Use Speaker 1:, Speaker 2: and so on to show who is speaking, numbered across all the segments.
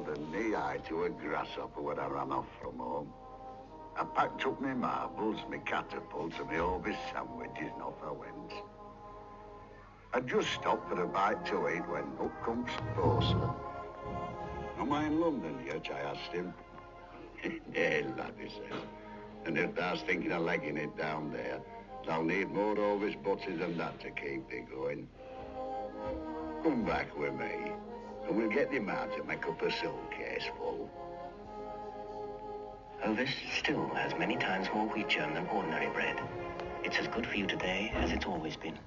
Speaker 1: than knee-high to a grasshopper when I ran off from home. I packed up my marbles, my catapults and my Orbis sandwiches and off I went. I just stopped for a bite to eat when up comes Postman. Am I in London yet? I asked him. Hey, lad, he says. And if thou's thinking of legging it down there, they'll need more Orbis butters than that to keep thee going. Come back with me, and we'll get them out to make up a suitcase full.
Speaker 2: Ovis still has many times more wheat germ than ordinary bread. It's as good for you today as it's always been.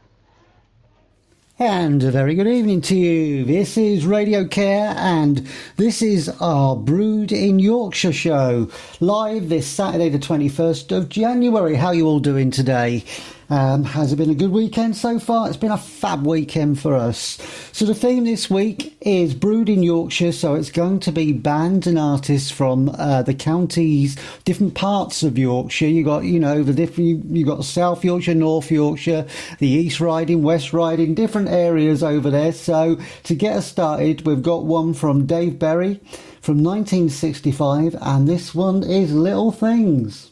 Speaker 3: And a very good evening to you. This is Radio Care and this is our Brewed in Yorkshire show, live this Saturday the 21st of January. How are you all doing today? Has it been a good weekend so far? It's been a fab weekend for us. So the theme this week is Brewed in Yorkshire, so it's going to be bands and artists from the counties, different parts of Yorkshire. You got, you got South Yorkshire, North Yorkshire, the East Riding, West Riding, different areas over there. So to get us started, we've got one from Dave Berry from 1965, and this one is Little Things.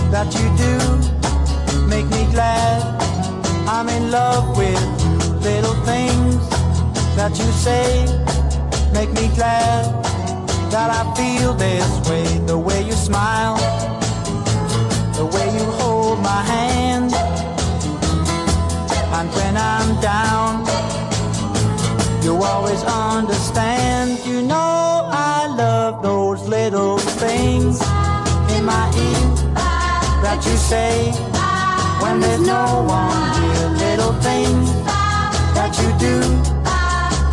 Speaker 4: That you do make me glad. I'm in love with little things that you say make me glad that I feel this way. The way you smile, the way you hold my hand, and when I'm down you always understand. You know I love those little things in my ear that you say when there's no one here. Little things that you do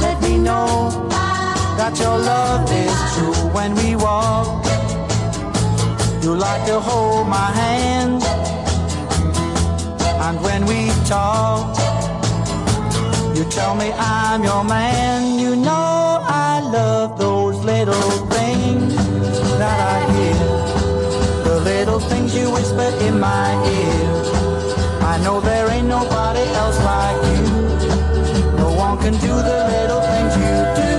Speaker 4: let me know that your love is true. When we walk, you like to hold my hand, and when we talk, you tell me I'm your man. You know I love those little things that I hear, the little things you whisper in my ear. I know there ain't nobody else like you. No one can do the little things you do.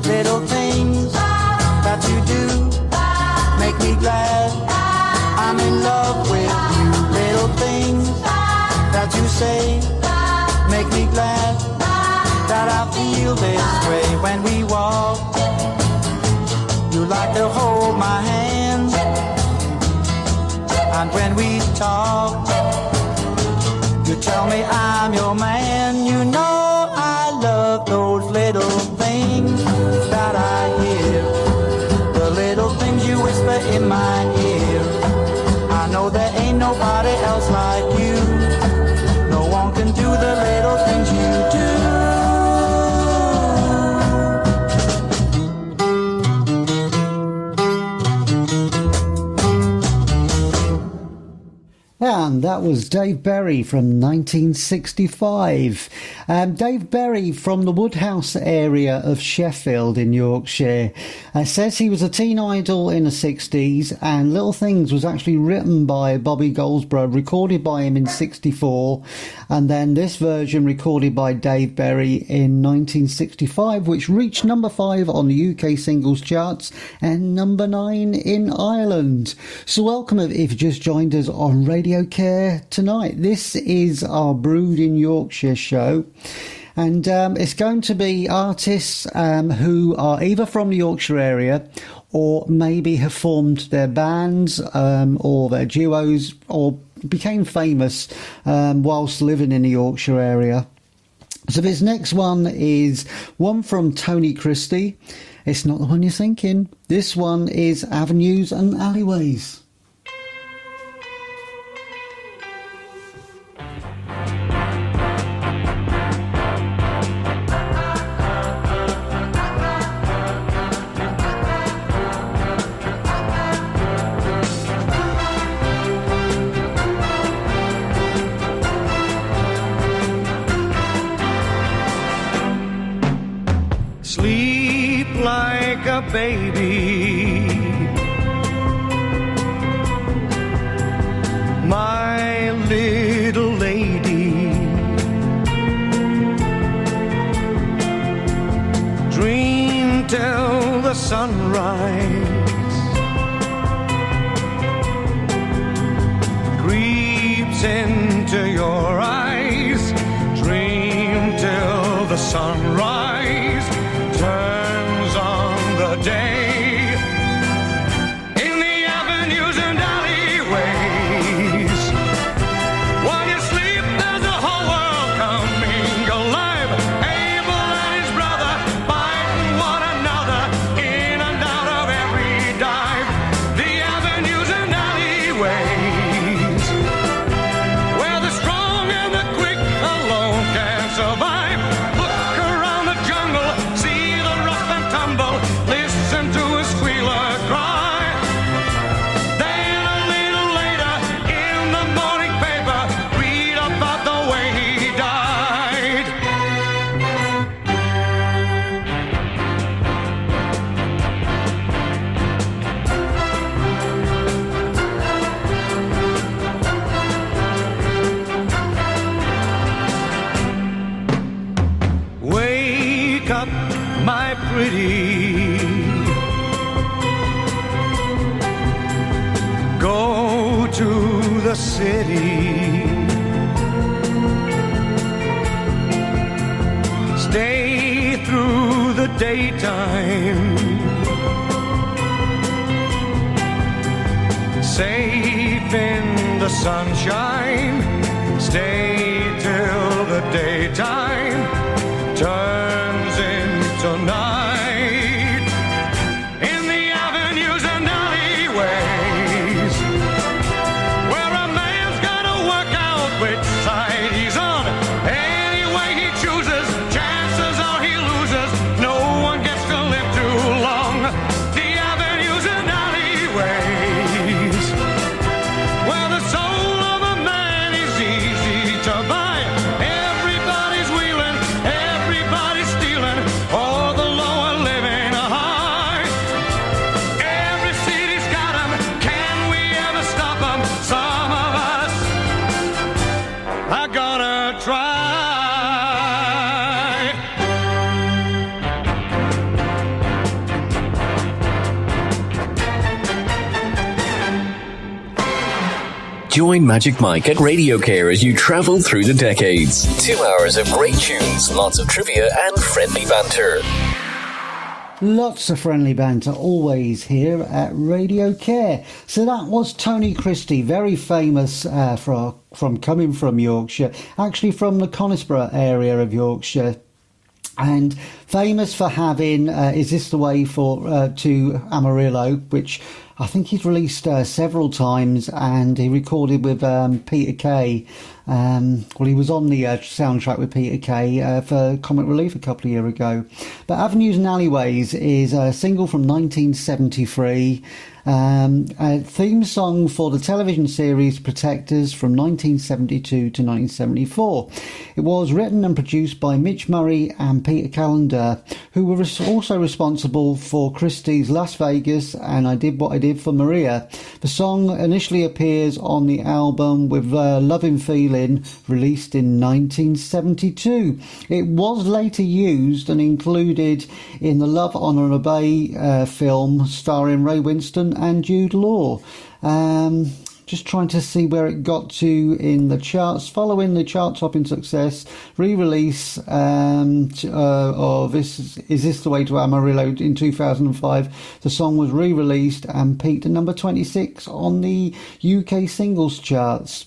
Speaker 4: Little things that you do make me glad. I'm in love with you. Little things that you say make me glad that I feel this way. When we walk, you like to hold my hand, and when we talk, you tell me I'm your man. You know I love those little things that I hear, the little things you whisper in my ear. I know there ain't nobody else like you. No one can do the little things you do.
Speaker 3: And that was Dave Berry from 1965. Dave Berry from the Woodhouse area of Sheffield in Yorkshire says he was a teen idol in the 60s, and Little Things was actually written by Bobby Goldsboro, recorded by him in 64, and then this version recorded by Dave Berry in 1965, which reached number 5 on the UK singles charts and number 9 in Ireland. So welcome if you just joined us on Radio Care tonight. This is our Brewed in Yorkshire show, and it's going to be artists who are either from the Yorkshire area or maybe have formed their bands or their duos or became famous whilst living in the Yorkshire area. So this next one is one from Tony Christie. It's not the one you're thinking. This one is Avenues and Alleyways.
Speaker 5: like a baby. My little lady, dream till the sunrise creeps into your eyes. Dream till the sunrise turns on the day. In the avenues and alleyways, while you sleep, there's a whole world coming alive. Abel and his brother fighting one another in and out of every dive. The avenues and alleyways, where the strong and the quick alone can survive. Look around the jungle, see the rough and tumble, listen to a squealer cry. Then a little later, in the morning paper, read about the way he died. Wake up, my pretty. Go to the city. Stay through the daytime. Safe in the sunshine. Stay till the daytime turns into night. In the avenues and alleyways, where a man's gotta work out which side he's on. Any way he chooses, chances are he loses. No one gets to live too long. The avenues and alleyways, where the soul of a man is easy to buy. Everybody's wheeling, everybody's stealing, all the lower living high. Every city's got 'em, can we ever stop 'em? Some of us are gonna try.
Speaker 6: Join Magic Mike at RadioCare as you travel through the decades. 2 hours of great tunes, lots of trivia and friendly banter.
Speaker 3: Lots of friendly banter always here at Radio Care. So that was Tony Christie, very famous from coming from Yorkshire, actually from the Conisbrough area of Yorkshire. And famous for having Is This the Way to Amarillo, which I think he's released several times, and he recorded with Peter Kay. Well, he was on the soundtrack with Peter Kay for Comic Relief a couple of years ago. But Avenues and Alleyways is a single from 1973. A theme song for the television series Protectors from 1972 to 1974. It was written and produced by Mitch Murray and Peter Callender, who were also responsible for Christie's Las Vegas and I Did What I Did for Maria. The song initially appears on the album With Lovin' Feeling, released in 1972. It was later used and included in the Love, Honour and Obey film starring Ray Winston and Jude Law. Just trying to see where it got to in the charts. Following the chart-topping success, re-release of Is This the Way to Amarillo in 2005, the song was re-released and peaked at number 26 on the UK singles charts.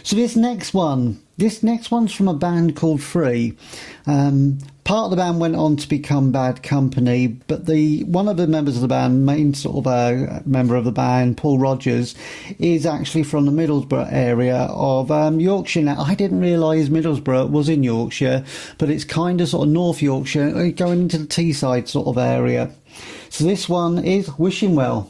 Speaker 3: So this next one's from a band called Free. Part of the band went on to become Bad Company, but one of the members of the band, main sort of member of the band, Paul Rogers, is actually from the Middlesbrough area of Yorkshire. Now, I didn't realise Middlesbrough was in Yorkshire, but it's kind of sort of North Yorkshire, going into the Teesside sort of area. So this one is Wishing Well.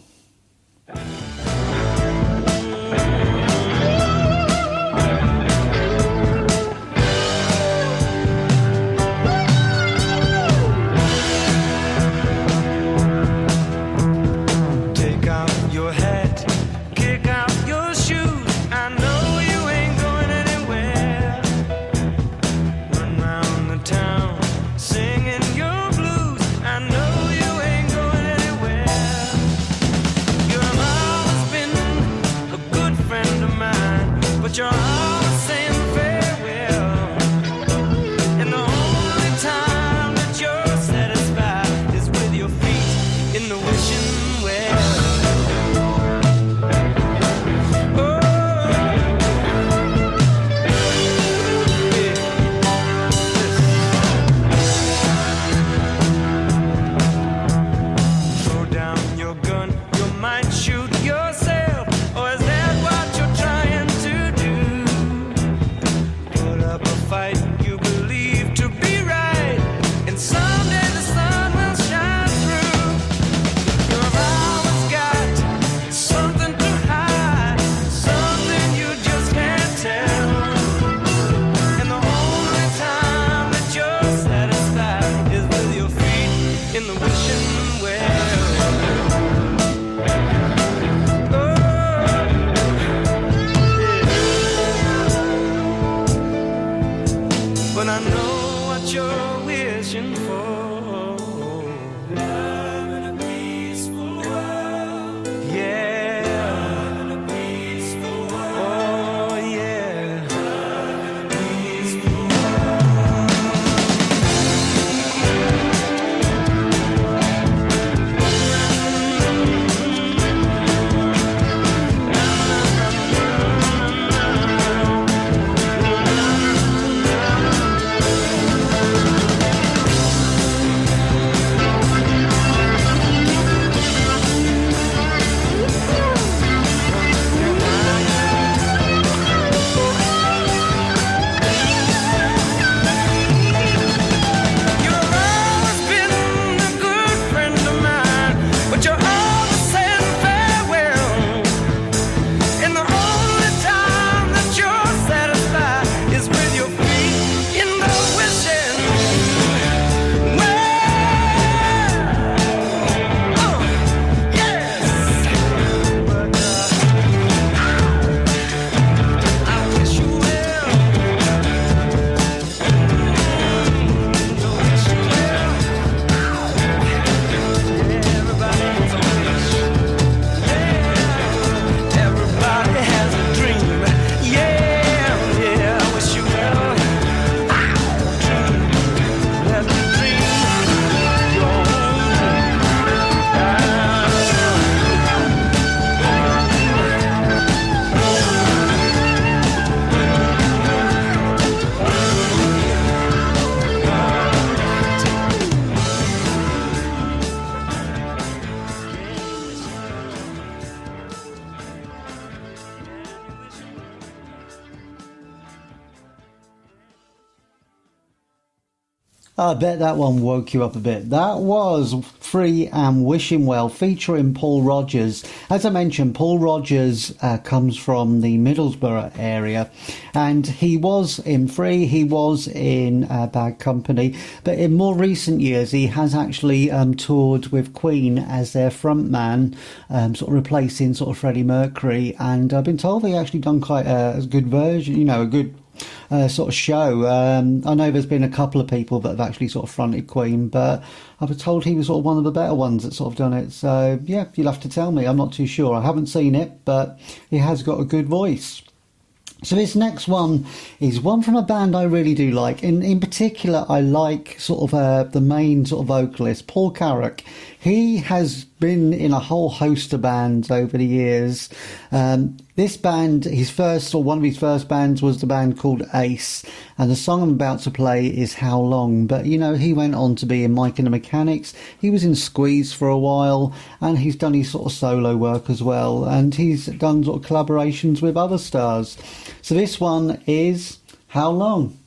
Speaker 5: but I know what you're wishing for. Love in a peaceful world. Yeah. Love in a peaceful world. Oh, yeah. Love in a peaceful
Speaker 3: I bet that one woke you up a bit. That was Free and Wishing Well featuring Paul Rogers. As I mentioned, Paul Rogers comes from the Middlesbrough area, and he was in Free, he was in Bad Company, but in more recent years he has actually toured with Queen as their frontman, sort of replacing sort of Freddie Mercury, and I've been told he actually done quite a good version, you know, a good sort of show. I know there's been a couple of people that have actually sort of fronted Queen, but I was told he was sort of one of the better ones that sort of done it. So yeah, you'll have to tell me. I'm not too sure. I haven't seen it, but he has got a good voice. So this next one is one from a band I really do like. In particular, I like sort of the main sort of vocalist, Paul Carrack. He has been in a whole host of bands over the years. This band, one of his first bands was the band called Ace, and the song I'm about to play is How Long. But you know, he went on to be in Mike and the Mechanics. He was in Squeeze for a while, and he's done his sort of solo work as well, and he's done sort of collaborations with other stars. So this one is How Long.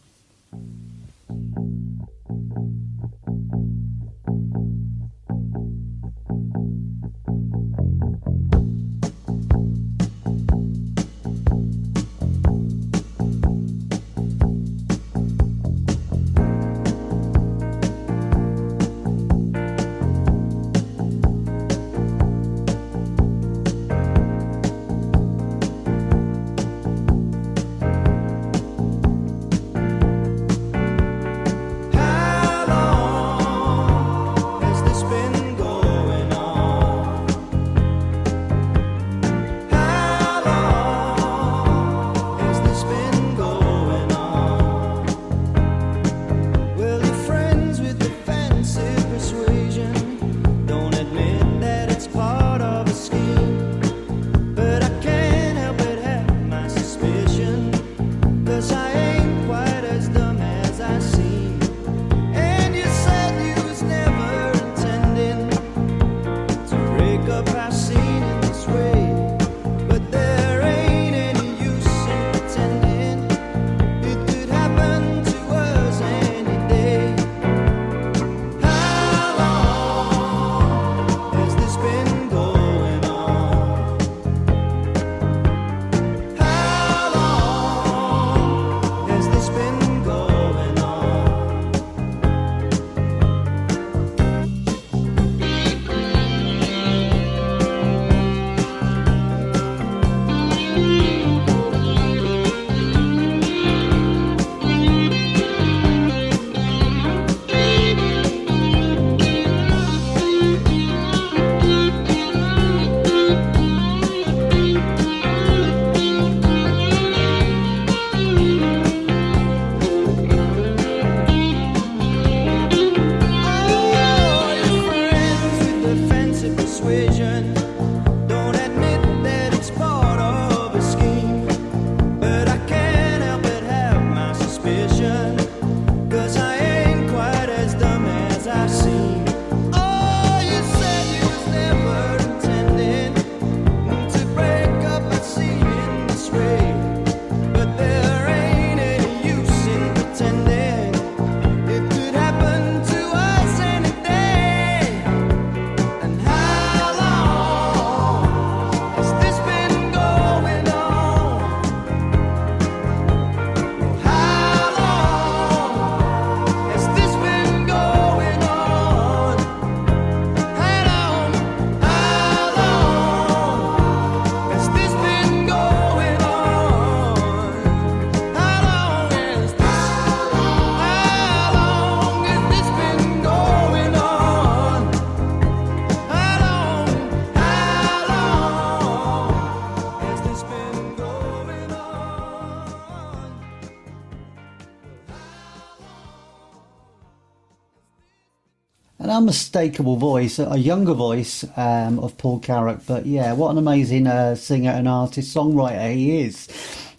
Speaker 3: an unmistakable voice, a younger voice of Paul Carrack. But yeah, what an amazing singer and artist, songwriter he is.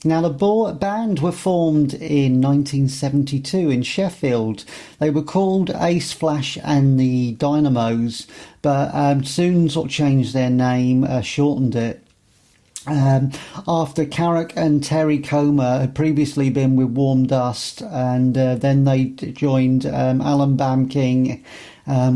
Speaker 3: Now, the band were formed in 1972 in Sheffield. They were called Ace Flash and the Dynamos, but soon sort of changed their name, shortened it. After Carrack and Terry Comer had previously been with Warm Dust, and then they joined Alan Bamking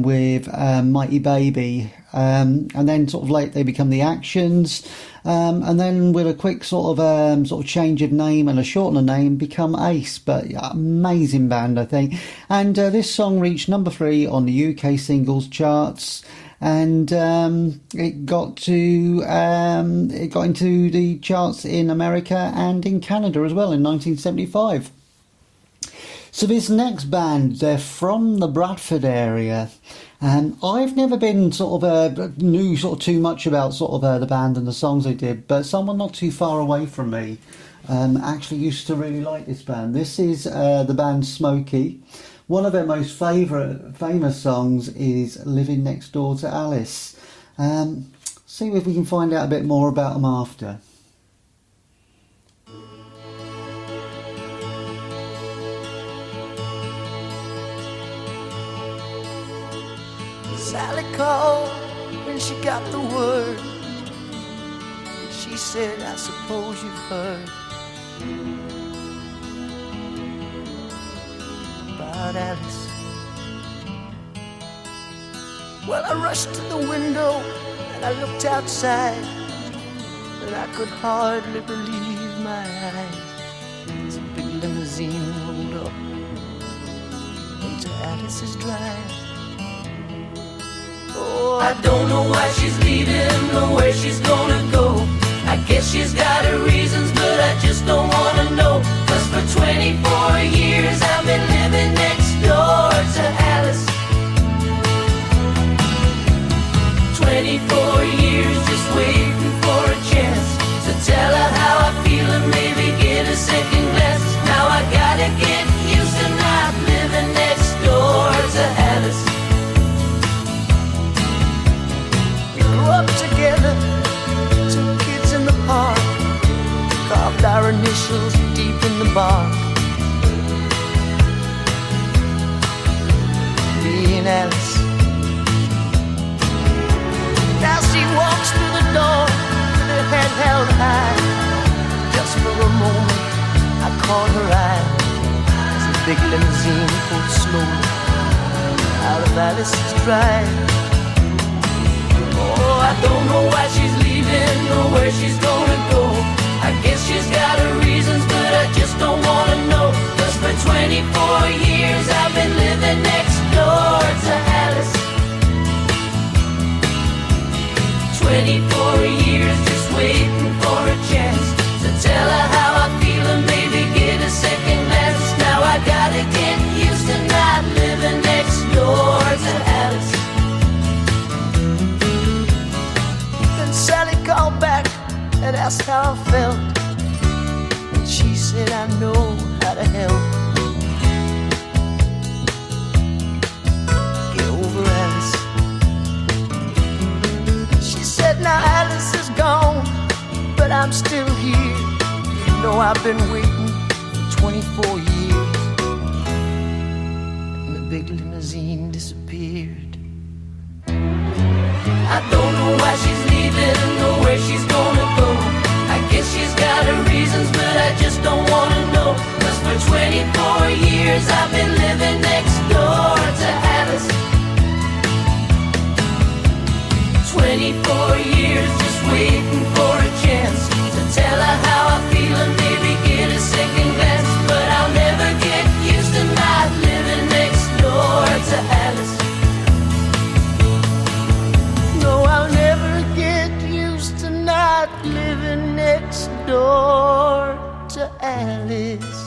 Speaker 3: with Mighty Baby, and then sort of late they become the Actions, and then with a quick sort of change of name and a shortened name, become Ace. But amazing band, I think. And this song reached number 3 on the UK singles charts. And it got into the charts in America and in Canada as well in 1975. So this next band, they're from the Bradford area, and I've never been knew too much about the band and the songs they did, but someone not too far away from me actually used to really like this band. This is the band Smokey. One of their most famous songs is Living Next Door to Alice. See if we can find out a bit more about them after.
Speaker 7: Sally called when she got the word. She said, I suppose you've heard about Alice. Well, I rushed to the window and I looked outside, and I could hardly believe my eyes as a big limousine rolled up into Alice's drive. Oh, I don't know why she's leaving or where she's gonna go. I guess she's got her reasons, but I just don't wanna know. 'Cause for 24 years I've been living next door to Alice. 24 years just waiting for a chance to tell her how I feel and maybe get a second glance. Now I gotta get used to not living next door to Alice. We grew up together, 2 kids in the park, carved our initials deep in the bark. Me and Alice. Now she walks through the door with her head held high. Just for a moment I caught her eye as the big limousine pulled slowly out of Alice's drive. Oh, I don't know why she's leaving or where she's gonna go. I guess she's got her reasons, but I just don't wanna know. 'Cause for 24 years I've been living next door to Alice. 24 years just waiting for a chance to tell her how I feel and maybe get a second glance. Now I gotta get used to not living next door to Alice. Then Sally called back and asked how I felt, and she said I know how to help. Get over Alice. She said now Alice is gone, but I'm still here. You know I've been waiting for 24 years. And the big limousine disappeared. I don't know why she's leaving or where she's gonna go. I guess she's got her reasons, but I just don't wanna know. 'Cause for 24 years I've been living next door to Alice. 24 years just waiting for a chance to tell her how I feel and maybe get a second glance. But I'll never get used to not living next door to Alice. No, I'll never get used to not living next door to Alice.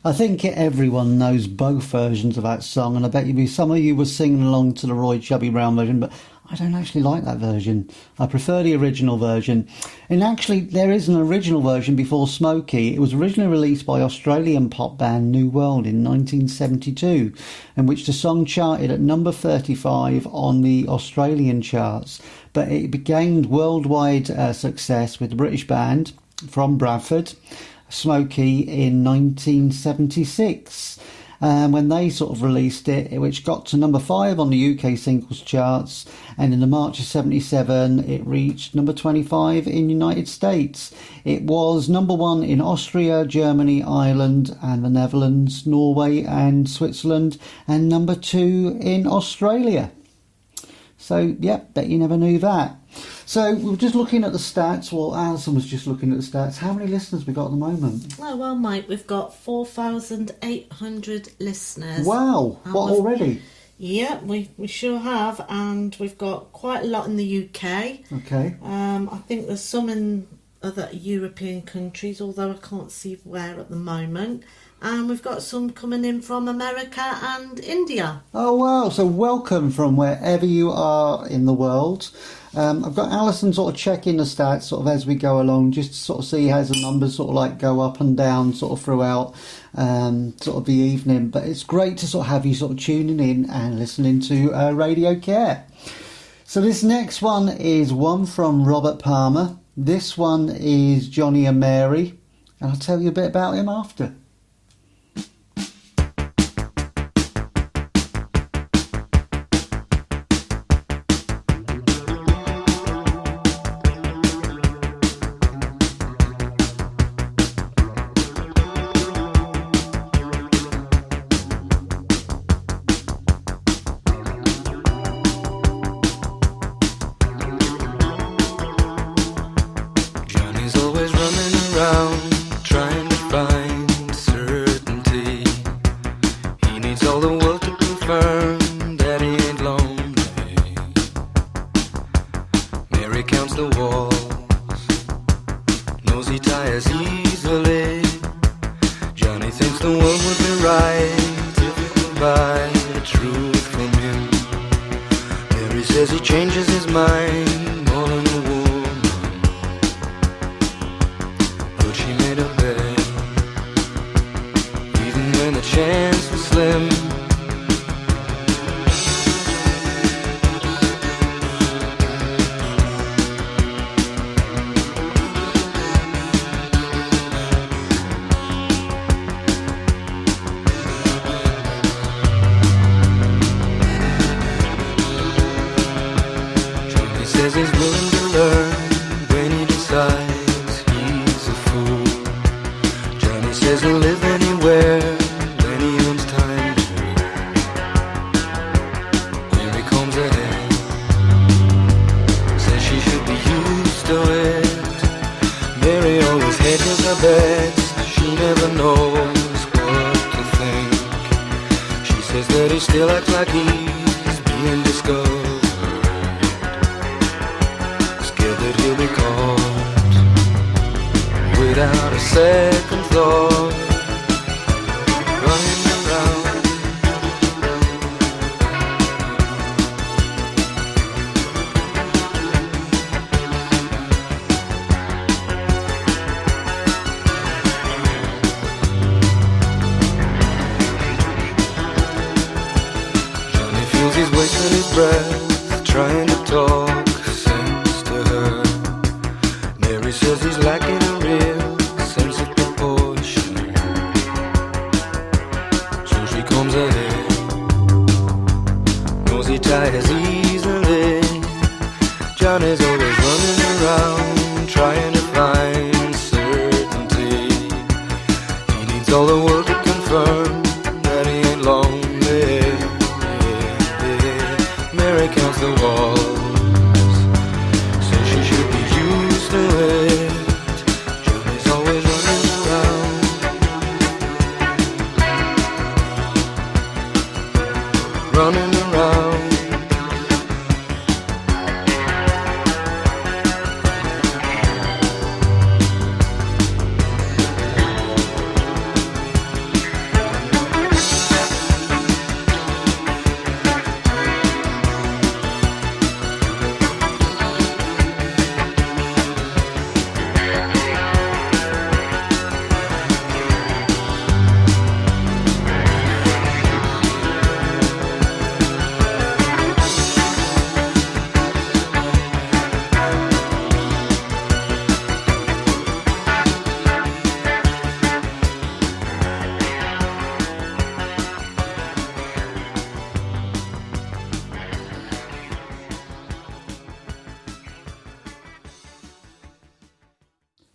Speaker 3: I think everyone knows both versions of that song, and I bet some of you were singing along to the Roy Chubby Brown version, but I don't actually like that version. I prefer the original version. And actually, there is an original version before Smokey. It was originally released by Australian pop band New World in 1972, in which the song charted at number 35 on the Australian charts. But it gained worldwide success with the British band from Bradford, Smokey, in 1976. When they sort of released it, which got to number 5 on the UK singles charts, and in the March of 77 it reached number 25 in the United States. It was number 1 in Austria, Germany, Ireland and the Netherlands, Norway and Switzerland, and number 2 in Australia. So, yep, bet you never knew that. So, we were just looking at the stats. Well, Alison was just looking at the stats. How many listeners we got at the moment?
Speaker 8: Oh, well, mate, we've got 4,800 listeners.
Speaker 3: Wow, what, already?
Speaker 8: Yeah, we sure have. And we've got quite a lot in the UK.
Speaker 3: Okay.
Speaker 8: I think there's some in other European countries, although I can't see where at the moment. And we've got some coming in from America and India.
Speaker 3: Oh, wow. So welcome from wherever you are in the world. I've got Alison sort of checking the stats sort of as we go along, just to sort of see how the numbers sort of like go up and down sort of throughout sort of the evening. But it's great to sort of have you sort of tuning in and listening to Radio Care. So this next one is one from Robert Palmer. This one is Johnny and Mary. And I'll tell you a bit about him after.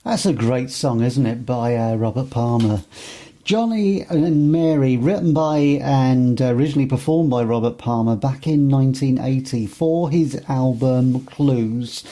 Speaker 3: That's a great song, isn't it, by Robert Palmer. Johnny and Mary, written by and originally performed by Robert Palmer back in 1980 for his album Clues.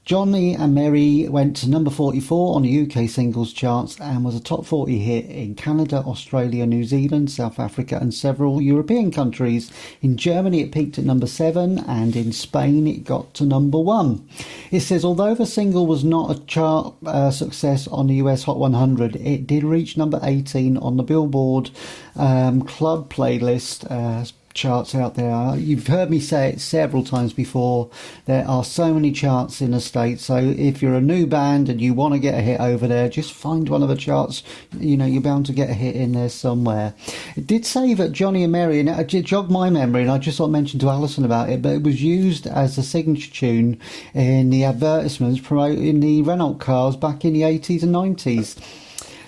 Speaker 3: Johnny and Mary went to number 44 on the UK singles charts and was a top 40 hit in Canada, Australia, New Zealand, South Africa and several European countries. In Germany it peaked at number 7 and in Spain it got to number 1. It says, although the single was not a chart success on the US Hot 100, it did reach number 18 on the Billboard Club playlist charts out there. You've heard me say it several times before. There are so many charts in the States, so if you're a new band and you want to get a hit over there, just find one of the charts. You know, you're bound to get a hit in there somewhere. It did say that Johnny and Mary, and it jogged my memory, and I just thought mention to Alison about it, but it was used as a signature tune in the advertisements promoting the Renault cars back in the 80s and 90s.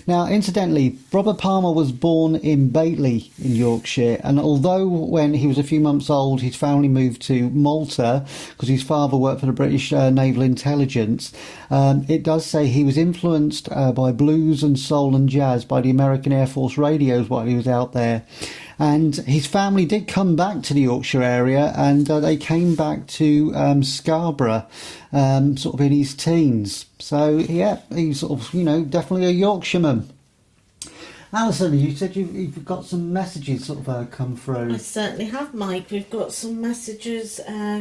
Speaker 3: Now, incidentally, Robert Palmer was born in Batley in Yorkshire, and although when he was a few months old his family moved to Malta because his father worked for the British Naval Intelligence, it does say he was influenced by blues and soul and jazz by the American Air Force radios while he was out there. And his family did come back to the Yorkshire area, and they came back to Scarborough sort of in his teens. So, yeah, he's sort of, you know, definitely a Yorkshireman. Alison, you said you've got some messages sort of come through.
Speaker 8: I certainly have, Mike. We've got some messages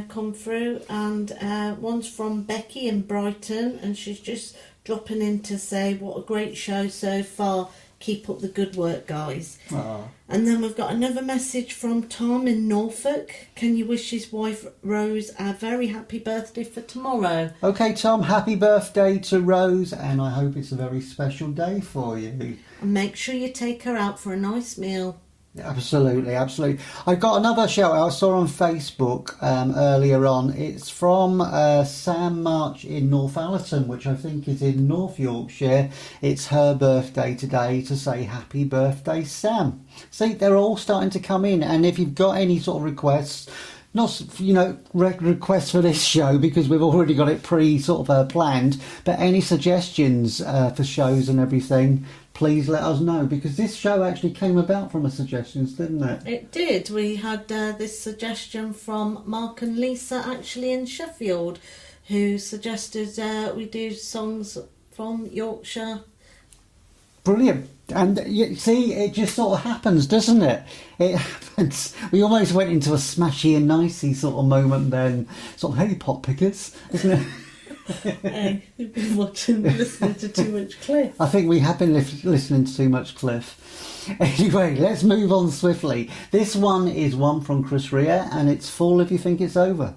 Speaker 8: come through, and one's from Becky in Brighton, and she's just dropping in to say what a great show so far. Keep up the good work, guys. Aww. And then we've got another message from Tom in Norfolk. Can you wish his wife Rose a very happy birthday for tomorrow?
Speaker 3: Okay, Tom, happy birthday to Rose, and I hope it's a very special day for you.
Speaker 8: And make sure you take her out for a nice meal.
Speaker 3: Absolutely, absolutely. I got another shout out I saw on Facebook earlier on. It's from Sam March in Northallerton, which I think is in North Yorkshire. It's her birthday today, to say happy birthday, Sam. See, they're all starting to come in, and if you've got any sort of requests, not, you know, requests for this show because we've already got it planned, but any suggestions for shows and everything, please let us know, because this show actually came about from a suggestions, didn't it?
Speaker 8: It did. We had this suggestion from Mark and Lisa, actually in Sheffield, who suggested we do songs from Yorkshire.
Speaker 3: Brilliant. And you see, it just sort of happens, doesn't it? It happens. We almost went into a smashy and nicey sort of moment then. Sort of, hey, pot pickers, isn't it?
Speaker 8: Hey, you've been listening to too much Cliff.
Speaker 3: I think we have been listening to too much Cliff. Anyway, let's move on swiftly. This one is one from Chris Rea, and it's Fall If You Think It's Over.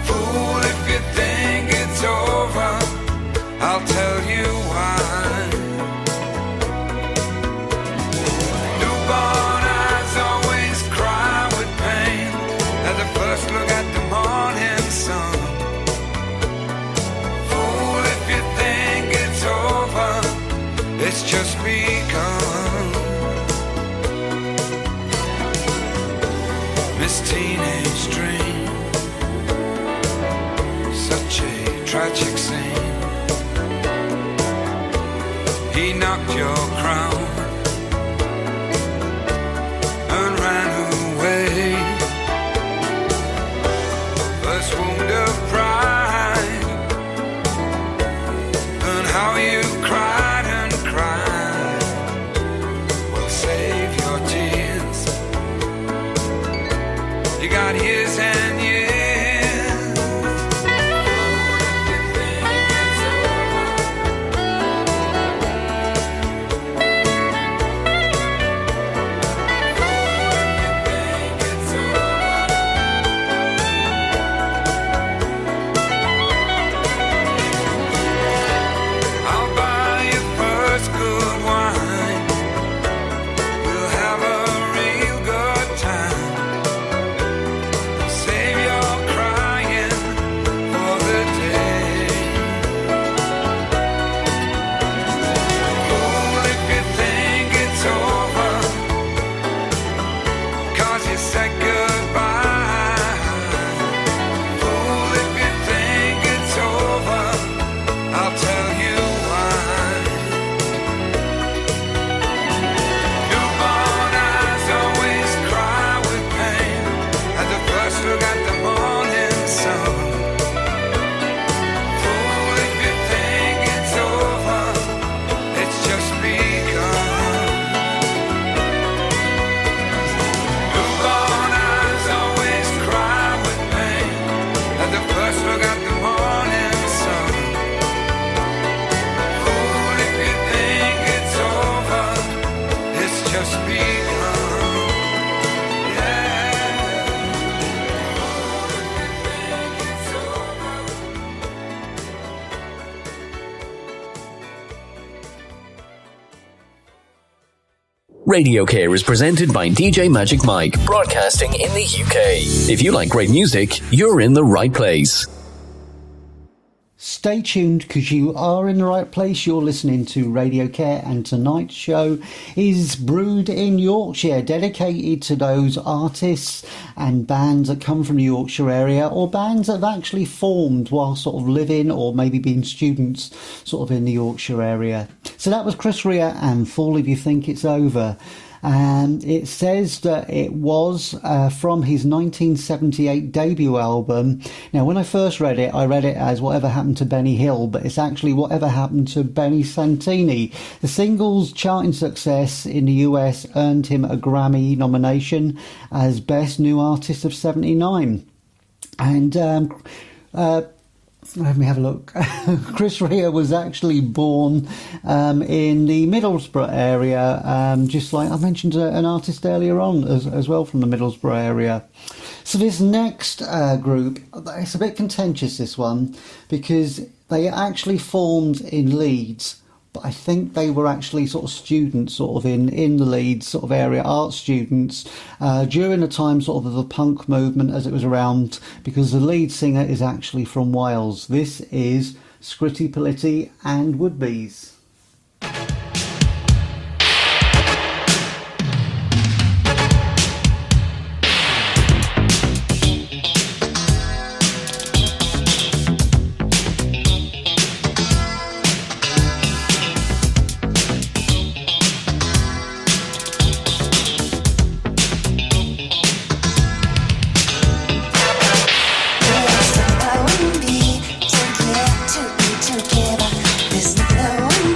Speaker 5: Fool if you think
Speaker 9: this teenage dream. Such a tragic scene. He knocked your crown and ran away. First wound of pride, and how you cried and cried. Well, save your tears. You got years and years.
Speaker 6: Radio Care is presented by DJ Magic Mike, broadcasting in the UK. If you like great music, you're in the right place.
Speaker 3: Stay tuned because you are in the right place. You're listening to Radio Care, and tonight's show is Brewed in Yorkshire, dedicated to those artists and bands that come from the Yorkshire area, or bands that have actually formed while sort of living or maybe being students sort of in the Yorkshire area. So that was Chris Rea and Fall If You Think It's Over. And it says that it was from his 1978 debut album. Now, when I first read it, I read it as Whatever Happened to Benny Hill, but it's actually Whatever Happened to Benny Santini. The single's charting success in the US earned him a Grammy nomination as Best New Artist of 79. And let me have a look. Chris Rea was actually born in the Middlesbrough area, just like I mentioned an artist earlier on as well from the Middlesbrough area. So this next group, it's a bit contentious, this one, because they actually formed in Leeds, but I think they were actually sort of students sort of in the Leeds sort of area, art students, during the time sort of the punk movement as it was around, because the lead singer is actually from Wales. This is Scritti Politti and Woodbees.
Speaker 10: I wouldn't be together. There's nothing I wouldn't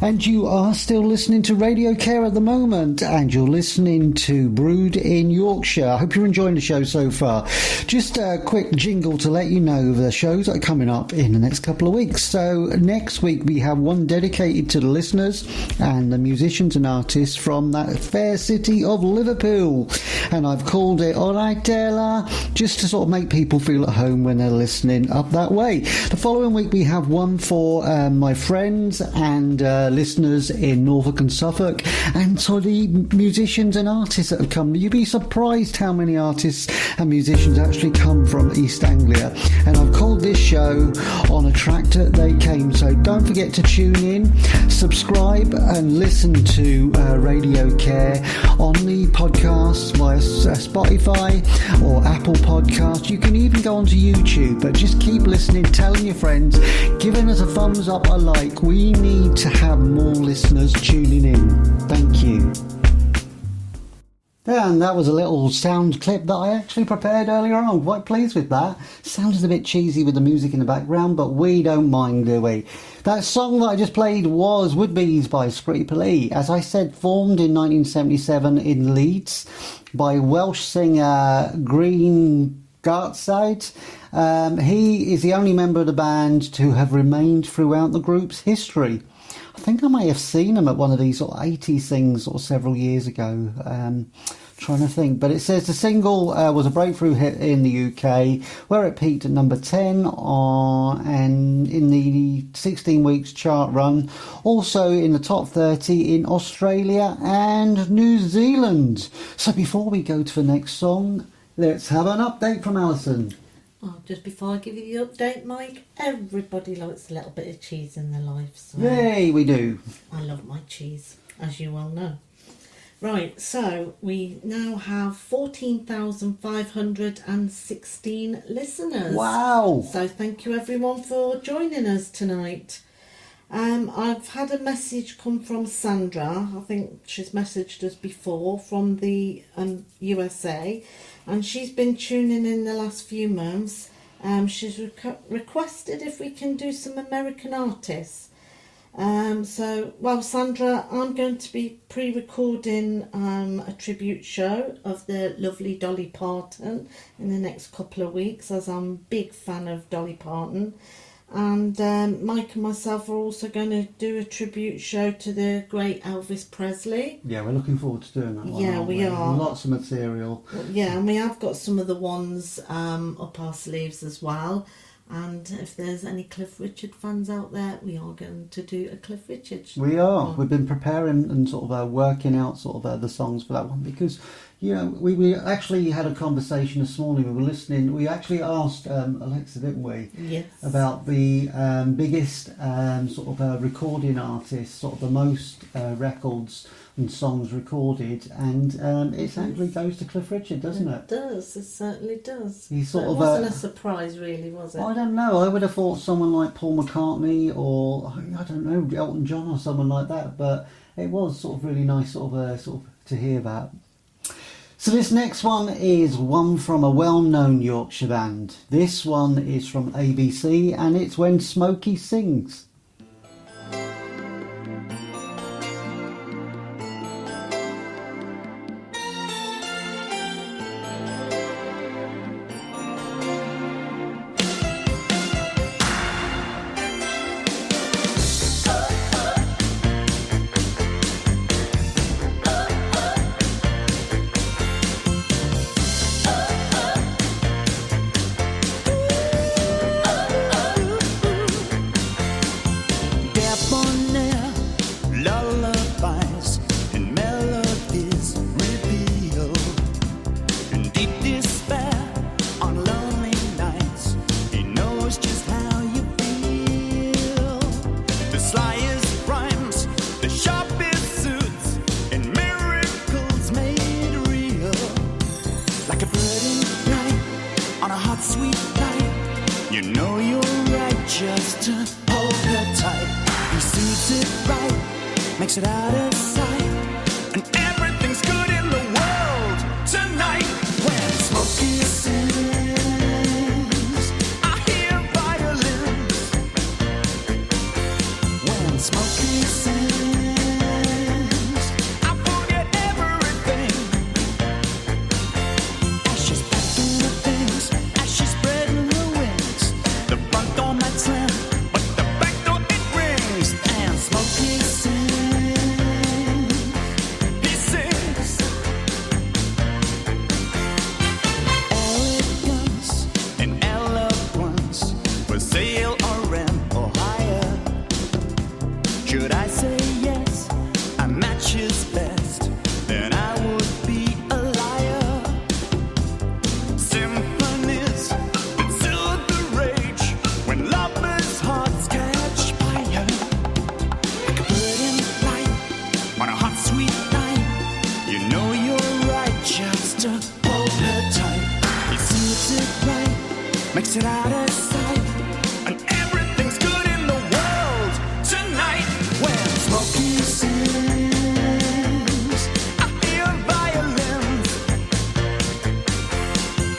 Speaker 3: And you are still listening to Radio Care at the moment, and you're listening to Brewed in Yorkshire. I hope you're enjoying the show so far. Just a quick jingle to let you know the shows that are coming up in the next couple of weeks. So next week we have one dedicated to the listeners and the musicians and artists from that fair city of Liverpool. And I've called it All Right Ella, just to sort of make people feel at home when they're listening up that way. The following week we have one for my friends and listeners in Norfolk and Suffolk, and so the musicians and artists that have come. You'd be surprised how many artists and musicians actually come from East Anglia, and I've called this show On a Tractor They Came. So don't forget to tune in, subscribe and listen to Radio Care on the podcasts via Spotify or Apple Podcasts. You can even go onto YouTube, but just keep listening, telling your friends, giving us a thumbs up, a like. We need to have more listeners tuning in. Thank you. And that was a little sound clip that I actually prepared earlier on. I'm quite pleased with that. Sounded a bit cheesy with the music in the background, but we don't mind, do we? That song that I just played was Would Be's by Scripoli. As I said, formed in 1977 in Leeds by Welsh singer Green Gartside. He is the only member of the band to have remained throughout the group's history. I think I may have seen him at one of these sort of 80s things or several years ago. Trying to think, but it says the single was a breakthrough hit in the UK, where it peaked at number 10 and in the 16 weeks chart run, also in the top 30 in Australia and New Zealand. So before we go to the next song, let's have an update from Alison.
Speaker 8: Oh, just before I give you the update, Mike, everybody likes a little bit of cheese in their life. So
Speaker 3: Yay, we do.
Speaker 8: I love my cheese, as you well know. Right, so we now have 14,516 listeners.
Speaker 3: Wow.
Speaker 8: So thank you everyone for joining us tonight. I've had a message come from Sandra. I think she's messaged us before from the USA, and she's been tuning in the last few months. She's requested if we can do some American artists. Sandra, I'm going to be pre-recording a tribute show of the lovely Dolly Parton in the next couple of weeks, as I'm a big fan of Dolly Parton. And Mike and myself are also going to do a tribute show to the great Elvis Presley.
Speaker 3: Yeah, we're looking forward to doing that one.
Speaker 8: Yeah, we are.
Speaker 3: Lots of material.
Speaker 8: Yeah, and we have got some of the ones up our sleeves as well. And if there's any Cliff Richard fans out there, we are going to do a Cliff Richard.
Speaker 3: We are. We've been preparing and sort of working out sort of the songs for that one, because, you know, we actually had a conversation this morning. We were listening. We actually asked Alexa, didn't we?
Speaker 8: Yes.
Speaker 3: About the biggest sort of recording artists, sort of the most records and songs recorded, and it actually goes to Cliff Richard, doesn't it?
Speaker 8: It does. It certainly does.
Speaker 3: He sort
Speaker 8: it
Speaker 3: of
Speaker 8: wasn't a surprise, really, was it?
Speaker 3: I don't know. I would have thought someone like Paul McCartney or I don't know, Elton John or someone like that. But it was sort of really nice, sort of to hear that. So this next one is one from a well-known Yorkshire band. This one is from ABC, and it's When Smokey Sings.
Speaker 4: Makes it out of sight, and everything's good in the world tonight. When Smokey sings, I hear violins. When Smokey sings, sweet night. You know you're right, just to hold her tight. He sees it right, makes it out of sight, and everything's good in the world tonight. When Smokey sings, I hear violins.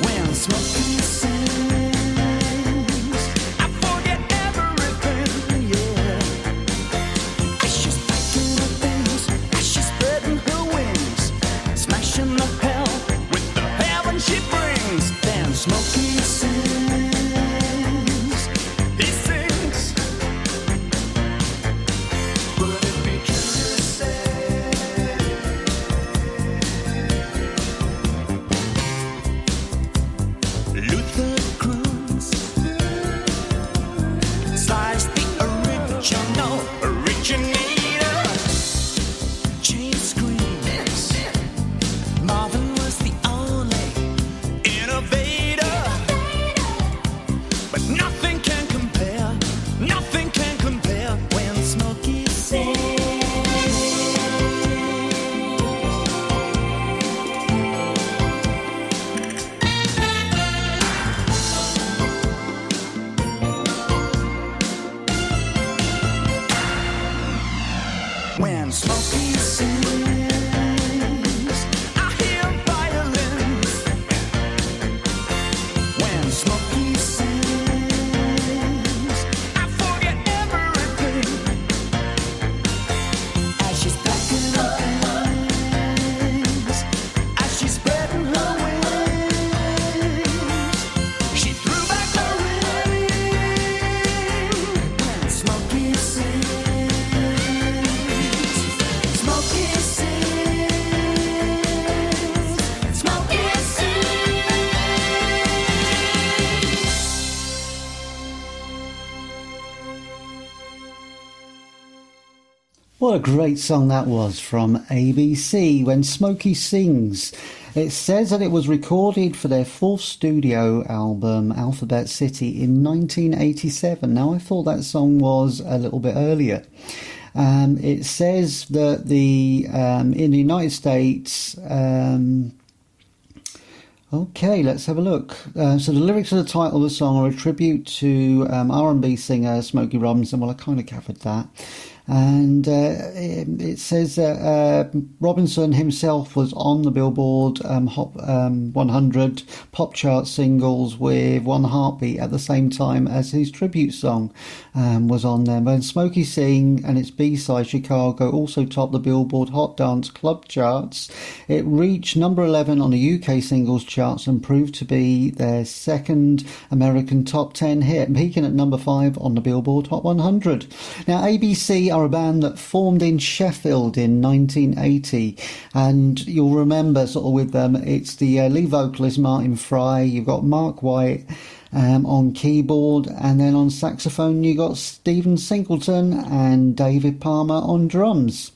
Speaker 4: When Smokey sings, I forget everything, yeah. As she's packing her things, as she's spreading her wings, smashing the hell with the heaven she brings. Then Smokey sings, he sings. Would it be true to say Luther Cruz slides the original originator? James screams, Marvin was the only innovator. But nothing can compare when Smokey sings. When Smokey sings, I hear violins. When Smokey sings, I forget everything. As she's packing her things, as she's spreading her wings, she threw back her ring. When Smokey sings, Smokey sings, Smokey sings.
Speaker 3: What a great song that was from ABC, When Smokey Sings. It says that it was recorded for their fourth studio album, Alphabet City, in 1987. Now, I thought that song was a little bit earlier. It says that in the United States... Okay, let's have a look. So the lyrics of the title of the song are a tribute to R&B singer Smokey Robinson. Well, I kind of covered that. And it says that Robinson himself was on the Billboard Hot 100 pop chart singles with One Heartbeat at the same time as his tribute song was on there. When Smokey Sing and its B-side Chicago also topped the Billboard Hot Dance Club charts. It reached number 11 on the UK singles charts and proved to be their second American top 10 hit, peaking at number 5 on the Billboard Hot 100. Now, ABC are a band that formed in Sheffield in 1980, and you'll remember sort of with them, it's the lead vocalist Martin Fry, you've got Mark White on keyboard, and then on saxophone you got Stephen Singleton and David Palmer on drums.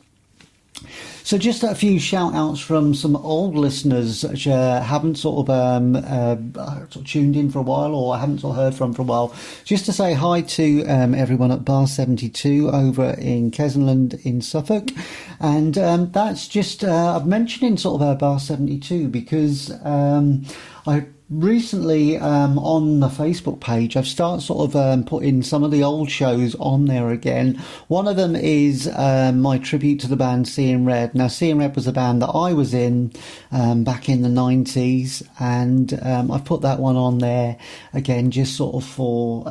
Speaker 3: So just a few shout outs from some old listeners which haven't sort of tuned in for a while, or haven't sort of heard from for a while. Just to say hi to everyone at Bar 72 over in Kessenland in Suffolk. And that's just, I'm mentioning sort of Bar 72 because I recently on the Facebook page I've started sort of putting some of the old shows on there again. One of them is my tribute to the band Seeing Red. Now Seeing Red was a band that I was in back in the 90s, and I've put that one on there again just sort of for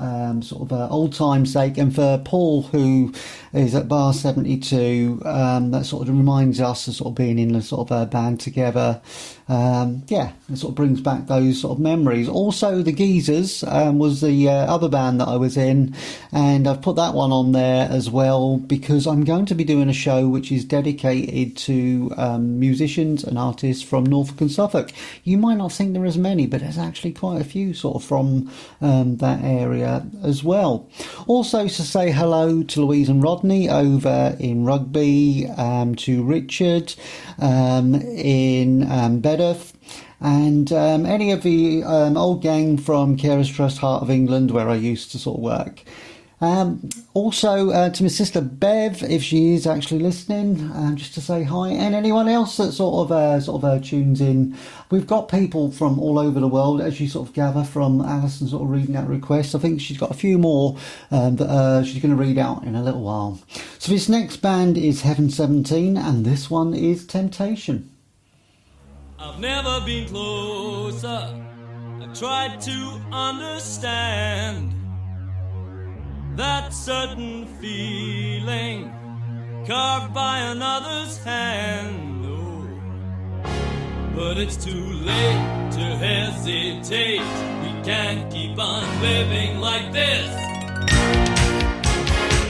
Speaker 3: old time's sake, and for Paul who is at Bar 72, that sort of reminds us of sort of being in a sort of a band together. It sort of brings back those sort of memories. Also, the Geezers was the other band that I was in, and I've put that one on there as well because I'm going to be doing a show which is dedicated to musicians and artists from Norfolk and Suffolk. You might not think there is many, but there's actually quite a few sort of from that area as well. Also, to say hello to Louise and Rodney over in Rugby, to Richard in Bedworth, and any of the old gang from Carers Trust Heart of England where I used to sort of work. Also to my sister Bev, if she is actually listening, just to say hi, and anyone else that sort of tunes in. We've got people from all over the world, as you sort of gather from Alison sort of reading out requests. I think she's got a few more that she's going to read out in a little while. So this next band is Heaven 17, and this one is Temptation.
Speaker 10: I've never been closer. I tried to understand that certain feeling carved by another's hand. Oh, but it's too late to hesitate. We can't keep on living like this.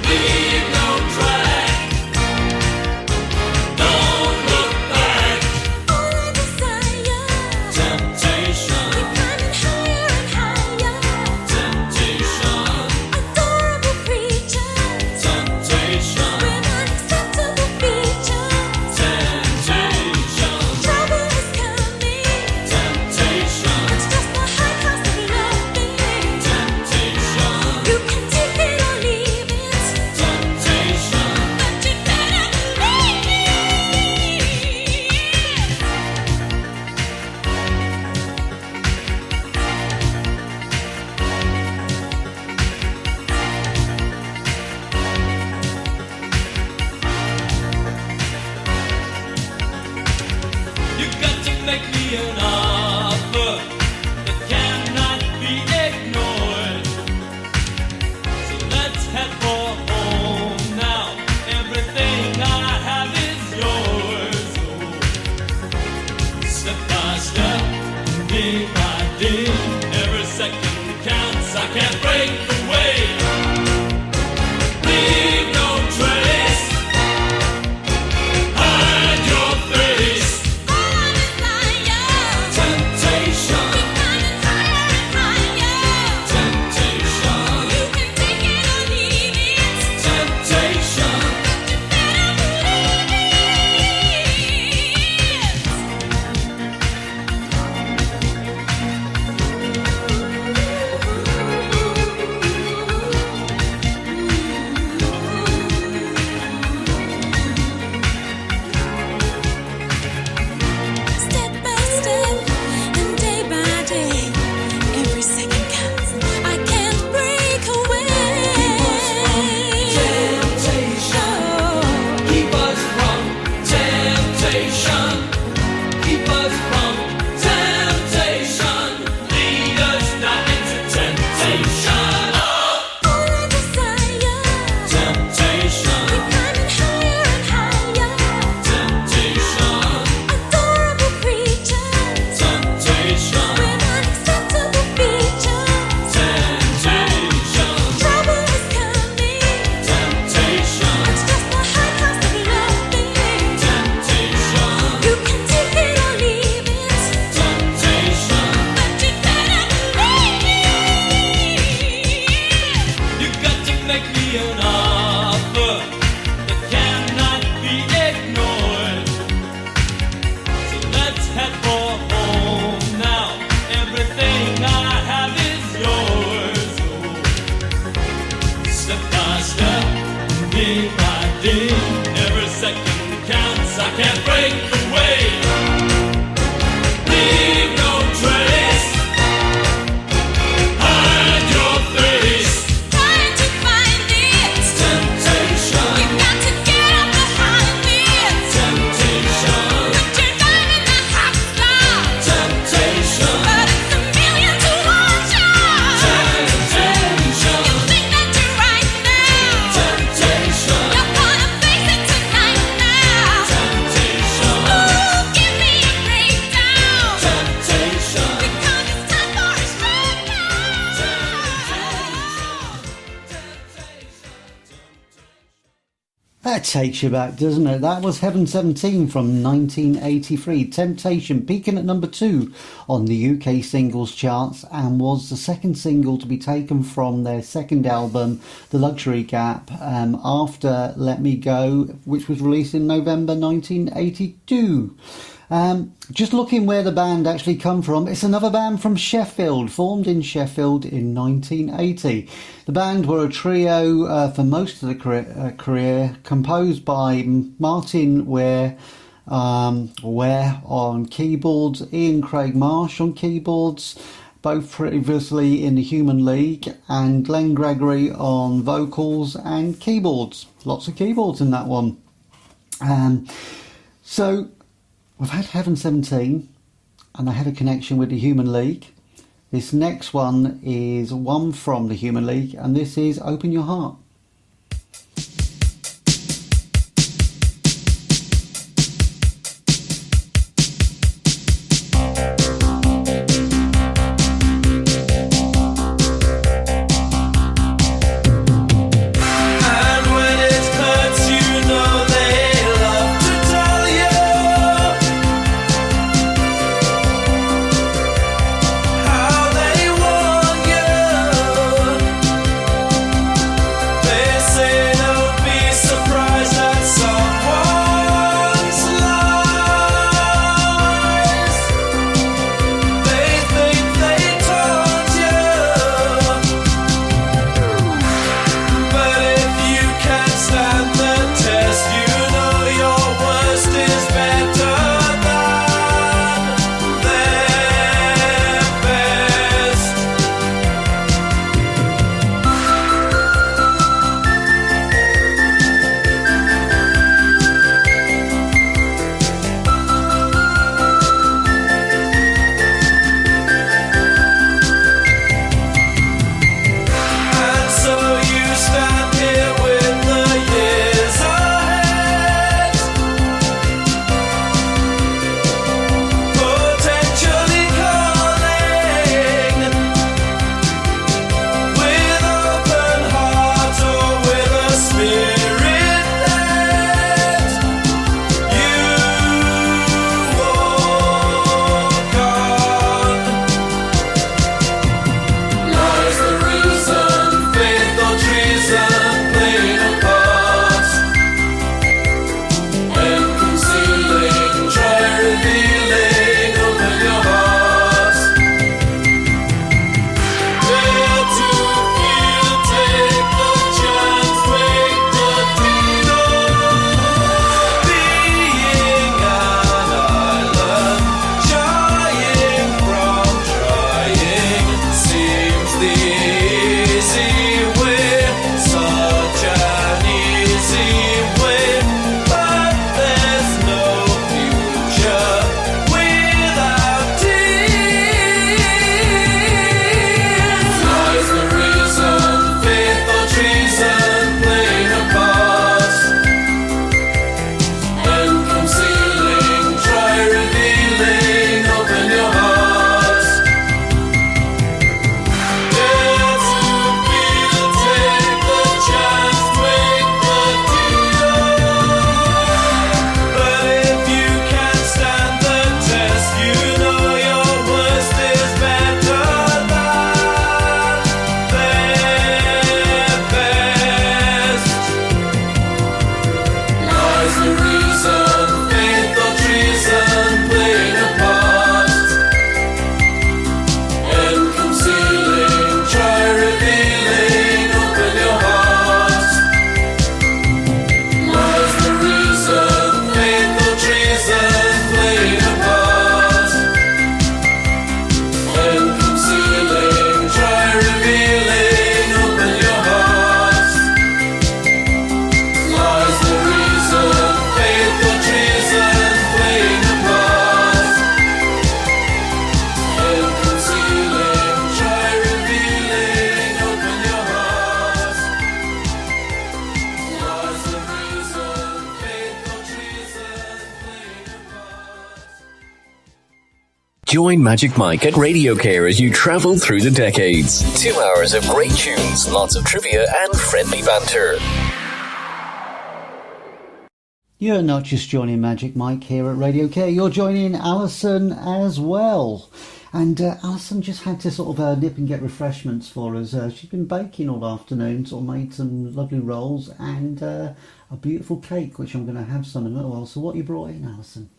Speaker 10: Leave no track. Don't look back. All I desire. Temptation. Keep climbing higher and higher. Temptation. Adorable creature. Temptation. With unacceptable features. Temptation. Trouble is coming. Temptation. It's just the high cost of loving. Temptation. You can take it or leave it. Temptation. But you better believe it. You got to make me an offer that cannot be ignored. So let's head for home now. Everything I have is yours. Oh, step by step, day by day, every second counts. I can't break away. Leave no trace. Hide your face. All I desire. Temptation. Keep climbing higher and higher. Temptation. You can take it or leave it. Temptation. But you better believe it. Step by step and day by day, every second counts. I can't break away. Keep us from temptation. Keep us from temptation. Lead us not into temptation. All I desire. Temptation. Keep climbing higher and higher. Temptation. Adorable creatures. Temptation. With unacceptable features. Temptation. Trouble is coming. Temptation. It's just the high cost of loving. Temptation. You can take it or leave it. Temptation. But you better believe it. You got to make me an offer that cannot be ignored. So let's head for home now. Everything I have is yours. Oh, step by step, day by day, every second counts. I can't break away. Leave no trace. Hide your face. Trying to find it. Temptation. You got to get up behind it. Temptation. Put your dive in the hot spot. Temptation. But it's a million to watch out. Temptation. You think that you're right now. Temptation. You're gonna face it tonight now. Temptation. Ooh, give me a breakdown. Temptation. Because it's time for a straight
Speaker 3: That takes you back, doesn't it? That was Heaven 17 from 1983. Temptation, peaking at number 2 on the UK singles charts, and was the second single to be taken from their second album, The Luxury Gap, after Let Me Go, which was released in November 1982. Just looking where the band actually come from, it's another band from Sheffield, formed in Sheffield in 1980. The band were a trio for most of the career, composed by Martin Ware on keyboards, Ian Craig Marsh on keyboards, both previously in the Human League, and Glenn Gregory on vocals and keyboards. Lots of keyboards in that one. So we've had Heaven 17, and they had a connection with the Human League. This next one is one from the Human League, and this is Open Your Heart.
Speaker 6: Join Magic Mike at RadioCare as you travel through the decades. 2 hours of great tunes, lots of trivia and friendly banter.
Speaker 3: You're not just joining Magic Mike here at RadioCare, you're joining Alison as well. And Alison just had to sort of nip and get refreshments for us. She's been baking all afternoon, sort of made some lovely rolls and a beautiful cake, which I'm going to have some in a little while. So what you brought in, Alison?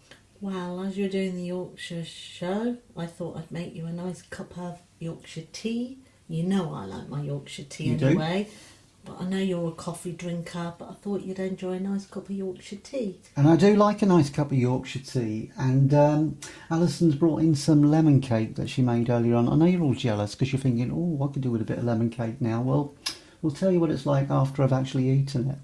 Speaker 8: Well, as you're doing the Yorkshire show, I thought I'd make you a nice cup of Yorkshire tea. You know I like my Yorkshire tea
Speaker 3: You do?
Speaker 8: anyway. But I know you're a coffee drinker, but I thought you'd enjoy a nice cup of Yorkshire tea.
Speaker 3: And I do like a nice cup of Yorkshire tea. And Alison's brought in some lemon cake that she made earlier on. I know you're all jealous because you're thinking, oh, I could do with a bit of lemon cake now. Well, we'll tell you what it's like after I've actually eaten it.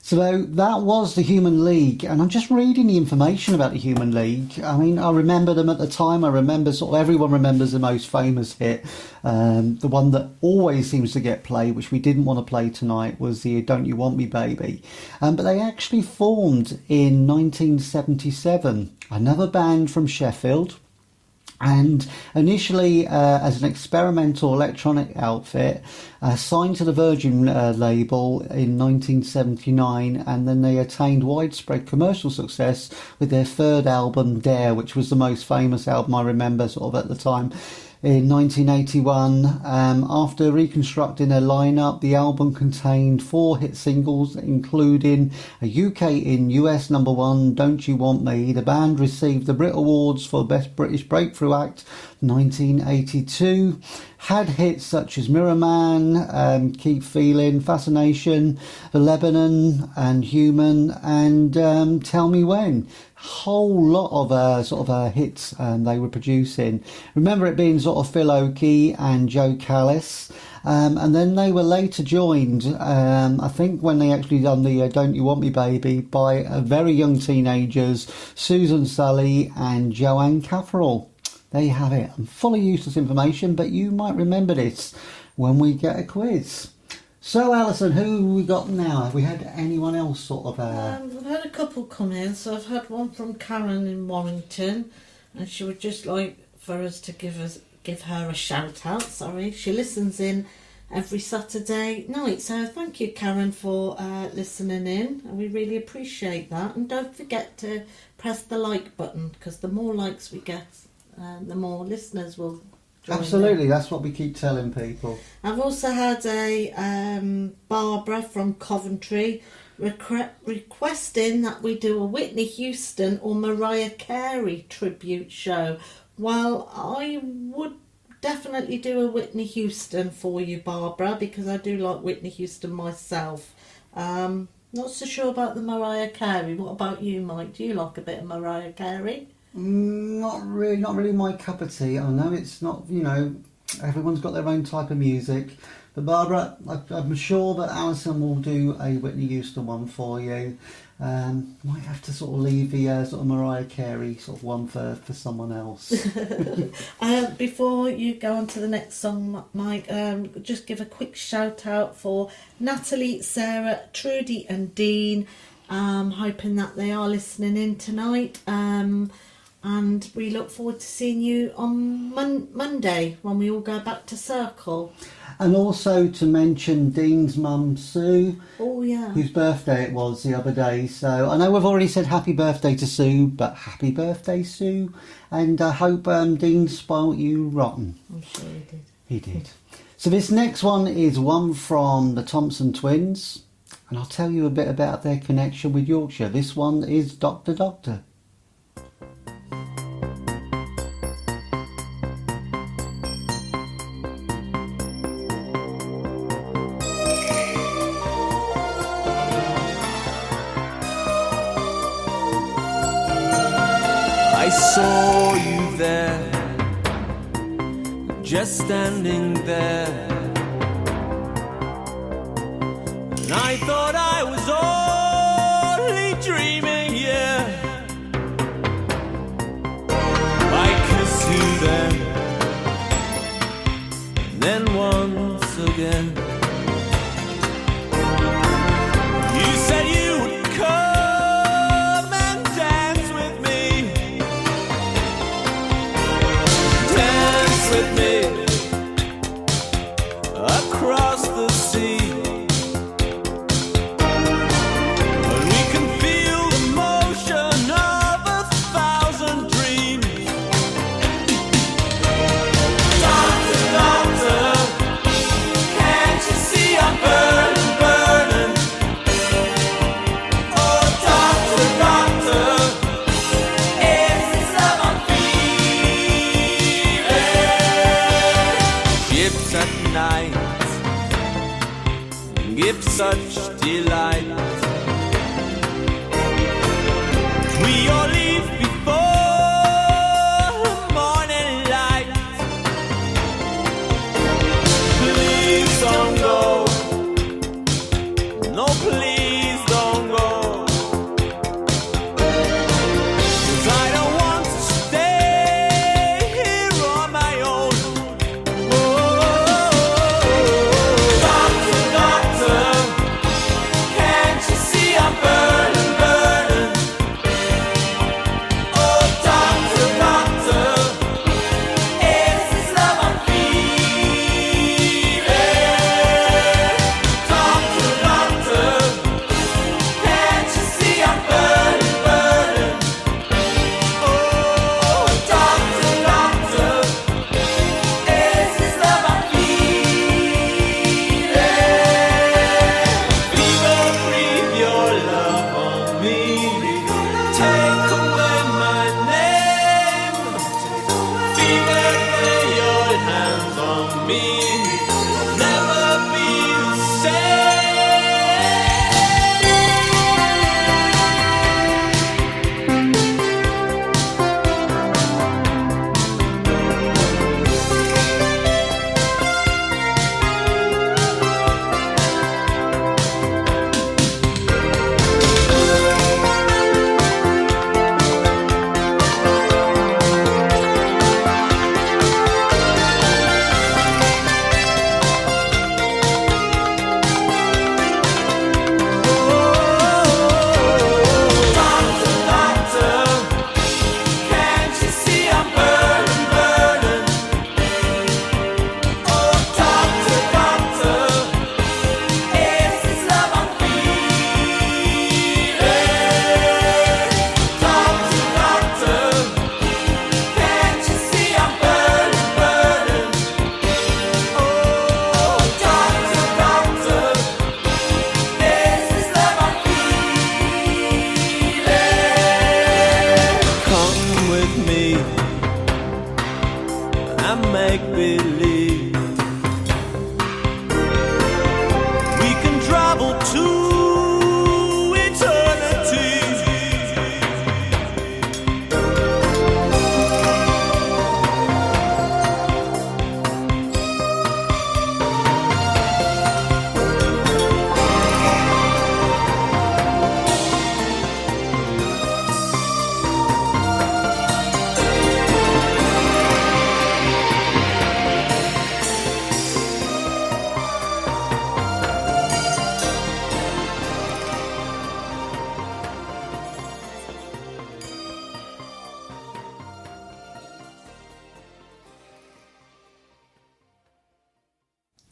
Speaker 3: So that was the Human League, and I'm just reading the information about the Human League. I mean, I remember them at the time. I remember sort of everyone remembers the most famous hit. The one that always seems to get played, which we didn't want to play tonight, was the Don't You Want Me Baby. But they actually formed in 1977, another band from Sheffield. And initially as an experimental electronic outfit, signed to the Virgin label in 1979, and then they attained widespread commercial success with their third album, Dare, which was the most famous album I remember sort of at the time. In 1981, after reconstructing their lineup, the album contained 4 hit singles, including a UK in US #1, Don't You Want Me. The band received the Brit Awards for Best British Breakthrough Act 1982. Had hits such as Mirror Man, Keep Feeling, Fascination, The Lebanon, and Human, and Tell Me When. Whole lot of hits they were producing. Remember it being sort of Phil Oakey and Joe Callis. And then they were later joined, I think when they actually done the Don't You Want Me Baby, by very young teenagers, Susan Sully and Joanne Cafferall. There you have it. I'm full of useless information, but you might remember this when we get a quiz. So, Alison, who have we got now? Have we had anyone else sort of...
Speaker 8: I've had a couple come in. So I've had one from Karen in Warrington, and she would just like for us to give her a shout out. Sorry, she listens in every Saturday night. So thank you, Karen, for listening in, and we really appreciate that. And don't forget to press the like button, because the more likes we get, the more listeners will join.
Speaker 3: Absolutely, that's what we keep telling people.
Speaker 8: I've also had a Barbara from Coventry requesting that we do a Whitney Houston or Mariah Carey tribute show. Well, I would definitely do a Whitney Houston for you, Barbara, because I do like Whitney Houston myself. Not so sure about the Mariah Carey. What about you, Mike? Do you like a bit of Mariah Carey?
Speaker 3: Not really my cup of tea. I know it's not, everyone's got their own type of music. But Barbara, I'm sure that Alison will do a Whitney Houston one for you. Might have to sort of leave the sort of Mariah Carey sort of one for someone else.
Speaker 8: Before you go on to the next song, Mike, just give a quick shout out for Natalie, Sarah, Trudy and Dean. Hoping that they are listening in tonight. And we look forward to seeing you on Monday when we all go back to Circle.
Speaker 3: And also to mention Dean's mum, Sue.
Speaker 8: Oh, yeah.
Speaker 3: Whose birthday it was the other day. So I know we've already said happy birthday to Sue, but happy birthday, Sue. And I hope Dean spoilt you rotten.
Speaker 8: I'm sure he did.
Speaker 3: He did. So this next one is one from the Thompson twins. And I'll tell you a bit about their connection with Yorkshire. This one is Doctor Doctor.
Speaker 11: I saw you there, just standing there, and I thought I was only dreaming, yeah. I kissed you then once again. You said you would come and dance with me, dance with me across the sea. make believe. We can travel to eternity.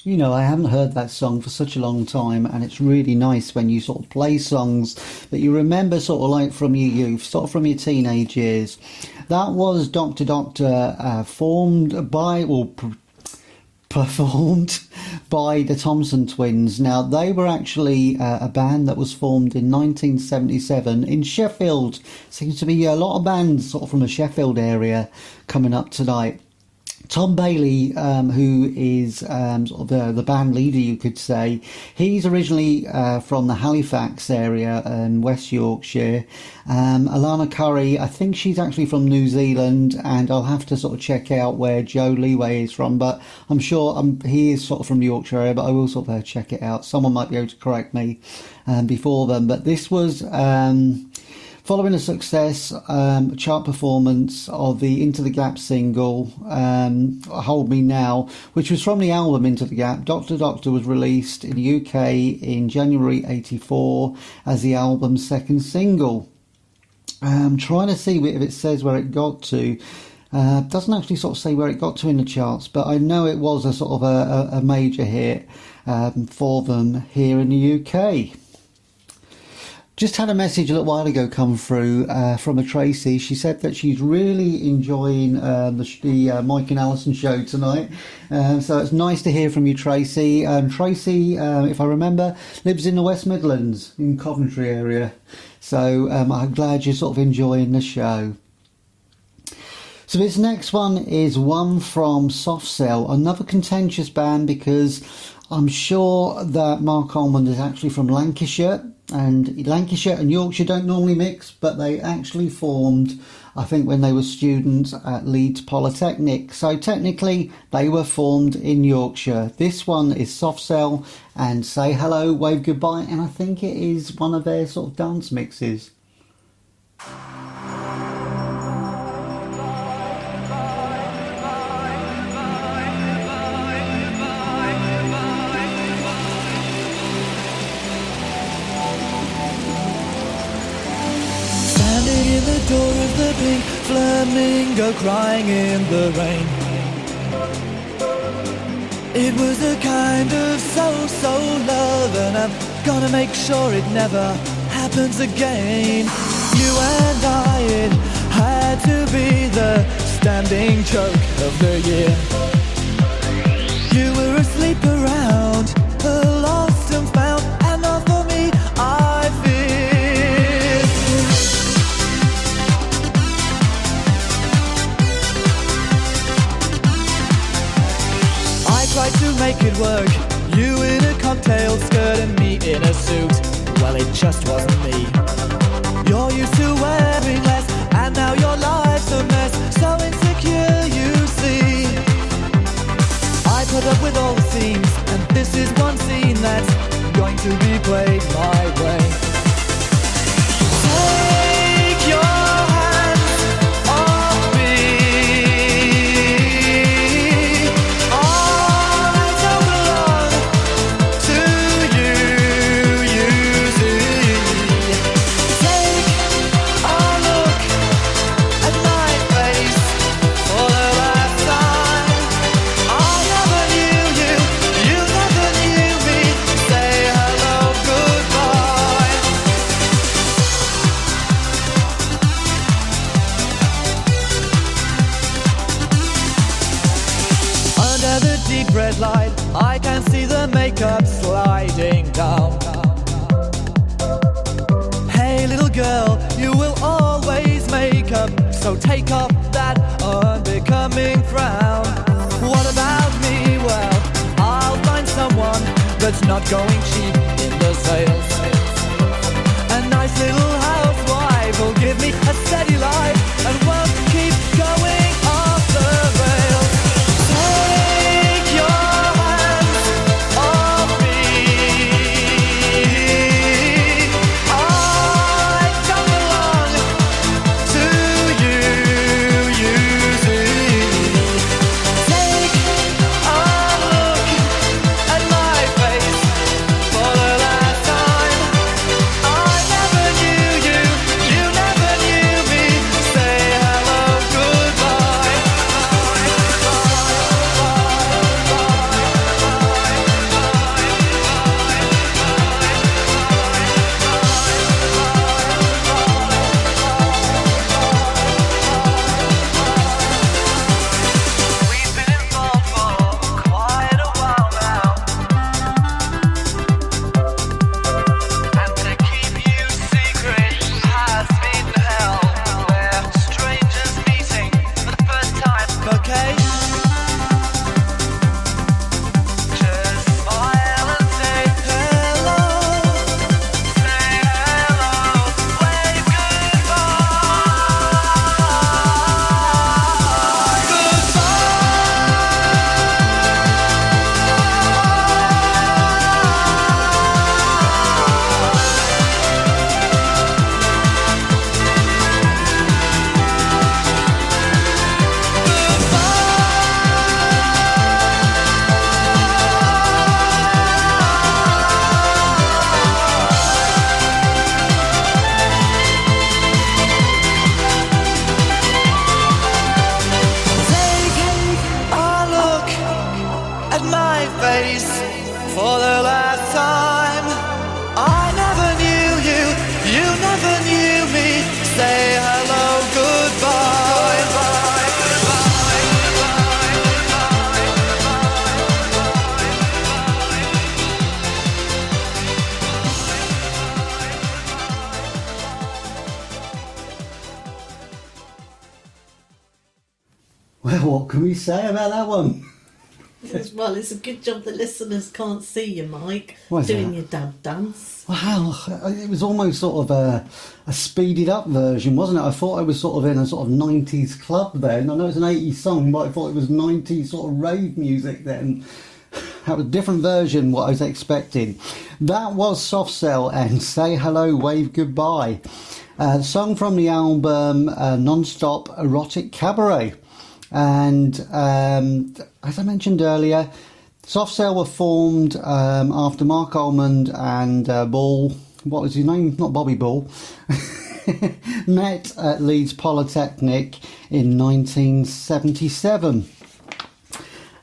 Speaker 3: You know, I haven't heard that song for such a long time, and it's really nice when you sort of play songs that you remember sort of like from your youth, sort of from your teenage years. That was Dr. Doctor, formed by, or performed by the Thompson Twins. Now, they were actually a band that was formed in 1977 in Sheffield. Seems to be a lot of bands sort of from the Sheffield area coming up tonight. Tom Bailey, who is sort of the band leader, you could say, he's originally from the Halifax area in West Yorkshire. Alana Curry, I think she's actually from New Zealand, and I'll have to sort of check out where Joe Leeway is from, but I'm sure he is sort of from the Yorkshire area, but I will sort of check it out. Someone might be able to correct me before them, but this was following a success chart performance of the Into the Gap single, Hold Me Now, which was from the album Into the Gap. Dr. Doctor was released in the UK in January 84 as the album's second single. I'm trying to see if it says where it got to. Doesn't actually sort of say where it got to in the charts, but I know it was a sort of a major hit for them here in the UK. Just had a message a little while ago come through from a Tracy. She said that she's really enjoying the Mike and Alison show tonight. So it's nice to hear from you, Tracy. Tracy, if I remember, lives in the West Midlands, in Coventry area. So I'm glad you're sort of enjoying the show. So this next one is one from Soft Cell, another contentious band, because I'm sure that Mark Almond is actually from Lancashire, and Lancashire and Yorkshire don't normally mix, but they actually formed, I think, when they were students at Leeds Polytechnic. So technically they were formed in Yorkshire. This one is Soft Cell and Say Hello, Wave Goodbye, and I think it is one of their sort of dance mixes.
Speaker 11: In the door of the pink flamingo, crying in the rain. It was a kind of so love, and I'm gonna make sure it never happens again. You and I, it had to be the standing joke of the year. You were asleep around, lost and found, and not for me, I fear. Tried to make it work, you in a cocktail skirt and me in a suit. Well, it just wasn't me. You're used to wearing less, and now your life's a mess. So insecure, you see. I put up with all the scenes, and this is one scene that's going to be played my way. Take your hands off me. Red light, I can see the makeup sliding down. Hey little girl, you will always make up, so take off that unbecoming frown. that's not going cheap in the sales. A nice little housewife will give me a steady life and won't keep going off the rails. Take your hands off me. I don't belong to you, you see. Take a look at my face for the last time. I never knew you, you never knew me. Say hello, goodbye. We've been involved for quite a while now, and to keep you secret has been hell. We're strangers meeting for the first time. Okay. Just smile and say hello. Say hello. Wave Take a look at my face for the last time. I never knew you, you never knew me. Say hello, goodbye.
Speaker 3: Well, what can we say about that one?
Speaker 8: Well, it's a good job the listeners can't see you, Mike,
Speaker 3: Why is
Speaker 8: doing
Speaker 3: that?
Speaker 8: your dab dance.
Speaker 3: Wow, it was almost sort of a speeded up version, wasn't it? I thought I was sort of in a sort of 90s club then. I know it's an 80s song, but I thought it was 90s sort of rave music then. That was a different version what I was expecting. That was Soft Cell and Say Hello, Wave Goodbye. Song from the album Non-Stop Erotic Cabaret. And as I mentioned earlier, Soft Cell were formed after Mark Almond and Ball, what was his name? Not Bobby Ball, met at Leeds Polytechnic in 1977.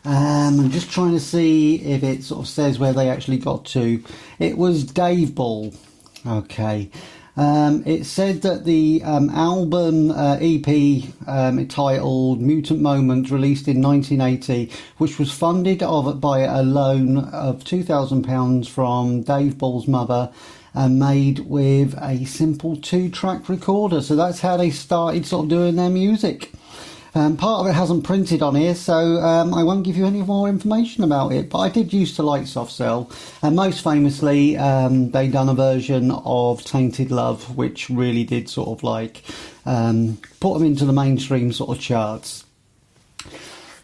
Speaker 3: I'm just trying to see if it sort of says where they actually got to. It was Dave Ball. Okay. It said that the album EP titled Mutant Moments, released in 1980, which was funded by a loan of £2,000 from Dave Ball's mother and made with a simple 2-track recorder. So that's how they started sort of doing their music. Part of it hasn't printed on here, so I won't give you any more information about it. But I did used to like Soft Cell, and most famously, they done a version of Tainted Love, which really did sort of like put them into the mainstream sort of charts.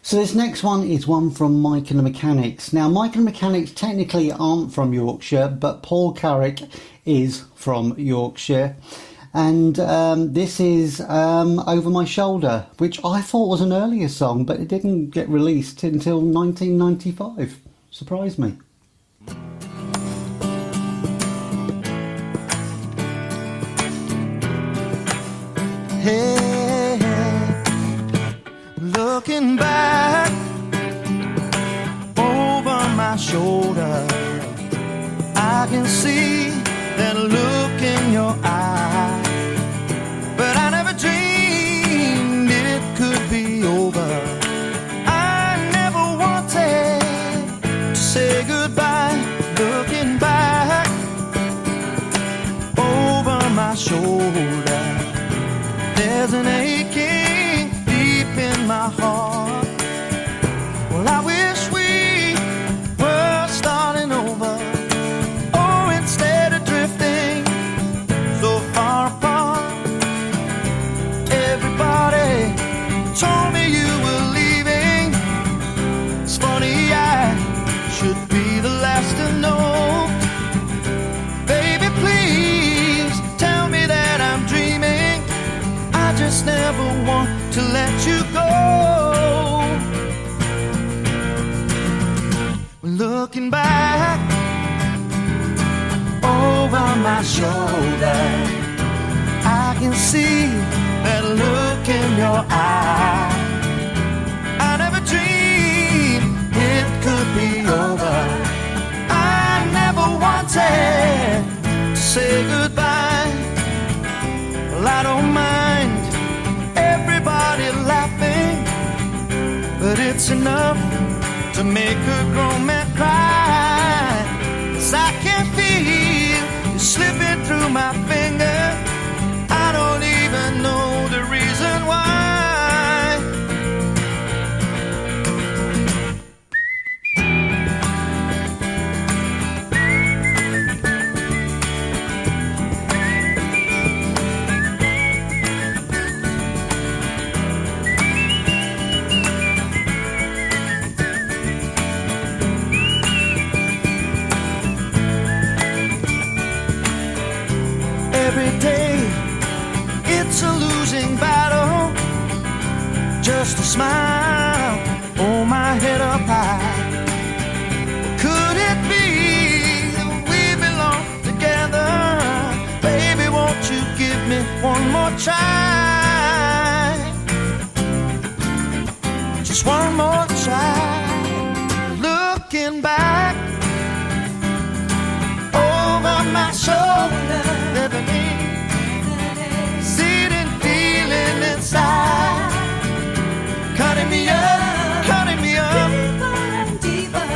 Speaker 3: So this next one is one from Mike and the Mechanics. Now, Mike and the Mechanics technically aren't from Yorkshire, but Paul Carrick is from Yorkshire. And this is Over My Shoulder, which I thought was an earlier song, but it didn't get released until 1995. Surprised me.
Speaker 4: Hey, looking back over my shoulder, I can see that look in your eye. But I never dreamed it could be over. I never wanted to say goodbye. Looking back over my shoulder, there's an aching deep in my heart. Well, I wish we were starting over.
Speaker 11: just never want to let you go. Looking back over my shoulder, I can see that look in your eye. I never dreamed it could be over. I never wanted to say goodbye. Well, I don't mind everybody laughing, but it's enough to make a grown man cry. 'Cause I can feel you slipping through my fingers. I don't even know the reason why. Every day it's a losing battle. Just a smile, hold my head up high. Could it be that we belong together? Baby, won't you give me one more try? Just one more try. Looking back over my shoulder, see it and feeling inside, cutting me up,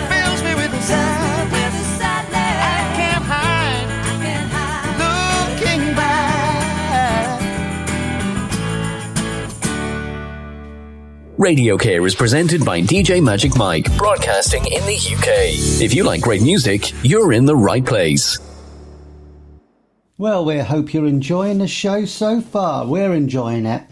Speaker 11: fills me with sadness. I can't hide, looking back.
Speaker 6: Radio Care is presented by DJ Magic Mike, broadcasting in the UK. If you like great music, you're in the right place.
Speaker 3: Well, we hope you're enjoying the show so far. We're enjoying it.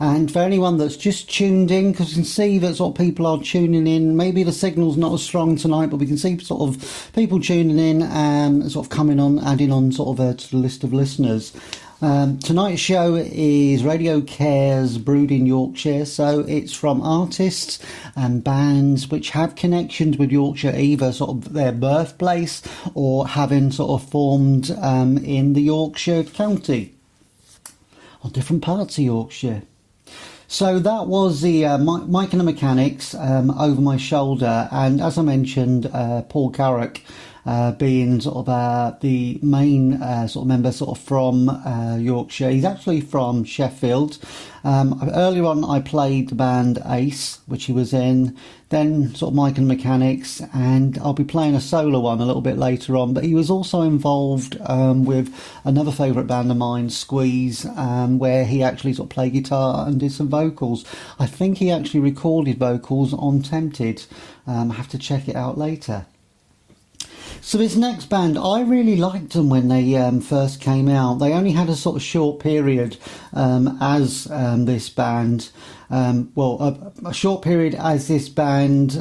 Speaker 3: And for anyone that's just tuned in, because we can see that sort of people are tuning in, maybe the signal's not as strong tonight, but we can see sort of people tuning in and sort of coming on, adding on sort of to the list of listeners. Tonight's show is RadioCare's Brewed in Yorkshire, so it's from artists and bands which have connections with Yorkshire, either sort of their birthplace or having sort of formed in the Yorkshire county or different parts of Yorkshire. So that was the Mike and the Mechanics, Over My Shoulder, and as I mentioned, Paul Carrick being sort of the main sort of member sort of from Yorkshire. He's actually from Sheffield. Earlier on I played the band Ace, which he was in, then sort of Mike and Mechanics, and I'll be playing a solo one a little bit later on, but he was also involved with another favourite band of mine, Squeeze, where he actually sort of played guitar and did some vocals. I think he actually recorded vocals on Tempted. I have to check it out later. So this next band, I really liked them when they first came out. They only had a sort of short period as this band. A short period as this band,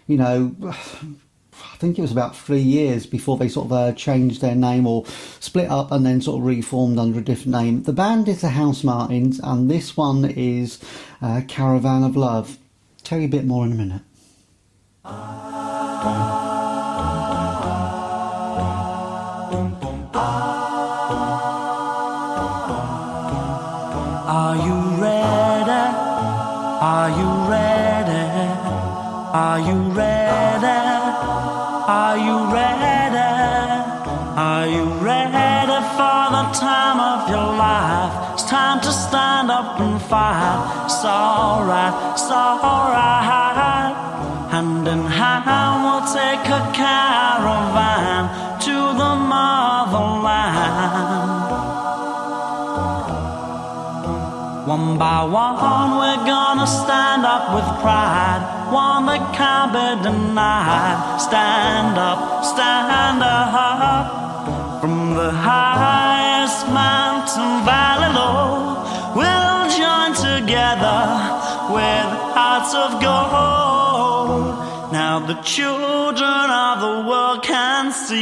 Speaker 3: you know, I think it was about 3 years before they sort of changed their name or split up and then sort of reformed under a different name. The band is the House Martins, and this one is Caravan of Love. Tell you a bit more in a minute.
Speaker 4: Are you ready? Are you ready? Are you ready? Are you ready? Are you ready for the time of your life? It's time to stand up and fight. It's alright, it's alright. Hand in hand we'll take a caravan to the motherland. One by one we're gonna stand up with pride, one that can't be denied. Stand up, stand up. From the highest mountain valley low, we'll join together with hearts of gold. Now the children of the world can see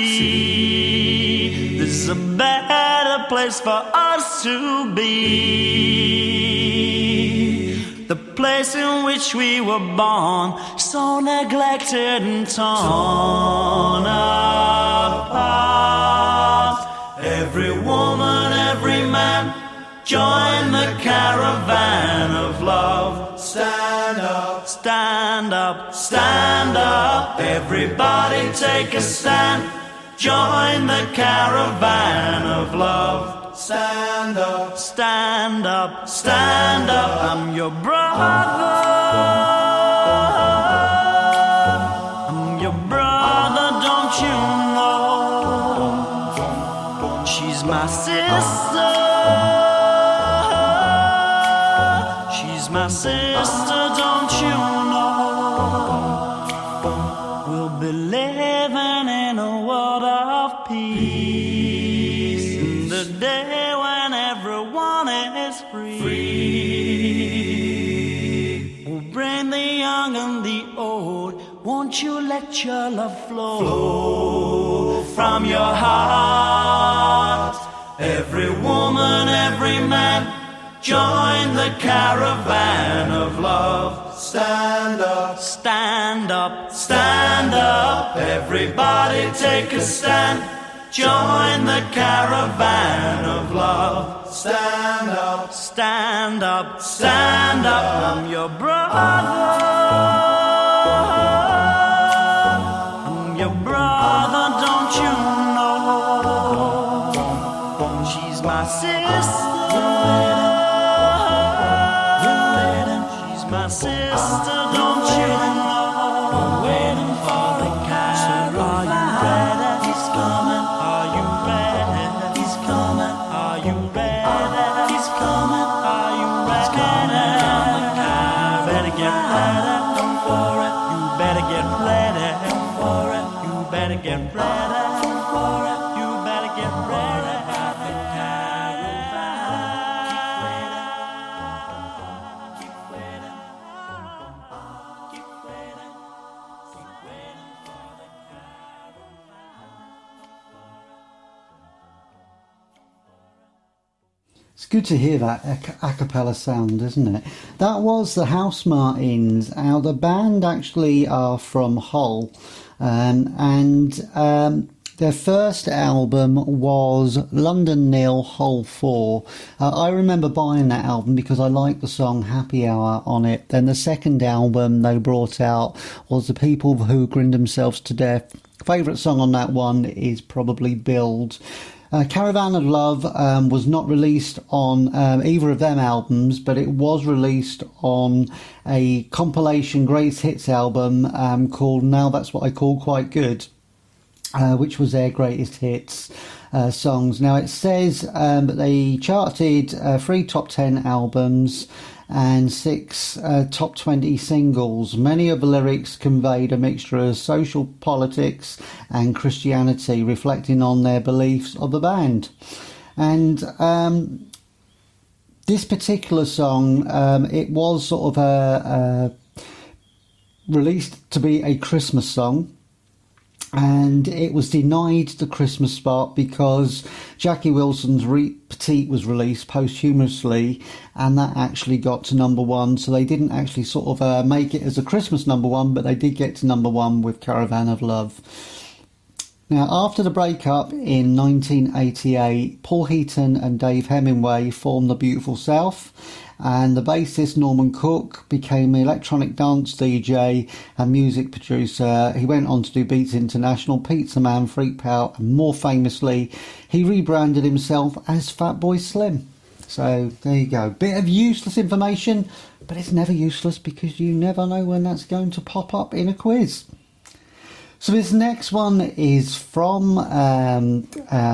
Speaker 4: there's a better place for us to be. The place in which we were born, so neglected and torn apart. Every woman, every man, join the caravan of love. Stand up, stand up, stand up. Everybody take a stand. Join the caravan of love. Stand up, stand up, stand up. I'm your brother. I'm your brother, don't you know? She's my sister. She's my sister, don't you know? We'll be living in a world of peace, in the day when everyone is free. We'll bring the young and the old. Won't you let your love flow from your heart? Every woman, every man, join the caravan of love. Stand up, stand up, stand up. Everybody take a stand. Join the caravan of love. Stand up, stand up, stand up. I'm your brother. I'm your brother, don't you know? She's my sister. My sister, don't you know? We're waiting for the caravan. Are you ready? He's coming. Are you ready? He's coming. Are you ready? He's coming. Are you ready? You better get ready. Don't worry. You better get ready. Don't worry. You better get ready. Don't worry. You better get ready.
Speaker 3: It's good to hear that a cappella sound, isn't it? That was the House Martins. Now, the band actually are from Hull, and their first album was London Nil, Hull 4. I remember buying that album because I liked the song Happy Hour on it. Then the second album they brought out was The People Who Grinned Themselves to Death. Favourite song on that one is probably Build. Caravan of Love was not released on either of them albums, but it was released on a compilation greatest hits album called Now That's What I Call Quite Good, which was their greatest hits songs. Now it says that they charted 3 top 10 albums and 6 top 20 singles. Many of the lyrics conveyed a mixture of social politics and Christianity, reflecting on their beliefs of the band. And this particular song, it was sort of released to be a Christmas song, and it was denied the Christmas spot because Jackie Wilson's Petite was released posthumously, and that actually got to number 1. So they didn't actually sort of make it as a Christmas number 1, but they did get to number 1 with Caravan of Love. Now, after the breakup in 1988, Paul Heaton and Dave Hemingway formed The Beautiful South, and the bassist Norman Cook became an electronic dance DJ and music producer. He went on to do Beats International, Pizza Man, Freak Pout, and more famously, he rebranded himself as Fatboy Slim. So there you go. Bit of useless information, but it's never useless because you never know when that's going to pop up in a quiz. So this next one is from, I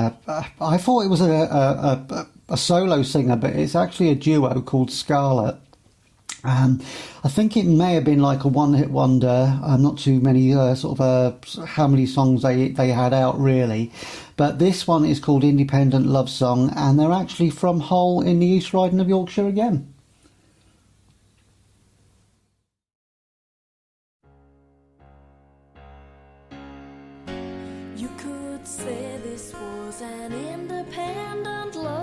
Speaker 3: thought it was a solo singer, but it's actually a duo called Scarlet. I think it may have been like a one-hit wonder. Not too many how many songs they had out really, but this one is called Independent Love Song, and they're actually from Hull in the East Riding of Yorkshire again.
Speaker 10: You could say this was an independent love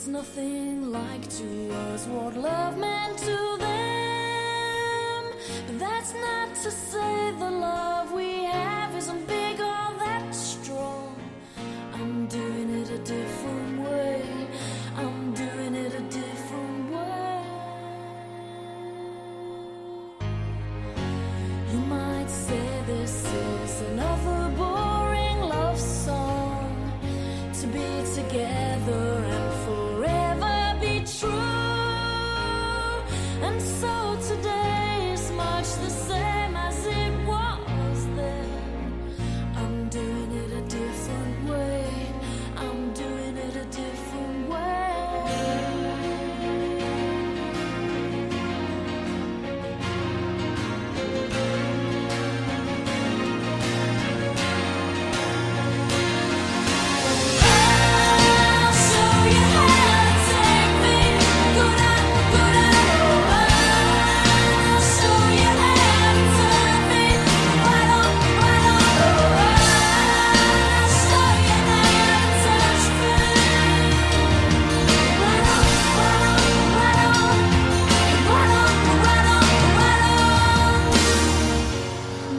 Speaker 10: It's nothing like to us what love meant to them. But that's not to say the love we have isn't big or that strong. I'm doing it a different way. I'm doing it a different way. You might say this is another boring love song, to be together and forever be true. And so today is much the same as it was then. I'm doing it a different way. I'm doing it a different way. I'll show you how to take me. Go down, go down. I'll show you how to turn me. Right on, right on. I'll show you how to touch me. Right on, right on, right on. Right on, right on, right on.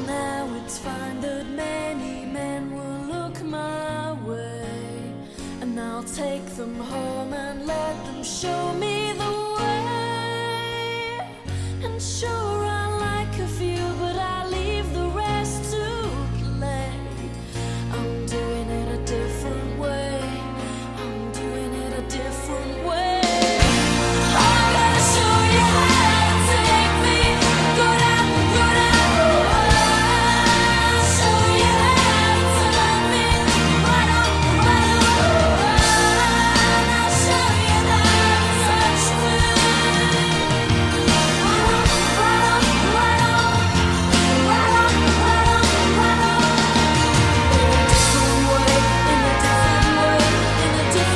Speaker 10: Now it's fine that many men will look my way, and I'll take them home and let them show me the way. And sure, I like a few, but I leave the rest to play. I'm doing it a different way. I'm doing it a different way. I'm gonna show you how to take me. Go down, go down. I'll show you how to turn me. Right on, right on. I'll show you how to touch me. Right on, right on, right on. Right on, right on, right on. In a different way, in a different way, in a different way.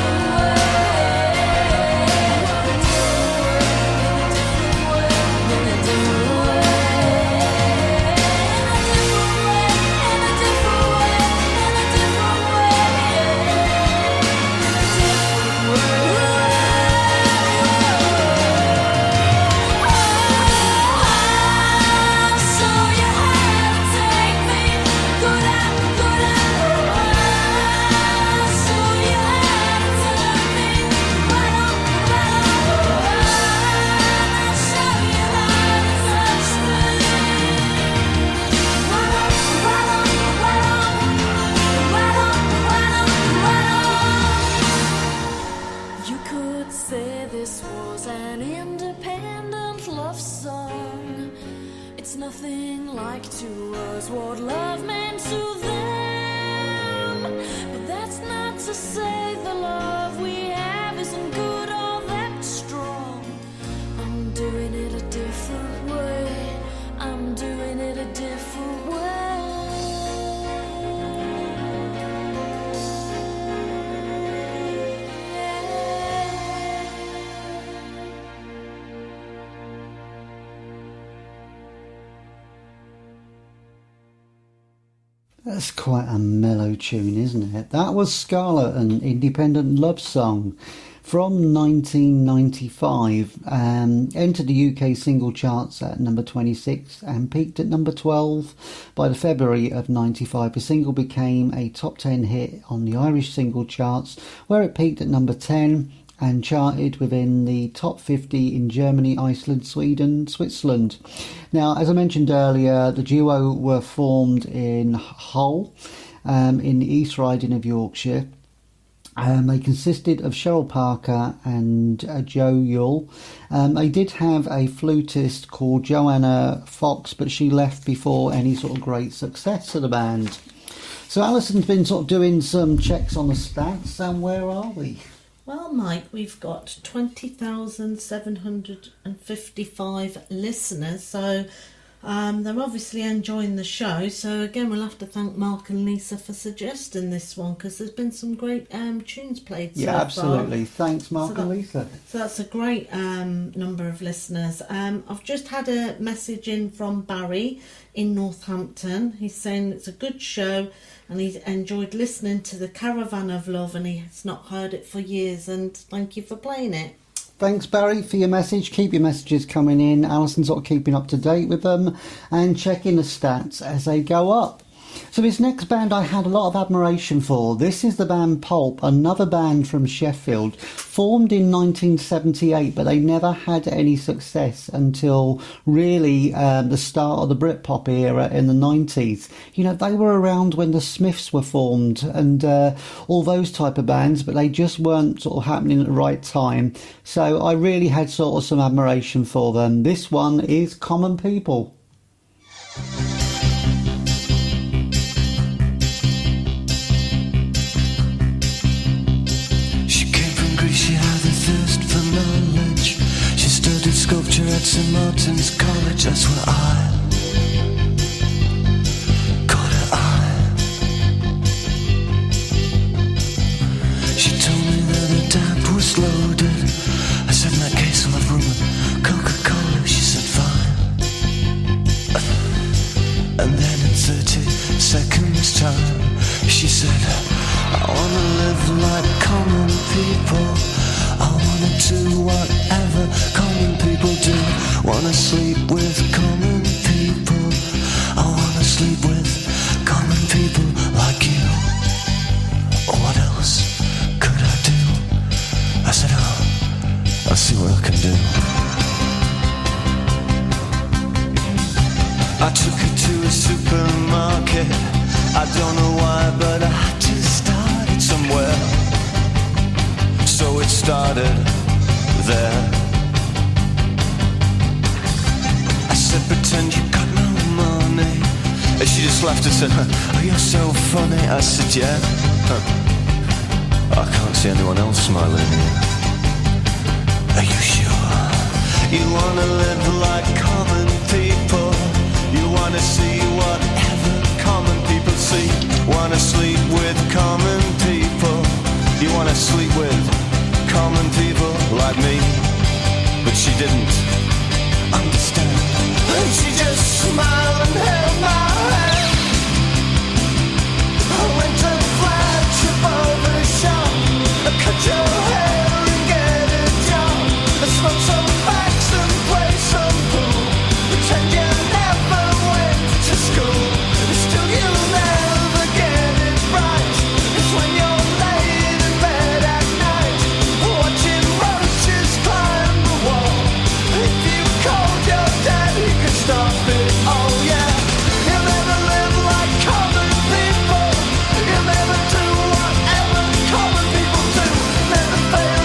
Speaker 10: You could say this was an independent love song. It's nothing like to us what love meant to them. But that's not to say the love we have isn't good or that strong. I'm doing it a different way. I'm doing it a different way.
Speaker 3: That's quite a mellow tune, isn't it? That was Scarlett, an independent love song from 1995. Entered the UK single charts at number 26 and peaked at number 12 by the February of 95. The single became a top 10 hit on the Irish single charts, where it peaked at number 10 and charted within the top 50 in Germany, Iceland, Sweden, Switzerland. Now, as I mentioned earlier, the duo were formed in Hull, in the East Riding of Yorkshire. They consisted of Cheryl Parker and Joe Yule. They did have a flutist called Joanna Fox, but she left before any sort of great success of the band. So Alison's been sort of doing some checks on the stats, and where are we?
Speaker 8: Well, Mike, we've got 20,755 listeners, so They're obviously enjoying the show, so again we'll have to thank Mark and Lisa for suggesting this one, because there's been some great tunes played so
Speaker 3: Yeah, absolutely.
Speaker 8: far.
Speaker 3: Thanks, Mark and Lisa.
Speaker 8: So that's a great number of listeners. I've just had a message in from Barry in Northampton. He's saying it's a good show and he's enjoyed listening to the Caravan of Love and he's not heard it for years, and thank you for playing it.
Speaker 3: Thanks, Barry, for your message. Keep your messages coming in. Alison's sort of keeping up to date with them and checking the stats as they go up. So this next band I had a lot of admiration for. This is the band Pulp, another band from Sheffield, formed in 1978, but they never had any success until really the start of the Britpop era in the 90s. You know, they were around when the Smiths were formed and all those type of bands, but they just weren't sort of happening at the right time. So I really had sort of some admiration for them. This one is Common People.
Speaker 11: She had a thirst for knowledge. She studied sculpture at St. Martin's College. That's where I caught her eye. She told me that the tap was loaded. I said, in that case I'll have rum and Coca-Cola. She said, fine. And then in 30 seconds time she said, I wanna live like common people. I wanna do whatever common people do. Wanna sleep with common people. I wanna sleep with common people like you. What else could I do? I said, oh, I'll see what I can do. I took her to a supermarket. I don't know why, but I had to start it somewhere. So it started there. I said, pretend you got no money. And she just laughed and said, oh, you're so funny. I said, yeah. I can't see anyone else smiling here. Are you sure? You wanna live like common people. You wanna see whatever common people see. Wanna sleep with common people. You wanna sleep with common people like me. But she didn't understand. And she just smiled and held my hand. I went to the flagship barber shop. I cut your hair and get a job. I smoke some facts and play some pool. Pretend you never went to school. Still you'll never get it right. It's when you're laid in bed at night, watching roaches climb the wall. If you called your dad, he could stop it. Oh yeah. You'll never live like common people. You'll never do whatever common people do. Never fail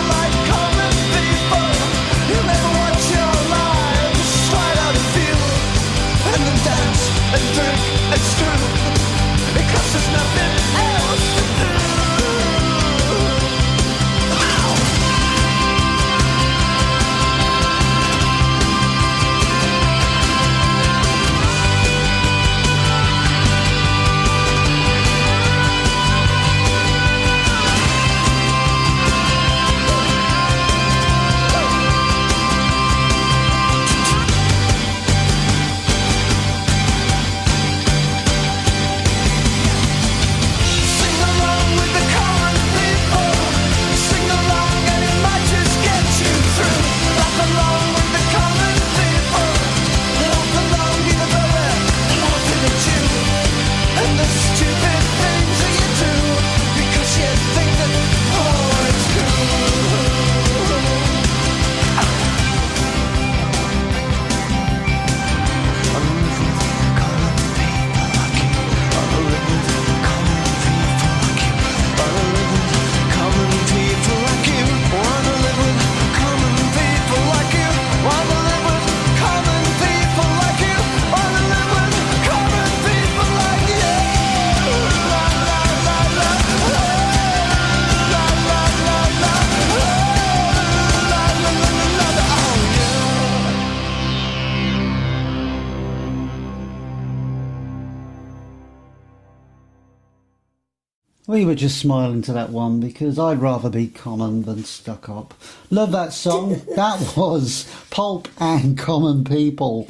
Speaker 3: we were just smiling to that one because I'd rather be common than stuck up. Love that song. That was Pulp and Common People.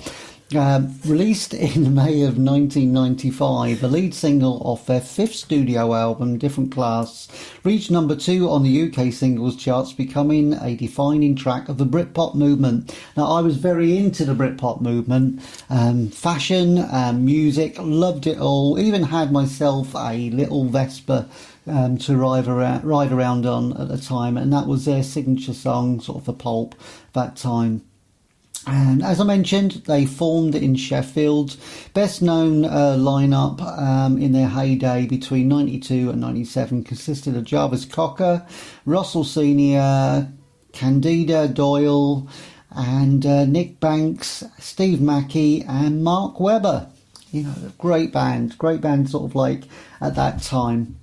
Speaker 3: Released in May of 1995, the lead single off their fifth studio album, Different Class, reached number 2 on the UK singles charts, becoming a defining track of the Britpop movement. Now, I was very into the Britpop movement, fashion, music, loved it all, even had myself a little Vespa to ride around on at the time, and that was their signature song, sort of the Pulp, that time. And as I mentioned, they formed in Sheffield. Best known lineup in their heyday between 92 and 97 consisted of Jarvis Cocker, Russell Senior, Candida Doyle, and Nick Banks, Steve Mackey, and Mark Webber. You know, great band sort of like at that time.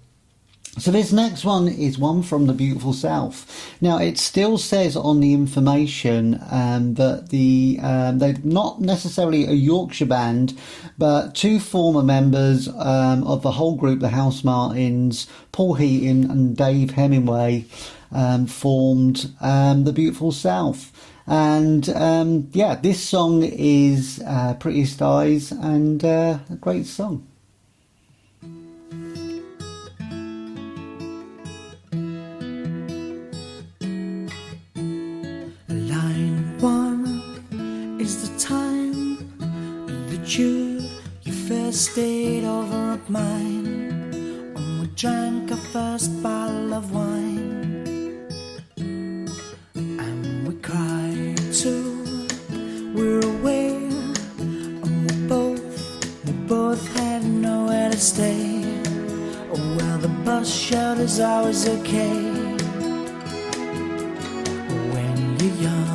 Speaker 3: So this next one is one from the beautiful South. Now, it still says on the information that they're not necessarily a Yorkshire band, but 2 former members of the whole group, the House Martins, Paul Heaton and Dave Hemingway, formed the beautiful South. And this song is Prettiest Eyes, and a great song.
Speaker 11: Is the time that you first stayed over at mine, when we drank our first bottle of wine, and we cried too. We're away, and we both had nowhere to stay. Oh well, the bus shelter's always okay when you're young.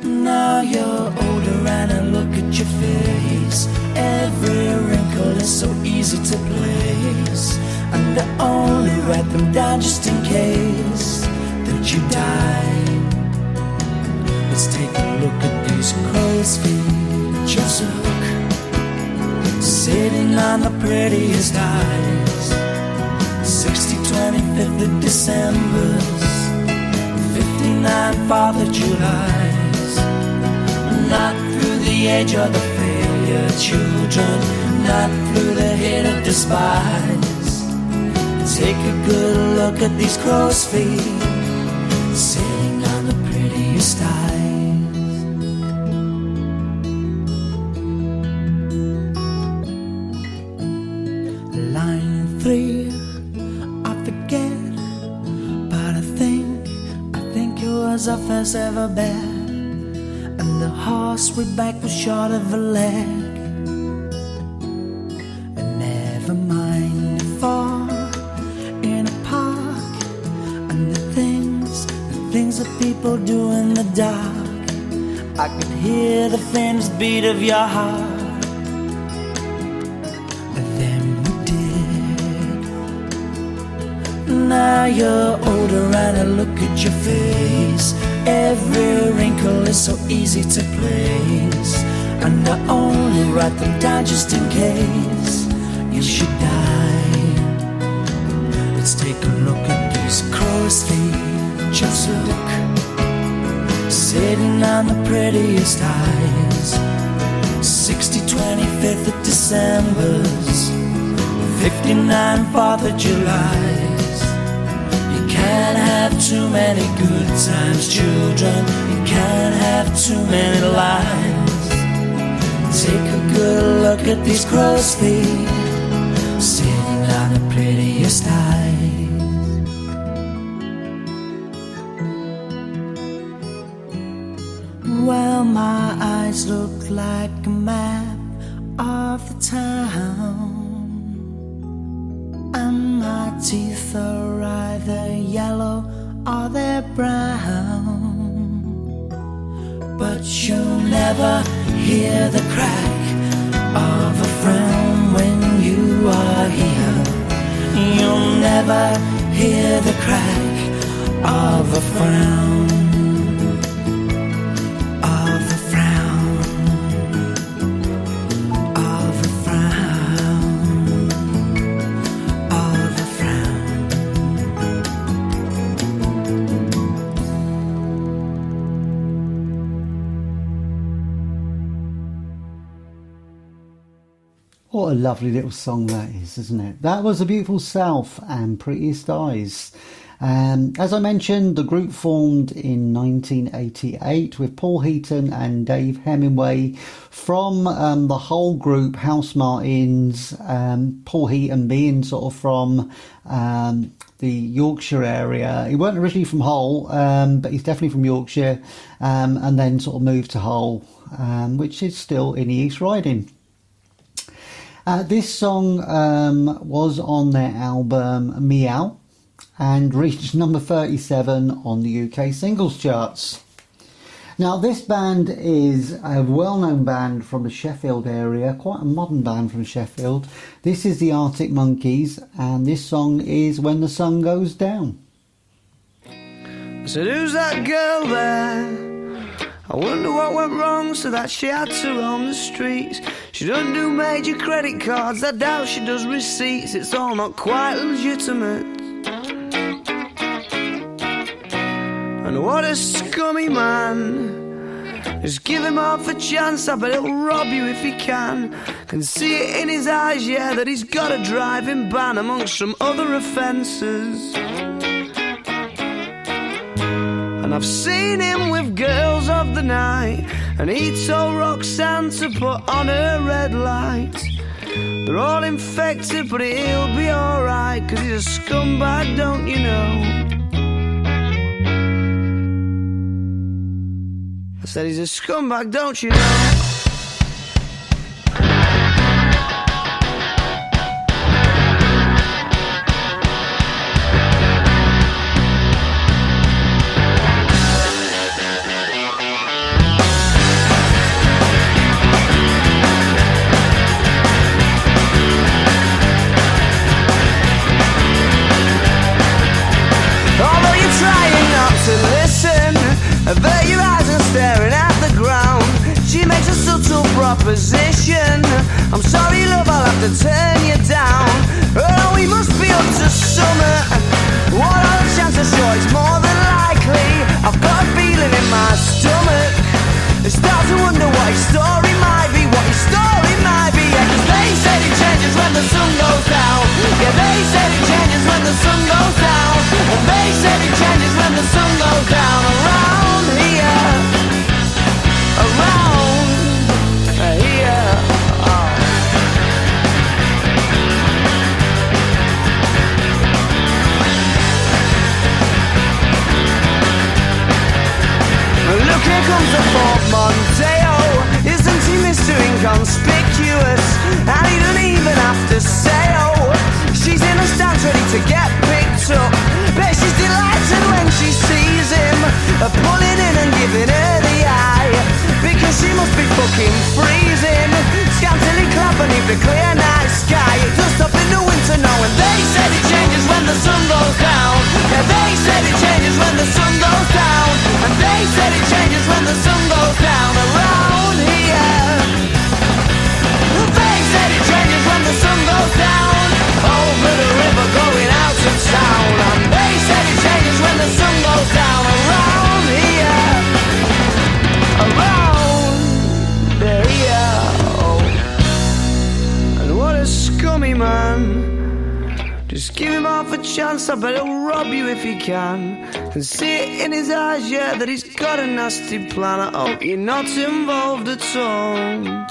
Speaker 11: Now you're older and I look at your face. Every wrinkle is so easy to place, and I only write them down just in case that you die. Let's take a look at these crow's feet. Just look, sitting on the prettiest eyes. 25th of December's 59 4th of July. Not through the age of the failure children, not through the hate of despise. Take a good look at these crow's feet, sitting on the prettiest eyes. Line 3, I forget, but I think it was our first ever bet. And the horse we backed was short of a leg. And never mind the fall in a park, and the things that people do in the dark. I could hear the faintest beat of your heart. And then we did. Now you're older and I look at your face. Every wrinkle is so easy to place, and I only write them down just in case you should die. Let's take a look at these crow's feet. Just look, sitting on the prettiest eyes. 25th of December's 59 4th of July. Can't have too many good times, children. You can't have too many lives. Take a good look at these crow's feet, sitting on the prettiest eyes. Well, my eyes look like a map of the town, and my teeth are either yellow or they're brown. But you'll never hear the crack of a frown when you are here. You'll never hear the crack of a frown.
Speaker 3: a lovely little song that is, isn't it? That was A Beautiful South and Prettiest Eyes. As I mentioned, the group formed in 1988 with Paul Heaton and Dave Hemingway from the whole group, House Martins, Paul Heaton being sort of from the Yorkshire area. He weren't originally from Hull, but he's definitely from Yorkshire, and then sort of moved to Hull, which is still in the East Riding. This song was on their album Meow and reached number 37 on the UK singles charts. Now, this band is a well-known band from the Sheffield area, quite a modern band from Sheffield. This is the Arctic Monkeys, and this song is When the Sun Goes Down.
Speaker 12: I said, who's that girl there? I wonder what went wrong so that she had to roam the streets. She doesn't do major credit cards, I doubt she does receipts. It's all not quite legitimate. And what a scummy man. Just give him half a chance, I bet he'll rob you if he can. Can see it in his eyes, yeah, that he's got a driving ban amongst some other offences. And I've seen him with girls of the night, and he told Roxanne to put on her red light. They're all infected, but he'll be alright, 'cause he's a scumbag, don't you know? I said he's a scumbag, don't you know? Although you're trying not to listen, avert your eyes and staring at the ground. She makes a subtle proposition. I'm sorry, love, I'll have to turn you down. Oh, we must be up to summer. What are the chances? Sure, it's more than likely. I've got a feeling in my stomach. I start to wonder what his story might be, what his story might be. Yeah, 'cause they said it changes when the sun goes down. Yeah, they said it changes when the sun goes down. And they said it changes when the sun goes down. Around here, around here. Oh. Look, here comes the portmanteau. Isn't he Mr. Inconspicuous? And he doesn't even have to say, oh. She's in a stance ready to get picked up. Bet she's delighted when she sees him, pulling in and giving her the eye, because she must be fucking freezing. Scantily clad beneath the clear night sky. It does stop in the winter now, and they said it changes when the sun goes down. Yeah, they said it changes when the sun goes down. And they said it changes when the sun goes down. Around here, they said it changes when the sun goes down. Over the river going out of town. And they said it changes when the sun goes down. Around here, around here. Oh. And what a scummy man. Just give him half a chance, I bet he'll rob you if he can. Can see it in his eyes, yeah, that he's got a nasty plan. I hope you're not involved at all.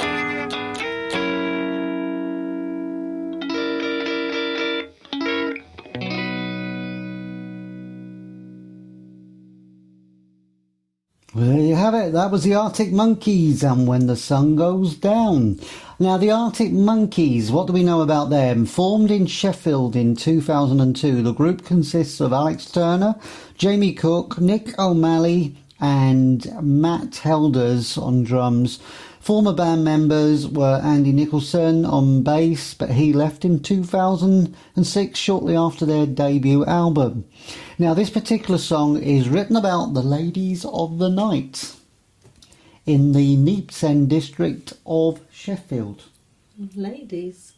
Speaker 3: Well, there you have it. That was the Arctic Monkeys and When the Sun Goes Down. Now, the Arctic Monkeys, what do we know about them? Formed in Sheffield in 2002, the group consists of Alex Turner, Jamie Cook, Nick O'Malley and Matt Helders on drums. Former band members were Andy Nicholson on bass, but he left in 2006, shortly after their debut album. Now, this particular song is written about the ladies of the night in the Neepsend district of Sheffield.
Speaker 8: Ladies.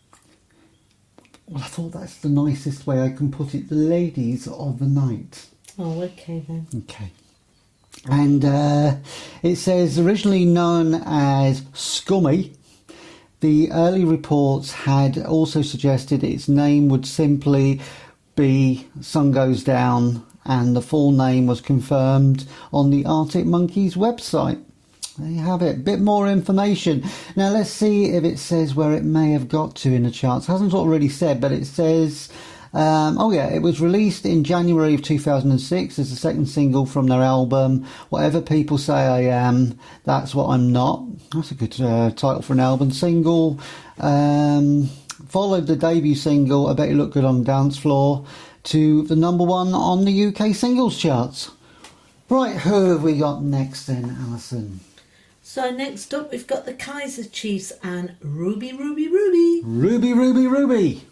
Speaker 3: Well, I thought that's the nicest way I can put it. The ladies of the night.
Speaker 8: Oh, okay then.
Speaker 3: Okay. And it says originally known as Scummy, the early reports had also suggested its name would simply be Sun Goes Down, and the full name was confirmed on the Arctic Monkeys website. There you have it, bit more information. Now let's see if it says where it may have got to in the charts. It hasn't sort of really said, but it says, it was released in January of 2006 as the second single from their album, Whatever People Say I Am, That's What I'm Not. That's a good title for an album. Single followed the debut single, I Bet You Look Good on the Dance Floor, to the number one on the UK singles charts. Right, who have we got next then, Alison?
Speaker 8: So next up we've got the Kaiser Chiefs and Ruby, Ruby, Ruby.
Speaker 3: Ruby, Ruby, Ruby.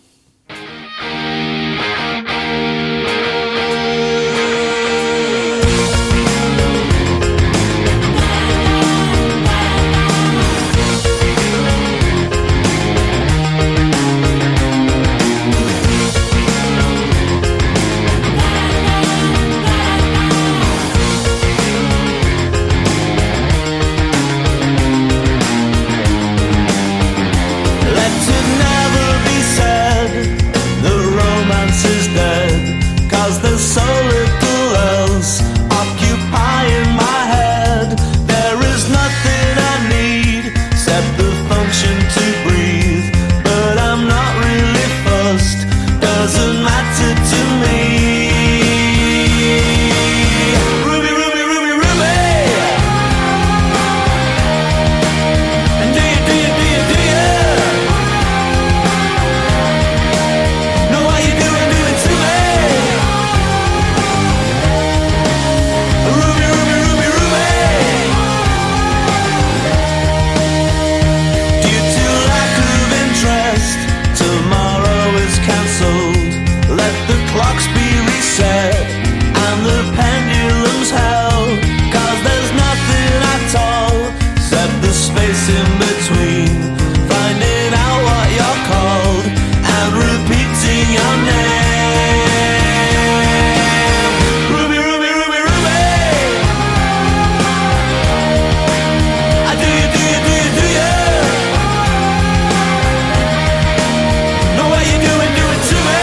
Speaker 11: There's so little else occupying my head. There is nothing I need except the function to breathe. But I'm not really fussed, doesn't matter to me. Ruby, Ruby, Ruby, Ruby. And do you know what you doing to me? Clocks be reset and the pendulum's held, 'cause there's nothing at all except the space in between, finding out what you're called and repeating your name. Ruby, Ruby, Ruby, Ruby. Do you know what you're doing to me?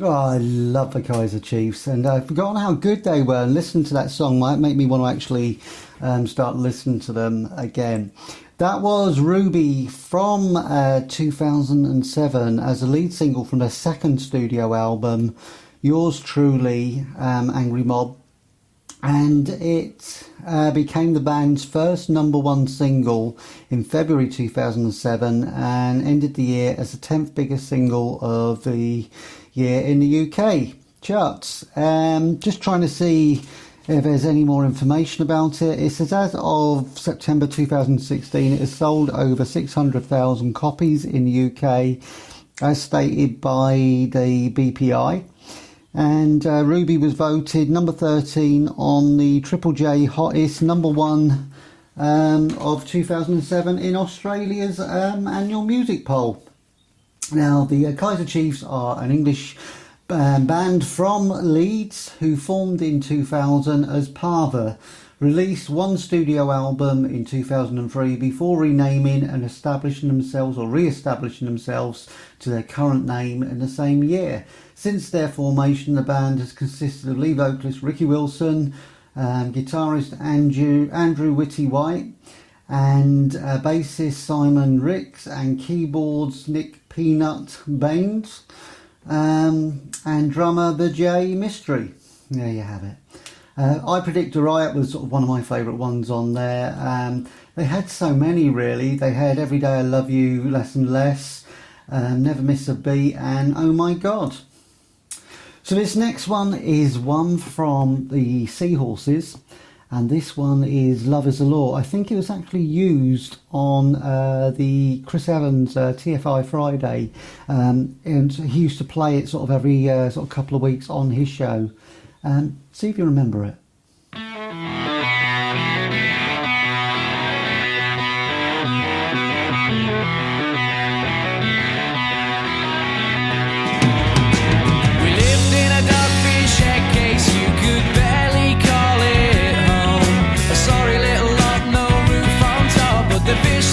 Speaker 3: Oh, I love the Kaiser Chiefs, and I've forgotten how good they were, and listening to that song might make me want to actually start listening to them again. That was Ruby from 2007 as a lead single from their second studio album, Yours Truly, Angry Mob, and it became the band's first number one single in February 2007 and ended the year as the 10th biggest single of the year in the UK charts. Just trying to see if there's any more information about it. It says as of September 2016 it has sold over 600,000 copies in the UK as stated by the BPI. And Ruby was voted number 13 on the Triple J Hottest #1 of 2007 in Australia's annual music poll. Now, the Kaiser Chiefs are an English band from Leeds who formed in 2000 as Parva, released one studio album in 2003 before renaming and establishing themselves or re-establishing themselves to their current name in the same year. Since their formation, the band has consisted of lead vocalist Ricky Wilson, guitarist Andrew Whitty White, and bassist Simon Ricks, and keyboards Nick Peanut Baines, and drummer the J Mystery. There you have it. I Predict a Riot was sort of one of my favourite ones on there. They had so many, really. They had Every Day I Love You, Less and Less, Never Miss a Beat, and Oh My God. So this next one is one from the Seahorses, and this one is Love is the Law. I think it was actually used on the Chris Evans TFI Friday, and he used to play it sort of every sort of couple of weeks on his show. See if you remember it.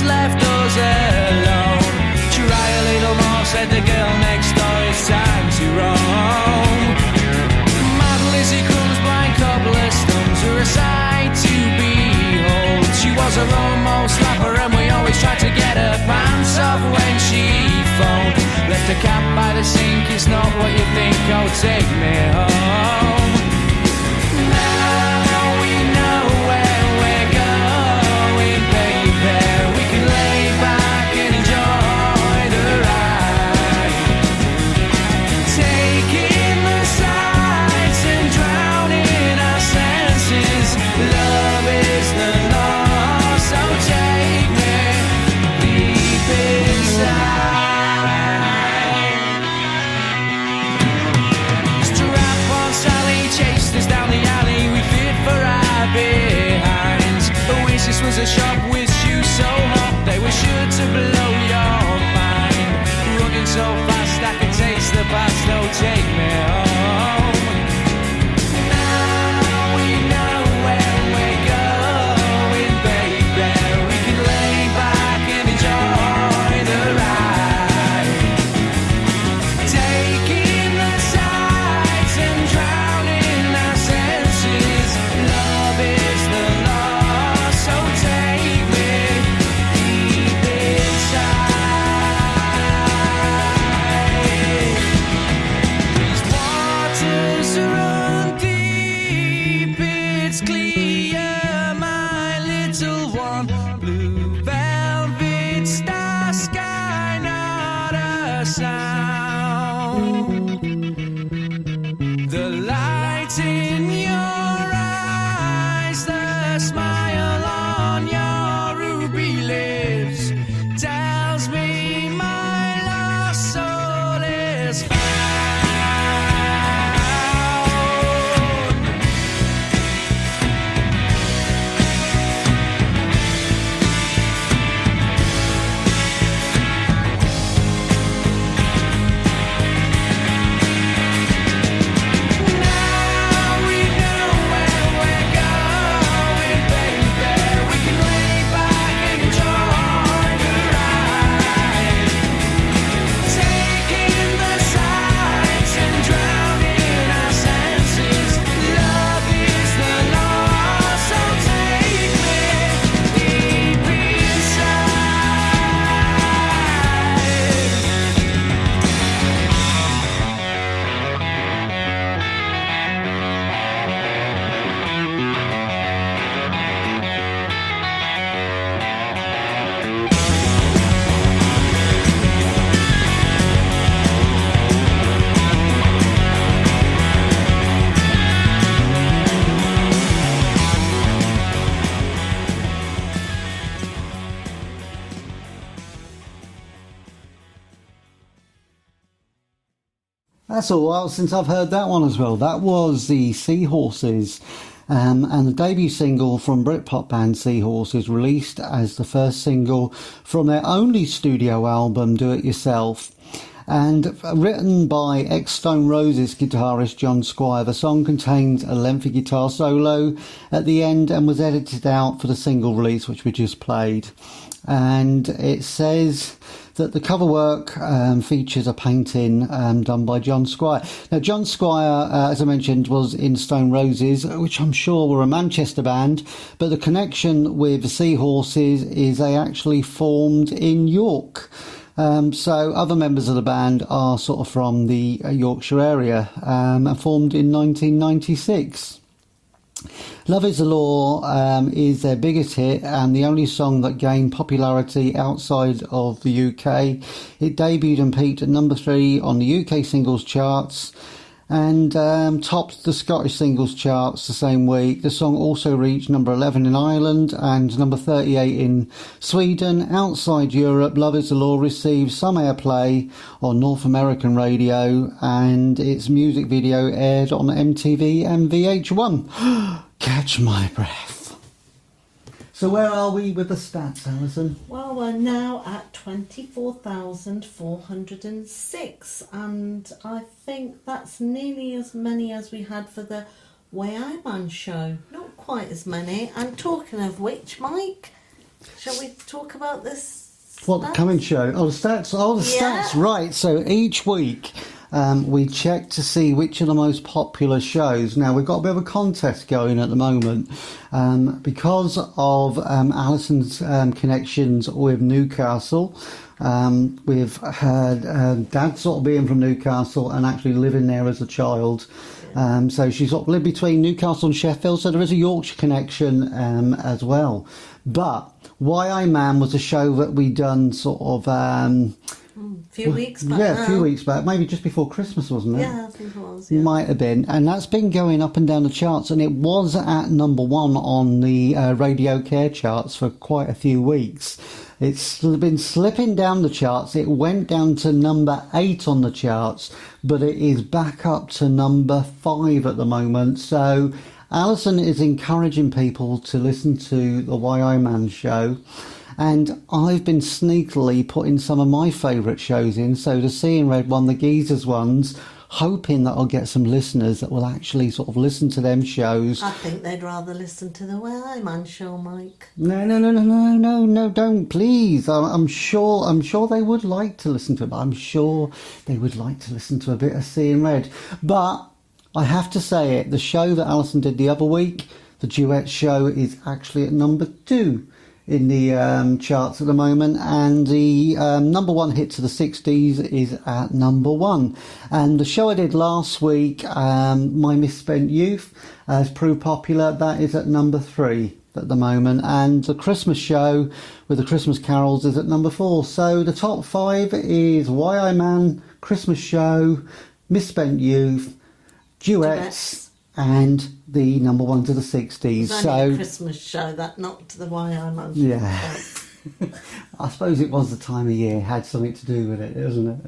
Speaker 11: Left us alone. Try a little more, said the girl next door. It's time to roam. Mad Lizzie comes blind, couple of stones are a sight to behold. She was a Romo slapper, and we always tried to get her pants off when she phoned. Left a cat by the sink, it's not what you think. Oh, take me home. Now we know where we're going, baby. Lay back and enjoy the ride, taking the sights and drowning our senses. Love is the law, so take me deep inside. Strap on Sally chased us down the alley, we feared for our behinds. Oasis was a shop with shoes so hot they were sure to blow your mind. Running so fast I can taste the past. Don't take me home. Now we know where we're going, baby. We can lay back and enjoy the ride, taking the sights and drowning our senses. Love is the law, so take me deep inside. These waters run deep, it's clear, my little one. Blue velvet star sky, not a sound. The light in your eyes, the smile on your ruby lips tells me my lost soul is found.
Speaker 3: That's a while since I've heard that one as well. That was the Seahorses, and the debut single from Britpop band Seahorses, released as the first single from their only studio album, Do It Yourself. And written by ex-Stone Roses guitarist John Squire, the song contains a lengthy guitar solo at the end and was edited out for the single release, which we just played. And it says that the cover work features a painting done by John Squire. Now, John Squire, as I mentioned, was in Stone Roses, which I'm sure were a Manchester band, but the connection with the Seahorses is they actually formed in York. So other members of the band are sort of from the Yorkshire area, and formed in 1996. Love is the Law is their biggest hit and the only song that gained popularity outside of the UK. It debuted and peaked at number 3 on the UK singles charts and topped the Scottish singles charts the same week. The song also reached number 11 in Ireland and number 38 in Sweden. Outside Europe, Love is the Law received some airplay on North American radio and its music video aired on MTV and VH1. Catch my breath. So where are we with the stats, Alison?
Speaker 8: Well, we're now at 24,406, and I think that's nearly as many as we had for the Way I Man show. Not quite as many. And talking of which, Mike, shall we talk about this?
Speaker 3: What, the coming show? Oh, the stats. Oh, the stats, right. So each week we check to see which are the most popular shows. Now, we've got a bit of a contest going at the moment because of Alison's connections with Newcastle. We've had Dad sort of being from Newcastle and actually living there as a child. So she's sort of lived between Newcastle and Sheffield, so there is a Yorkshire connection as well. But Why I Man was a show that we done sort of...
Speaker 8: a few weeks back.
Speaker 3: Yeah, a few weeks back, maybe just before Christmas, wasn't it?
Speaker 8: Yeah, I think it was. Yeah.
Speaker 3: Might have been. And that's been going up and down the charts, and it was at number 1 on the RadioCare charts for quite a few weeks. It's been slipping down the charts. It went down to number 8 on the charts, but it is back up to number 5 at the moment. So Alison is encouraging people to listen to the Why I Man show. And I've been sneakily putting some of my favourite shows in. So the Seeing Red one, the Geezers ones, hoping that I'll get some listeners that will actually sort of listen to them shows.
Speaker 8: I think they'd rather listen to the Way I Man show, Mike.
Speaker 3: No, don't, please. I'm sure they would like to listen to it. I'm sure they would like to listen to a bit of Seeing Red. But I have to say it, the show that Alison did the other week, the duet show, is actually at number 2 in the charts at the moment, and the number 1 hit to the 60s is at number 1. And the show I did last week, My Misspent Youth, has proved popular. That is at number 3 at the moment, and the Christmas show with the Christmas carols is at number 4. So the top 5 is Why I Man, Christmas show, Misspent Youth, duets. And the number 1 to the 60s.
Speaker 8: It's only a Christmas show that knocked the Why I Man.
Speaker 3: Yeah. I suppose it was the time of year, had something to do with it, doesn't it?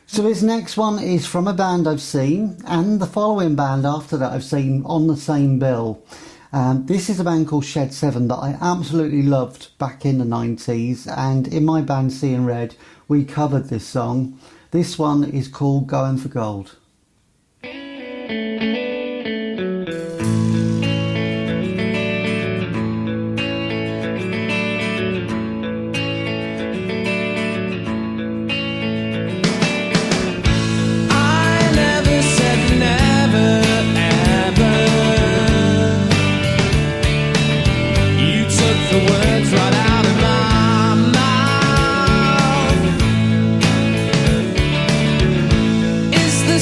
Speaker 3: So this next one is from a band I've seen, and the following band after that I've seen on the same bill. This is a band called Shed 7 that I absolutely loved back in the 90s, and in my band Seeing Red we covered this song. This one is called Going for Gold.
Speaker 10: Is the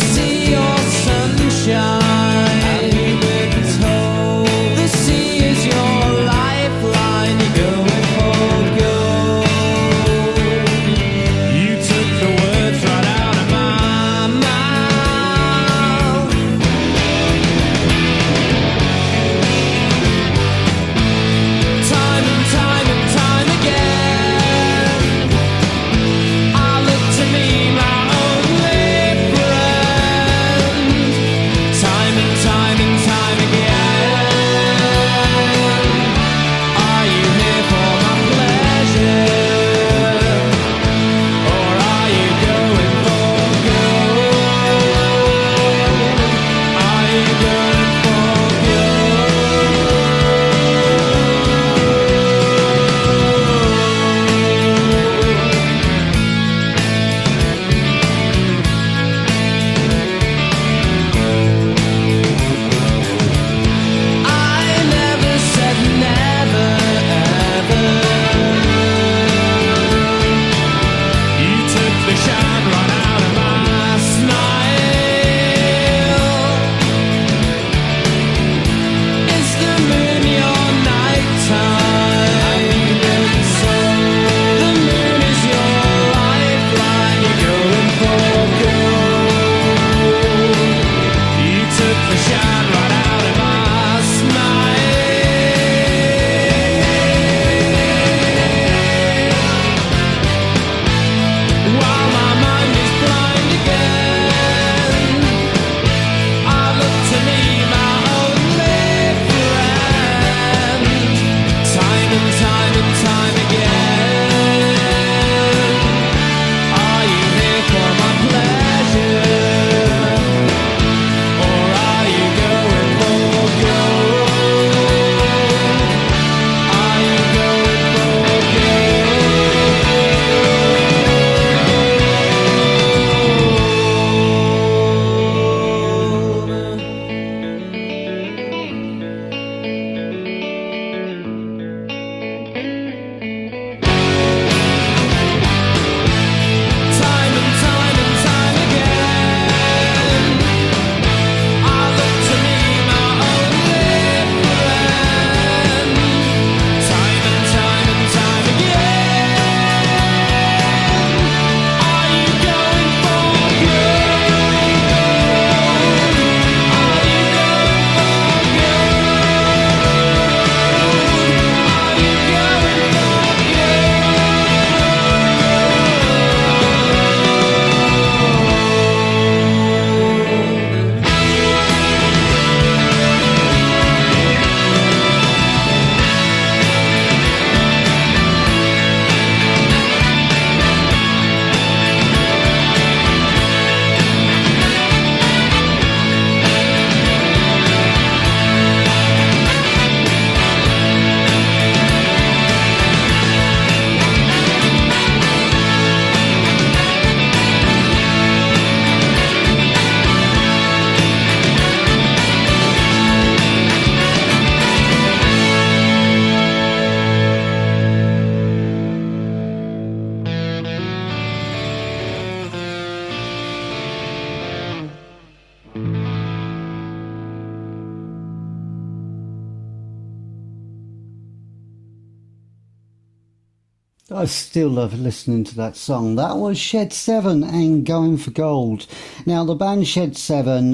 Speaker 3: I still love listening to that song. That was Shed 7 and Going for Gold. Now, the band Shed 7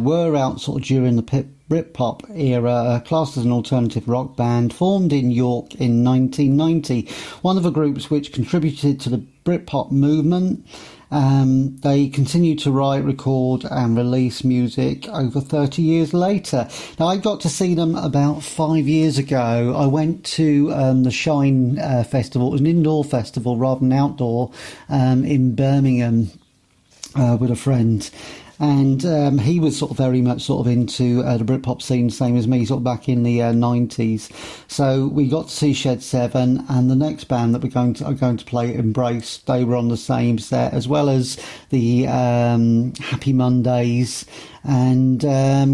Speaker 3: were out sort of during the Britpop era, classed as an alternative rock band, formed in York in 1990. One of the groups which contributed to the Britpop movement. They continue to write, record and release music over 30 years later. Now, I got to see them about 5 years ago. I went to the Shine Festival. It was an indoor festival rather than outdoor in Birmingham with a friend. And he was sort of very much sort of into the Britpop scene, same as me, sort of back in the 90s. So we got to see Shed 7, and the next band that are going to play, Embrace, they were on the same set, as well as the Happy Mondays and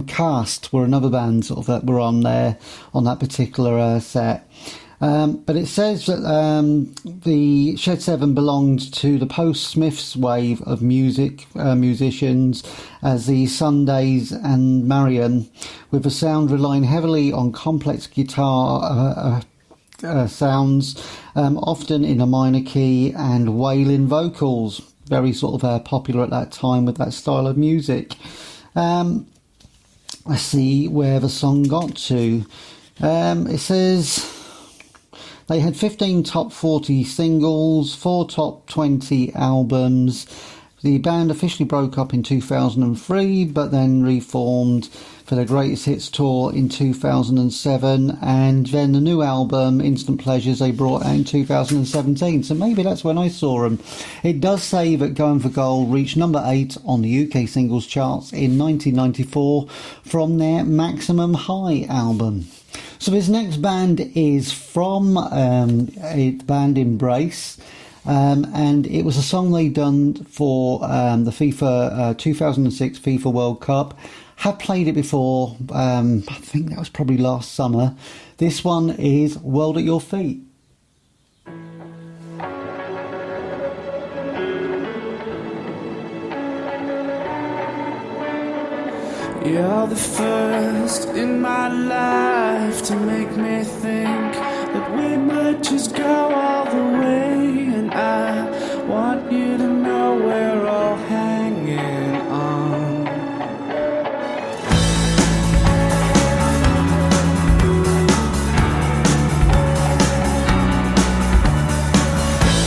Speaker 3: Cast were another band sort of that were on there on that particular set. But it says that the Shed 7 belonged to the post-Smiths wave of musicians, as the Sundays and Marion, with a sound relying heavily on complex guitar sounds, often in a minor key, and wailing vocals. Very sort of popular at that time with that style of music. Let's see where the song got to. It says they had 15 top 40 singles, 4 top 20 albums. The band officially broke up in 2003, but then reformed for their Greatest Hits tour in 2007, and then the new album, Instant Pleasures, they brought out in 2017. So maybe that's when I saw them. It does say that Going for Gold reached number 8 on the UK singles charts in 1994 from their Maximum High album. So this next band is from the band Embrace, and it was a song they done for the FIFA 2006 FIFA World Cup. Have played it before, I think that was probably last summer. This one is World at Your Feet.
Speaker 11: You're the first in my life to make me think that we might just go all the way. And I want you to know we're all hanging on.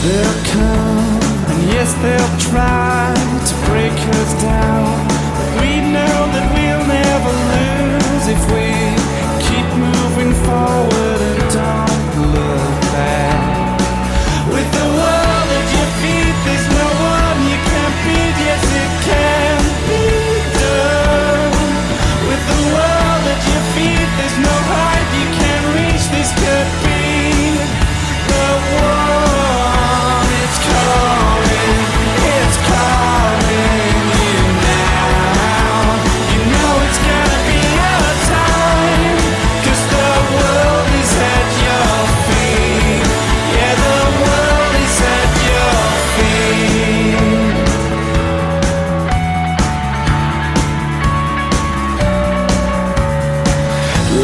Speaker 11: They'll come, and yes, they'll try to break us down. We know that we'll never lose if we keep moving forward and don't look back. With the world at your feet, there's no one you can't beat. Yes, it can be done. With the world at your feet, there's no height you can't reach. This could be the one. It's calling, it's calling you now. You know it's gonna be your time, 'cause the world is at your feet. Yeah, the world is at your feet.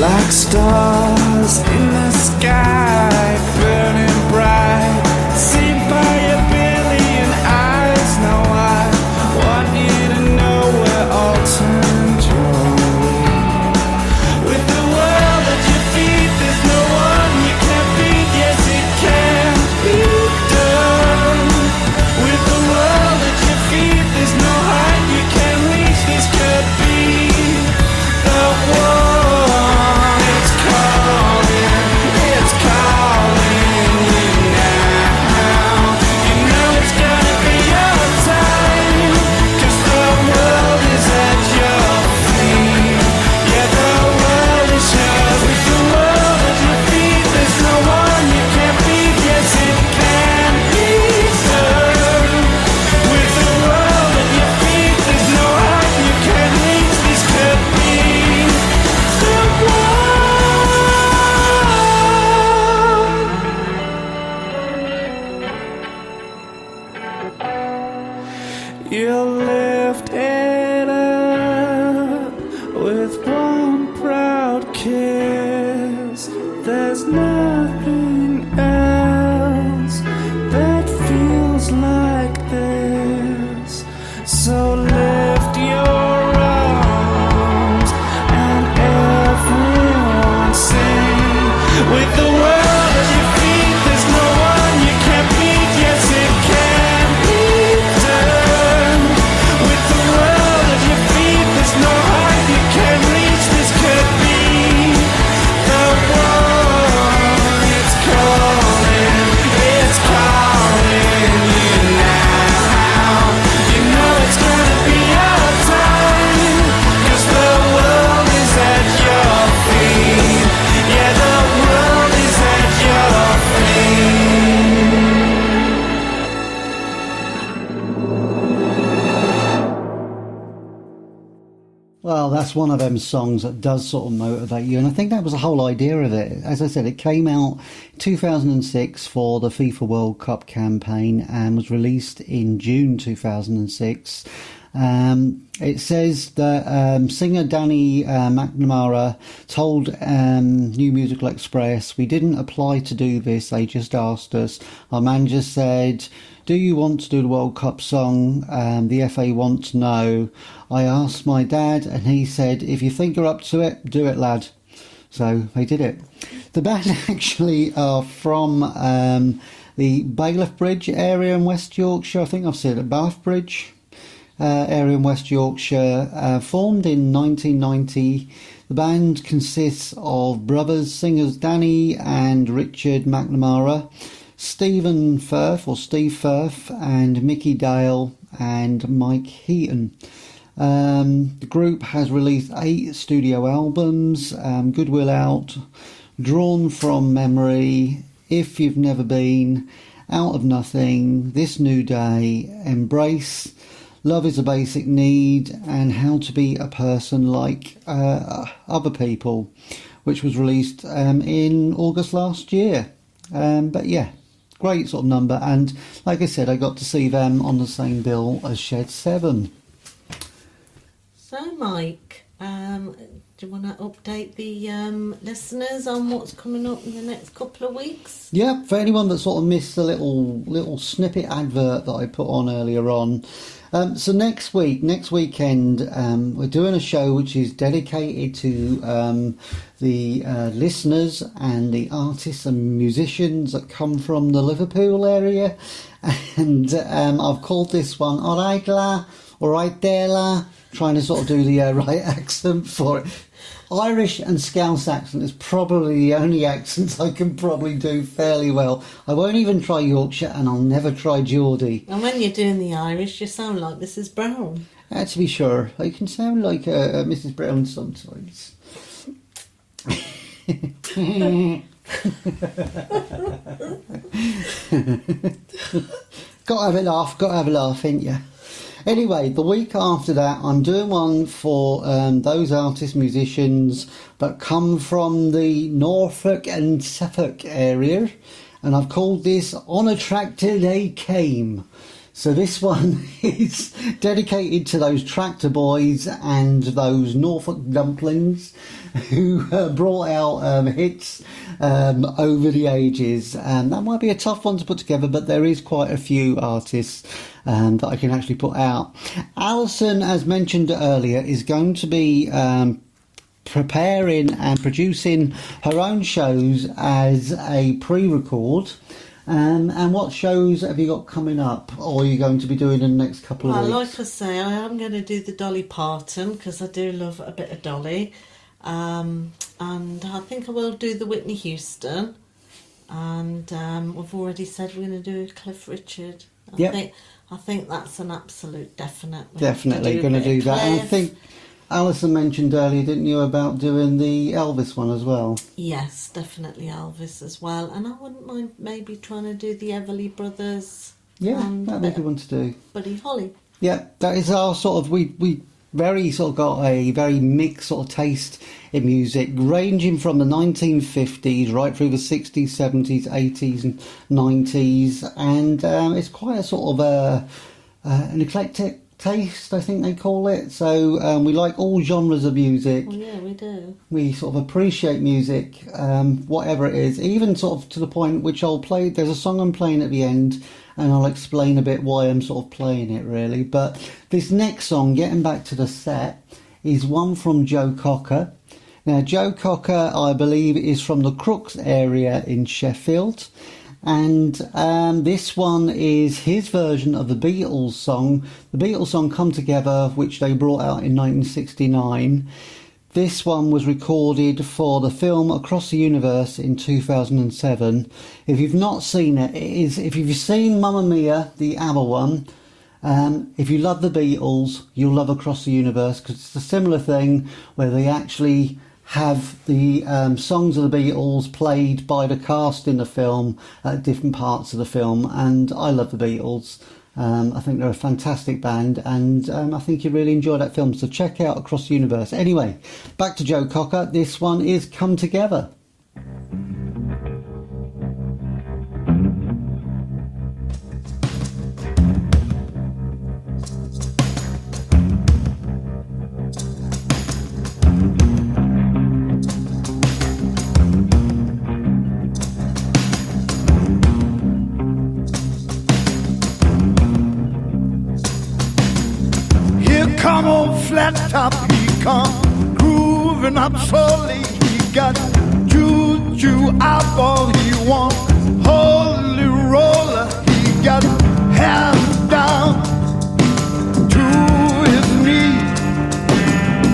Speaker 11: Like stars in the sky, burning bright, seen by a billion eyes. Now I want you to know we're all turned your way. With the world at your feet, there's no one you can't beat. Yes, it can be done. With the world at your feet, there's no height you can't reach. This could be the one. It's calling, it's calling you now. You know it's gonna be your time, 'cause the world is at your feet. Yeah, the world is yours. With the world at your feet, there's no one you can't beat. Yes, it can be done. With the world at your feet, there's no height you can't reach. This could be the one. You lift it up with one proud kiss. There's nothing else
Speaker 4: So lift your arms and everyone sing. With the world at your feet, there's no one you can't beat. Yes, it can be done. With the world at your feet, there's no height you can't reach. This could be the one. It's calling you now. You know it's gonna be our time, 'cause the world is at your feet. Yeah, the world is at your feet.
Speaker 3: Well, that's one of them songs that does sort of motivate you, and I think that was the whole idea of it. As I said, it came out 2006 for the FIFA World Cup campaign and was released in June 2006. It says that singer Danny McNamara told New Musical Express, "We didn't apply to do this, they just asked us. Our manager said, do you want to do the World Cup song? The FA want to know. I asked my dad and he said, if you think you're up to it, do it, lad." So they did it. The band actually are from the Bailiff Bridge area in West Yorkshire. I think I've said it, Bath Bridge area in West Yorkshire. Formed in 1990. The band consists of brothers, singers Danny and Richard McNamara, Stephen Firth or Steve Firth, and Mickey Dale and Mike Heaton. The group has released 8 studio albums: Goodwill Out, Drawn from Memory, If You've Never Been, Out of Nothing, This New Day, Embrace, Love is a Basic Need, and How to Be a Person Like Other People, which was released in August last year. But yeah, great sort of number, and like I said, I got to see them on the same bill as Shed 7.
Speaker 8: So, Mike, do you want to update the listeners on what's coming up in the next couple of weeks?
Speaker 3: Yeah, for anyone that sort of missed the little snippet advert that I put on earlier on. So next weekend, we're doing a show which is dedicated to the listeners and the artists and musicians that come from the Liverpool area. And I've called this one Alright La, Alright There La, trying to sort of do the right accent for it. Irish and Scouse accent is probably the only accents I can probably do fairly well. I won't even try Yorkshire, and I'll never try Geordie.
Speaker 8: And when you're doing the Irish, you sound like Mrs. Brown.
Speaker 3: To be sure, I can sound like Mrs. Brown sometimes. Gotta have a laugh, ain't ya? Anyway, the week after that, I'm doing one for those artists, musicians that come from the Norfolk and Suffolk area, and I've called this On a Tractor They Came. So this one is dedicated to those tractor boys and those Norfolk dumplings who brought out hits over the ages. That might be a tough one to put together, but there is quite a few artists that I can actually put out. Alison, as mentioned earlier, is going to be preparing and producing her own shows as a pre-record. And what shows have you got coming up, or are you going to be doing in the next couple of weeks?
Speaker 8: Like I say, I am going to do the Dolly Parton, because I do love a bit of Dolly. And I think I will do the Whitney Houston. And we've already said we're going to do Cliff Richard. I think that's an absolute definite.
Speaker 3: Definitely going to do that. And I think Alison mentioned earlier, didn't you, about doing the Elvis one as well?
Speaker 8: Yes, definitely Elvis as well. And I wouldn't mind maybe trying to do the Everly Brothers.
Speaker 3: Yeah, that'd be a good one to do.
Speaker 8: Buddy Holly.
Speaker 3: Yeah, that is our sort of, we very sort of got a very mixed sort of taste in music, ranging from the 1950s right through the 60s, 70s, 80s and 90s. And it's quite a sort of an eclectic taste, I think they call it. So we like all genres of music.
Speaker 8: Well, yeah, we do.
Speaker 3: We sort of appreciate music, whatever it is, even sort of to the point which I'll play. There's a song I'm playing at the end, and I'll explain a bit why I'm sort of playing it really. But this next song, getting back to the set, is one from Joe Cocker. Now, Joe Cocker, I believe, is from the Crooks area in Sheffield. And this one is his version of the Beatles song. The Beatles song Come Together, which they brought out in 1969. This one was recorded for the film Across the Universe in 2007. If you've not seen it, if you've seen Mamma Mia, the ABBA one, if you love the Beatles, you'll love Across the Universe, because it's a similar thing where they actually have the songs of the Beatles played by the cast in the film at different parts of the film. And I love the Beatles. I think they're a fantastic band, and I think you really enjoy that film, so check out Across the Universe. Anyway, back to Joe Cocker. This one is Come Together.
Speaker 13: Come on, flat top, he come grooving up slowly. He got juju eyeball, he want holy roller. He got hands down to his knees.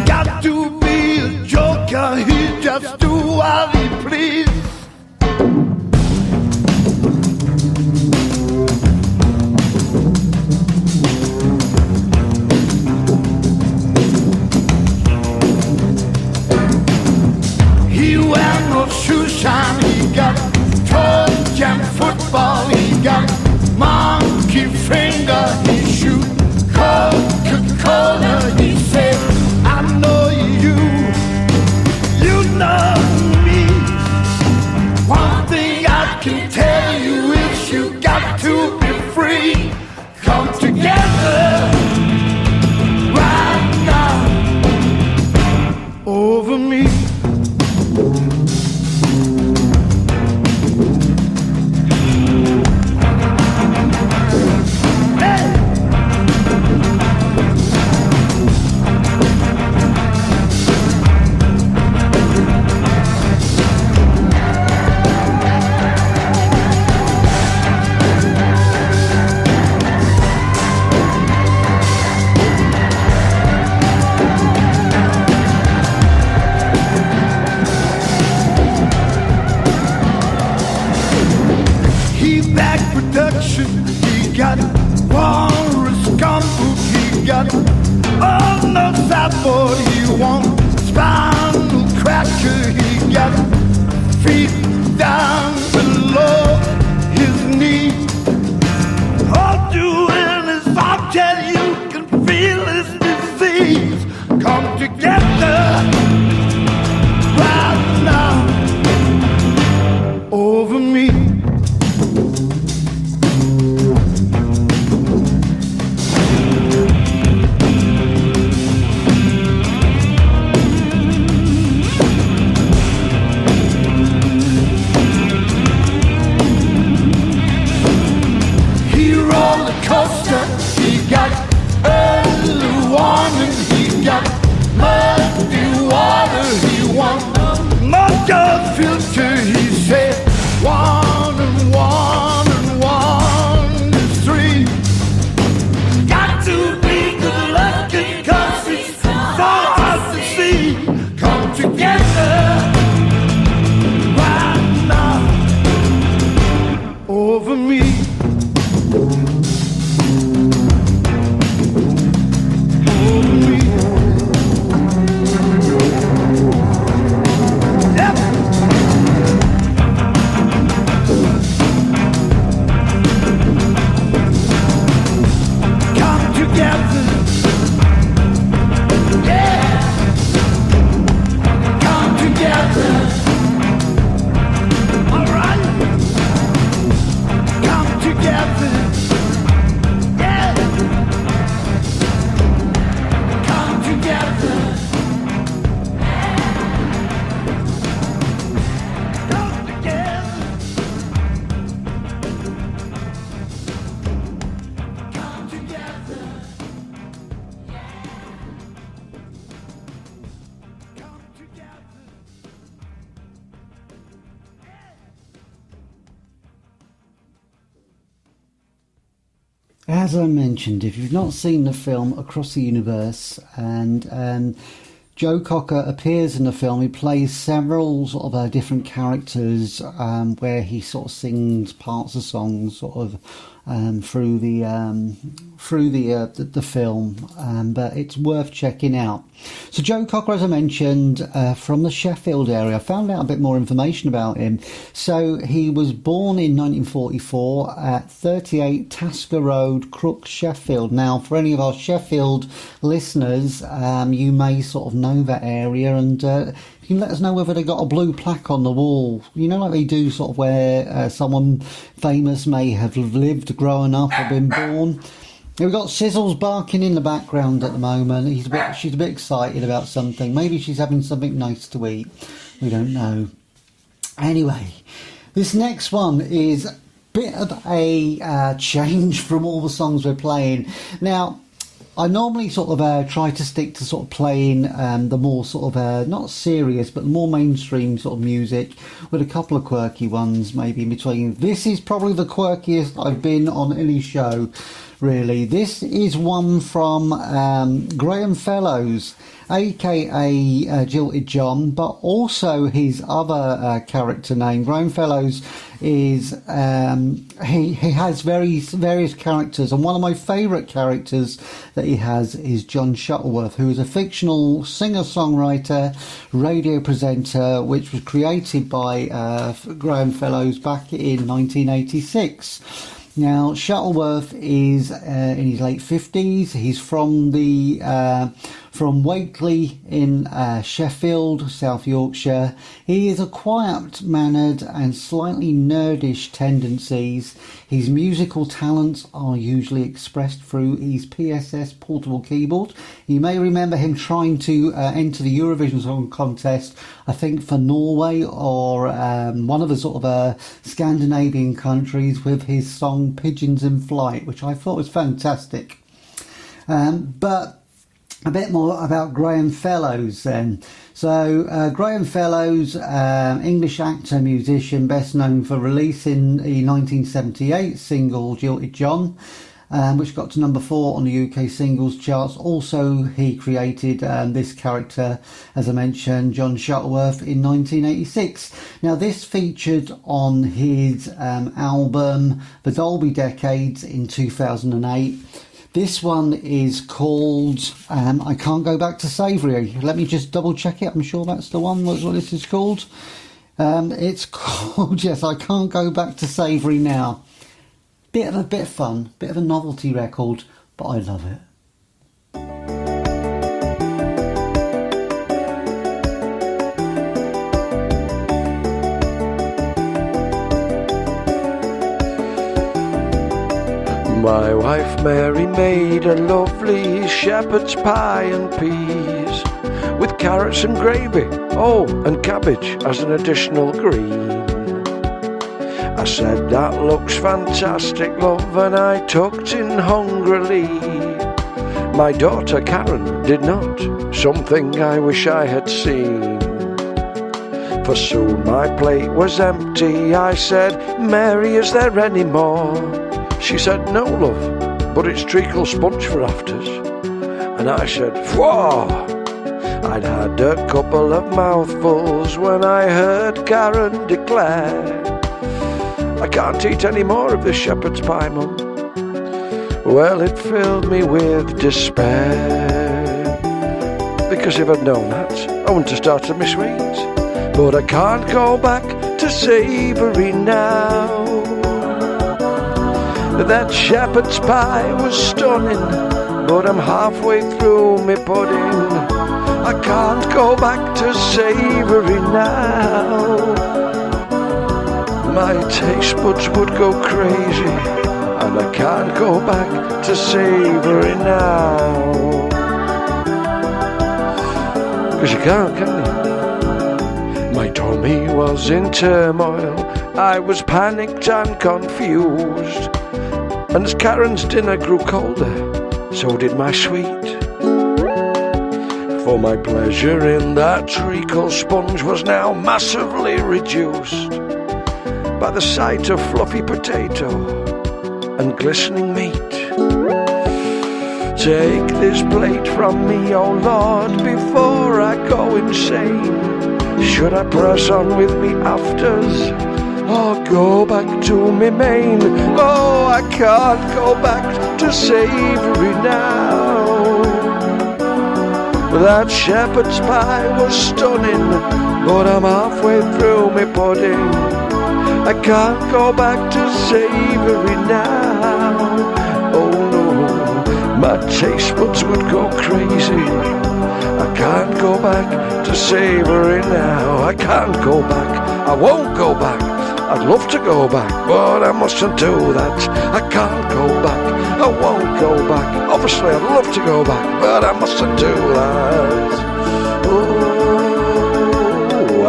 Speaker 13: Got to be a joker, he just do what he please. Shoe shine, he got toe jam football, he got monkey finger, he shoot Coca-Cola, he said, I know you, you know me. One thing I can tell you is you got to be free. Come together right now over me. He got walrus gumbo, he got all no sapboard, he want spinal cracker, he got feet down below his knee. All doing is I'll tell you can feel his disease. Come together right now over me.
Speaker 3: As I mentioned, if you've not seen the film Across the Universe, and Joe Cocker appears in the film, he plays several sort of different characters where he sort of sings parts of songs sort of through the film, but it's worth checking out. So Joe Cocker, as I mentioned, from the Sheffield area. I found out a bit more information about him. So he was born in 1944 at 38 Tasker Road, Crook, Sheffield. Now, for any of our Sheffield listeners, you may sort of know that area, and you can let us know whether they got a blue plaque on the wall, you know, like they do sort of where someone famous may have lived, grown up, or been born. We've got Sizzles barking in the background at the moment. She's a bit excited about something. Maybe she's having something nice to eat. We don't know. Anyway, this next one is a bit of a change from all the songs we're playing. Now, I normally sort of try to stick to sort of playing the more sort of not serious but more mainstream sort of music, with a couple of quirky ones maybe in between. This is probably the quirkiest I've been on any show, really. This is one from Graham Fellows, aka Jilted John, but also his other character name. Graham Fellows is he has various characters, and one of my favourite characters that he has is John Shuttleworth, who is a fictional singer-songwriter, radio presenter, which was created by Graham Fellows back in 1986. Now, Shuttleworth is in his late 50s. He's from from Wakeley in Sheffield, South Yorkshire. He is a quiet-mannered and slightly nerdish tendencies. His musical talents are usually expressed through his PSS portable keyboard. You may remember him trying to enter the Eurovision Song Contest, I think for Norway or one of the sort of Scandinavian countries, with his song Pigeons in Flight, which I thought was fantastic. But a bit more about Graham Fellows then. So Graham Fellows, English actor, musician, best known for releasing the 1978 single Jilted John, which got to number 4 on the UK singles charts. Also, he created this character, as I mentioned, John Shuttleworth, in 1986. Now, this featured on his album The Dolby Decades in 2008. This one is called I Can't Go Back to Savoury. Let me just double check it. I'm sure that's the one. That's what this is called. It's called, yes, I Can't Go Back to Savoury Now. Bit of fun, bit of a novelty record, but I love it.
Speaker 14: My wife Mary made a lovely shepherd's pie and peas, with carrots and gravy, oh, and cabbage as an additional green. I said, that looks fantastic, love, and I tucked in hungrily. My daughter Karen did not, something I wish I had seen. For soon my plate was empty. I said, Mary, is there any more? She said, no, love, but it's treacle sponge for afters. And I said, whoa! I'd had a couple of mouthfuls when I heard Karen declare, I can't eat any more of this shepherd's pie, Mum. Well, it filled me with despair, because if I'd known that, I wouldn't have started my sweets. But I can't go back to savoury now. That shepherd's pie was stunning, but I'm halfway through my pudding. I can't go back to savoury now. My taste buds would go crazy, and I can't go back to savoury now. 'Cause you can't, can you? My tummy was in turmoil, I was panicked and confused. And as Karen's dinner grew colder, so did my sweet. For my pleasure in that treacle sponge was now massively reduced by the sight of fluffy potato and glistening meat. Take this plate from me, oh Lord, before I go insane. Should I press on with me afters, or go back to me main? Oh, I can't go back to savoury now. That shepherd's pie was stunning, but I'm halfway through me pudding. I can't go back to savoury now. Oh no, my taste buds would go crazy. I can't go back to savoury now. I can't go back, I won't go back. I'd love to go back, but I mustn't do that. I can't go back, I won't go back. Obviously I'd love to go back, but I mustn't do that. Oh,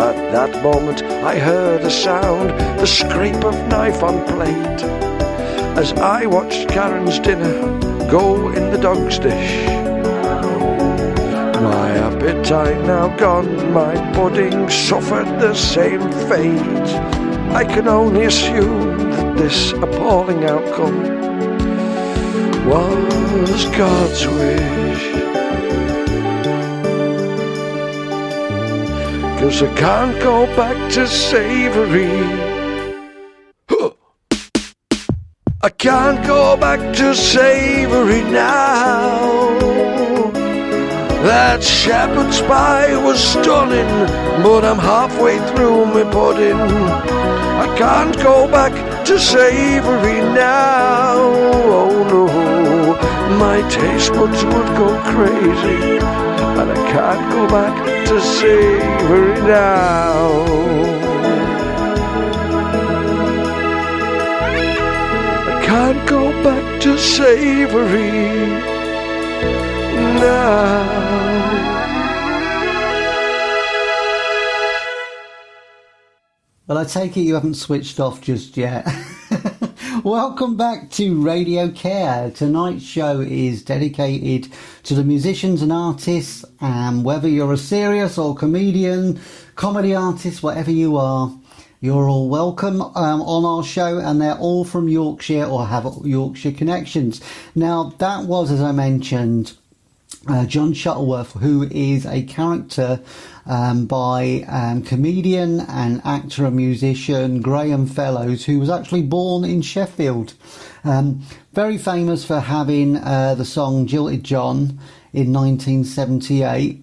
Speaker 14: at that moment I heard a sound, the scrape of knife on plate, as I watched Karen's dinner go in the dog's dish. My appetite now gone, my pudding suffered the same fate. I can only assume that this appalling outcome was God's wish. 'Cause I can't go back to savoury. I can't go back to savoury now. That shepherd's pie was stunning, but I'm halfway through my pudding. I can't go back to savoury now. Oh no, my taste buds would go crazy, and I can't go back to savoury now. I can't go back to savoury now.
Speaker 3: Well, I take it you haven't switched off just yet. Welcome back to Radio Care. Tonight's show is dedicated to the musicians and artists, and whether you're a serious or comedian, comedy artist, whatever you are, you're all welcome on our show, and they're all from Yorkshire or have Yorkshire connections. Now, that was, as I mentioned, John Shuttleworth, who is a character by comedian and actor and musician Graham Fellows, who was actually born in Sheffield. Very famous for having the song Jilted John in 1978,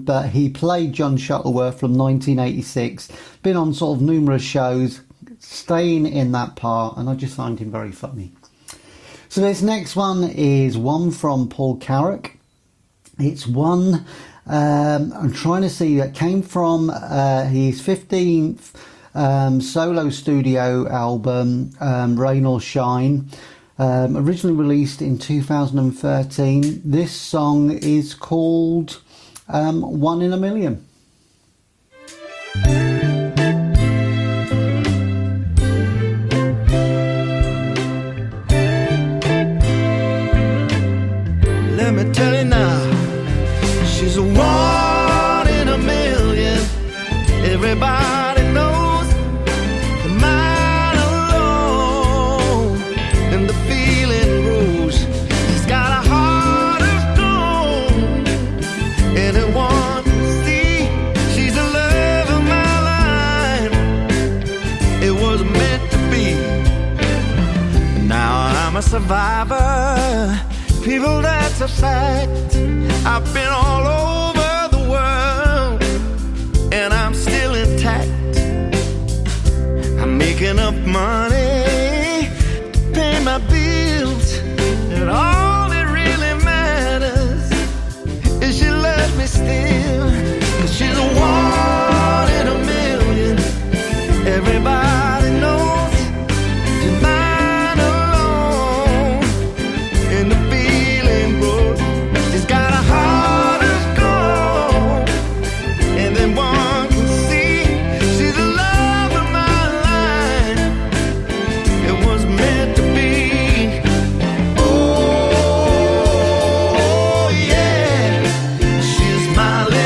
Speaker 3: but he played John Shuttleworth from 1986, been on sort of numerous shows, staying in that part, and I just find him very funny. So this next one is one from Paul Carrack. It's one, I'm trying to see, that came from his 15th solo studio album, Rain or Shine, originally released in 2013. This song is called One in a Million.
Speaker 4: Let me tell you now, she's a one in a million. Everybody knows the mind alone, and the feeling grows. She's got a heart of gold. Anyone can see she's the love of my life. It was meant to be. Now I'm a survivor. People, that's a fact. I've been all over the world, and I'm still intact. I'm making up money to pay my bills, and all that really matters is she loves me still. 'Cause she's a one in a million. Everybody knows she's mine alone, and the feeling grows. She's got a heart of gold, and then one can see she's the love of my life. It was meant to be. Oh yeah, she's my lady.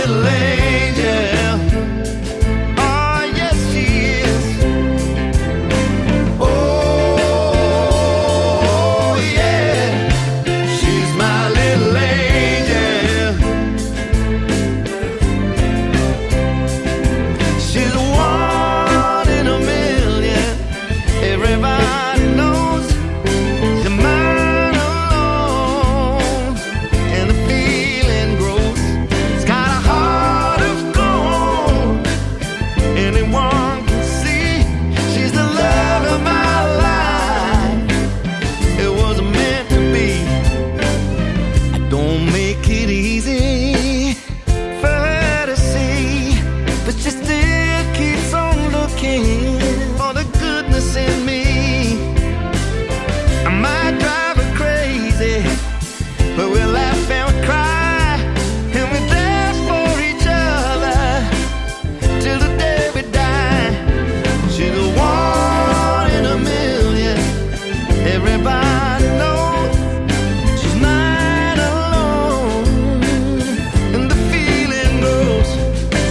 Speaker 12: make it easy for her to see, but she still keeps on looking for the goodness in me. I might drive her crazy, but we'll laugh and we'll cry, and we dance for each other till the day we die. She's the one in a million, everybody knows she's mine alone, and the feeling goes,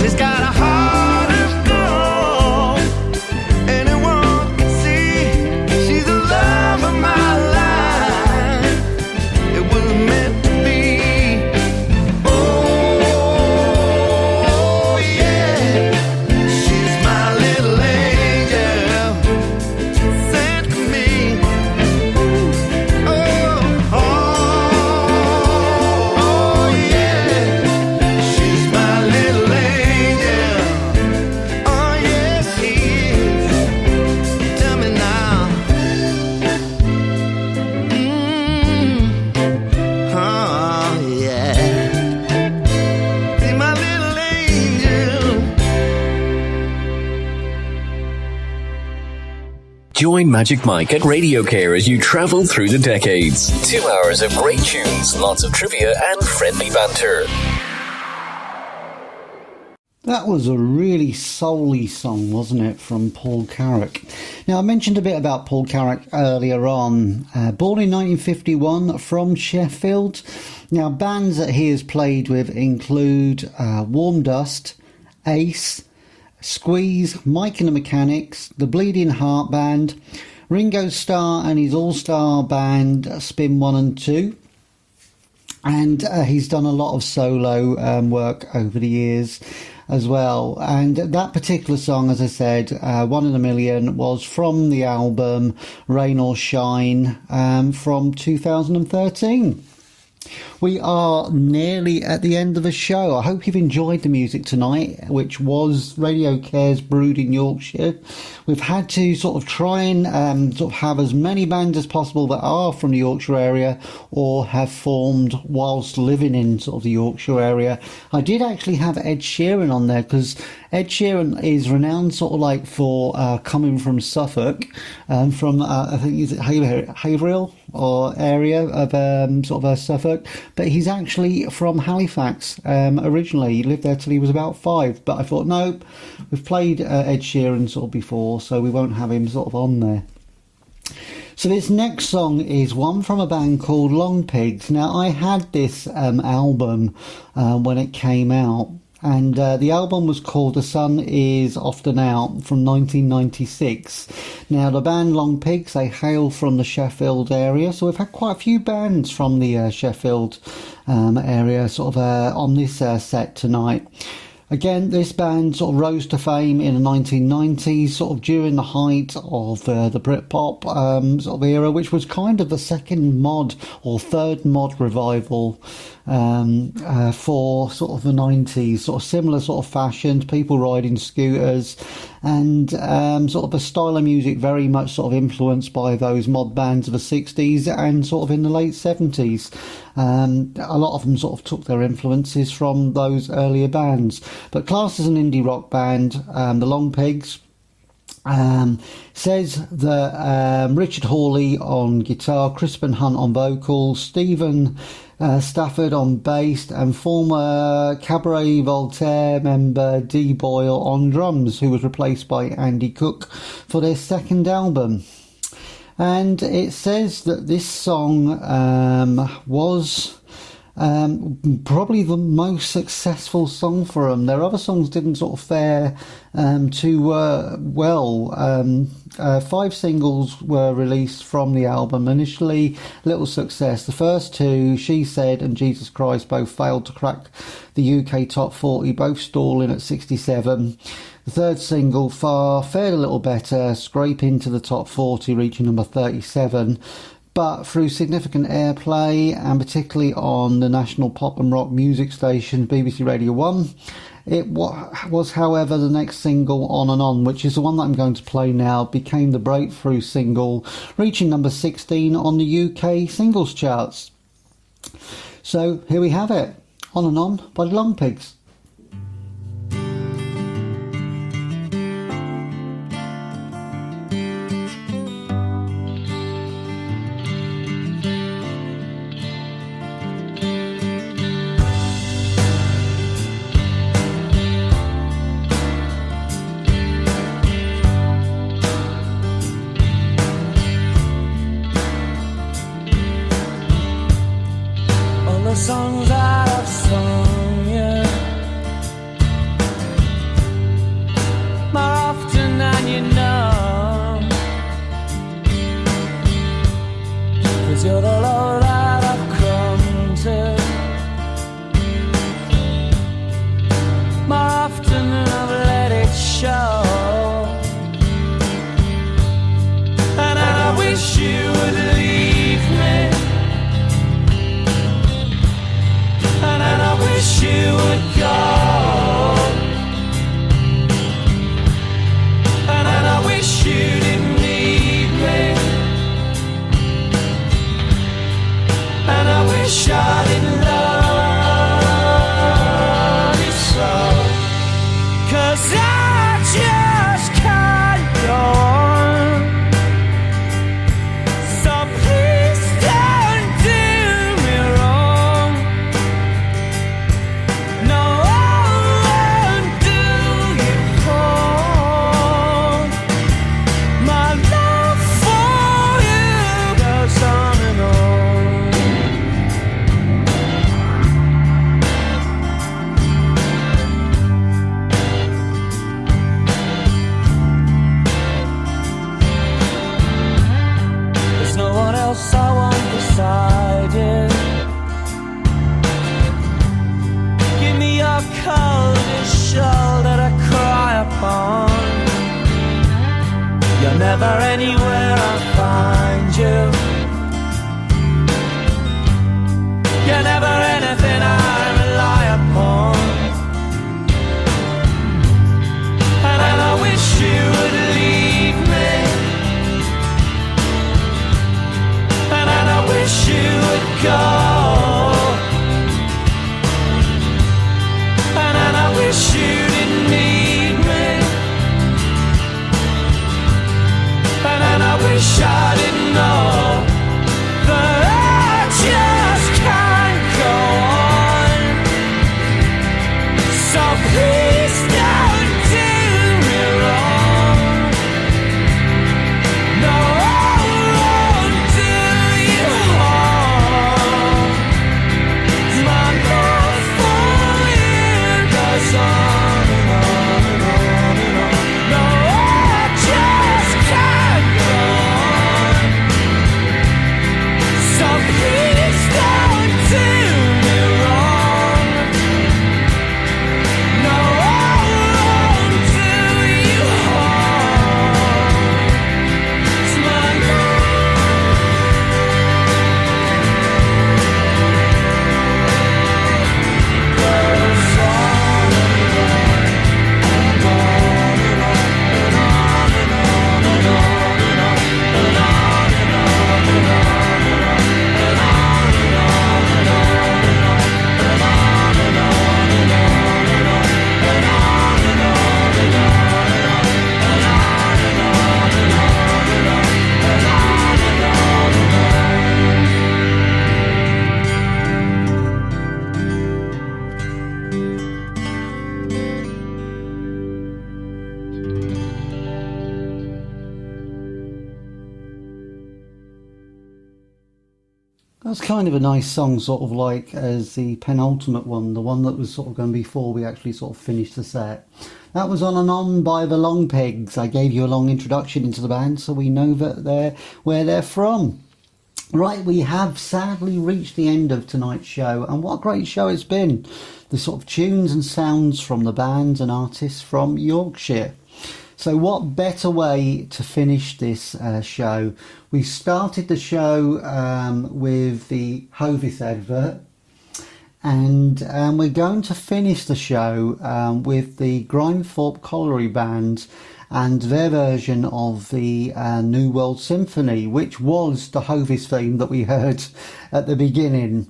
Speaker 12: she's got a heart of gold, anyone can see she's the love of my life. It was meant to be. Oh yeah, she's my little angel sent to me. Oh yeah, she's my little angel. Oh yes, she is. Tell me now. Oh yeah, she's my little angel.
Speaker 6: Join Magic Mike at RadioCare as you travel through the decades. 2 hours of great tunes, lots of trivia and friendly banter.
Speaker 3: That was a really soul-y song, wasn't it, from Paul Carrack. Now, I mentioned a bit about Paul Carrack earlier on. Born in 1951 from Sheffield. Now, bands that he has played with include Warm Dust, Ace, Squeeze, Mike and the Mechanics, the Bleeding Heart Band, Ringo Starr and his all-star band Spin 1 and 2. And he's done a lot of solo work over the years as well. And that particular song, as I said, One in a Million, was from the album Rain or Shine from 2013. We are nearly at the end of the show. I hope you've enjoyed the music tonight, which was RadioCare's Brewed in Yorkshire. We've had to sort of try and sort of have as many bands as possible that are from the Yorkshire area or have formed whilst living in sort of the Yorkshire area. I did actually have Ed Sheeran on there because Ed Sheeran is renowned sort of like for coming from Suffolk, from I think is it Haverhill or area of sort of Suffolk, but he's actually from Halifax originally. He lived there till he was about 5, but I thought, nope, we've played Ed Sheeran sort of before, so we won't have him sort of on there. So this next song is one from a band called Long Pigs. Now, I had this album when it came out, and the album was called The Sun Is Often Out from 1996. Now, the band Long Pigs, they hail from the Sheffield area, so we've had quite a few bands from the Sheffield area sort of on this set tonight. Again, this band sort of rose to fame in the 1990s, sort of during the height of the Britpop sort of era, which was kind of the second mod or third mod revival for sort of the 90s, sort of similar sort of fashions, people riding scooters, and sort of a style of music very much sort of influenced by those mod bands of the 60s and sort of in the late 70s. A lot of them sort of took their influences from those earlier bands. But classed as an indie rock band, the Long Pigs, says that Richard Hawley on guitar, Crispin Hunt on vocals, Stephen Stafford on bass, and former Cabaret Voltaire member Dee Boyle on drums, who was replaced by Andy Cook for their second album. And it says that this song was probably the most successful song for them. Their other songs didn't sort of fare too well. 5 singles were released from the album. Initially, little success. The first 2, She Said and Jesus Christ, both failed to crack the UK top 40, both stalling at 67. The third single, Far, fared a little better, scrape into the top 40, reaching number 37. But through significant airplay, and particularly on the national pop and rock music station BBC Radio 1, it was, however, the next single, On and On, which is the one that I'm going to play now, became the breakthrough single, reaching number 16 on the UK singles charts. So here we have it, On and On by the Long Pigs.
Speaker 11: Songs that I've sung, yeah, more often than you know, 'cause you're the love that I've come to, more often than I've let it show, and I wish you would leave me. And I wish you would go. And I wish you didn't need me. And I wish I didn't love you so. 'Cause I just can't go on. So please don't do me wrong. No, I won't do you wrong. My love for you goes on and on. There's no one else I want beside you. Give me your coldest shoulder to cry upon. You're never anywhere I'll find you. You're never anything I rely upon. And I wish you would leave me. And I wish you would go. And I wish you didn't need me. And I wish I didn't know that I just can't go on. So please don't do me wrong. No, I won't do you harm. My love for you goes on and on and on and on. No, I just can't go on. So please don't do me wrong. No, I won't do you harm. My
Speaker 3: That's kind of a nice song, sort of like as the penultimate one, the one that was sort of going before we actually sort of finished the set. That was On and On by the Long Pigs. I gave you a long introduction into the band so we know that where they're from. Right, we have sadly reached the end of tonight's show, and what a great show it's been. The sort of tunes and sounds from the bands and artists from Yorkshire. So what better way to finish this show? We started the show with the Hovis advert, and we're going to finish the show with the Grimethorpe Colliery Band and their version of the New World Symphony, which was the Hovis theme that we heard at the beginning.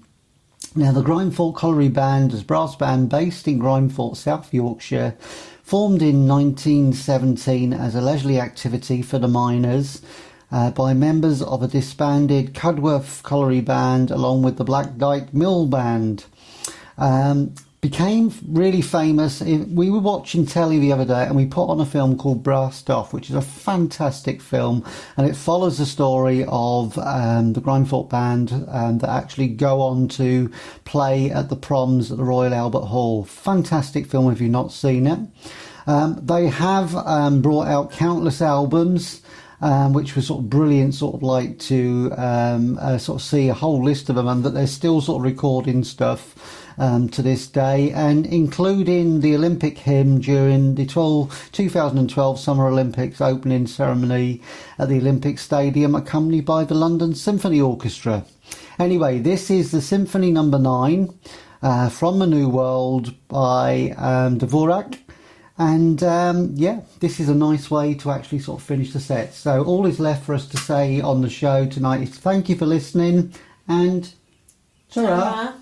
Speaker 3: Now, the Grindthorpe Colliery Band is a brass band based in Grindthorpe, South Yorkshire, formed in 1917 as a leisurely activity for the miners by members of a disbanded Cudworth Colliery Band along with the Black Dyke Mill Band. Became really famous. We were watching telly the other day and we put on a film called Brassed Off, which is a fantastic film, and it follows the story of the Grindthorpe Band that actually go on to play at the proms at the Royal Albert Hall. Fantastic film if you've not seen it. They have brought out countless albums, which was sort of brilliant, sort of like to sort of see a whole list of them, and that they're still sort of recording stuff to this day, and including the Olympic hymn during the 2012 Summer Olympics opening ceremony at the Olympic Stadium, accompanied by the London Symphony Orchestra. Anyway, this is the Symphony Number 9 from the New World by Dvorak. And yeah, this is a nice way to actually sort of finish the set. So all is left for us to say on the show tonight is thank you for listening, and ta-ra.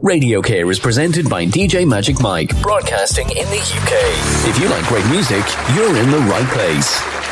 Speaker 6: Radio Care is presented by DJ Magic Mike, broadcasting in the UK. If you like great music, you're in the right place.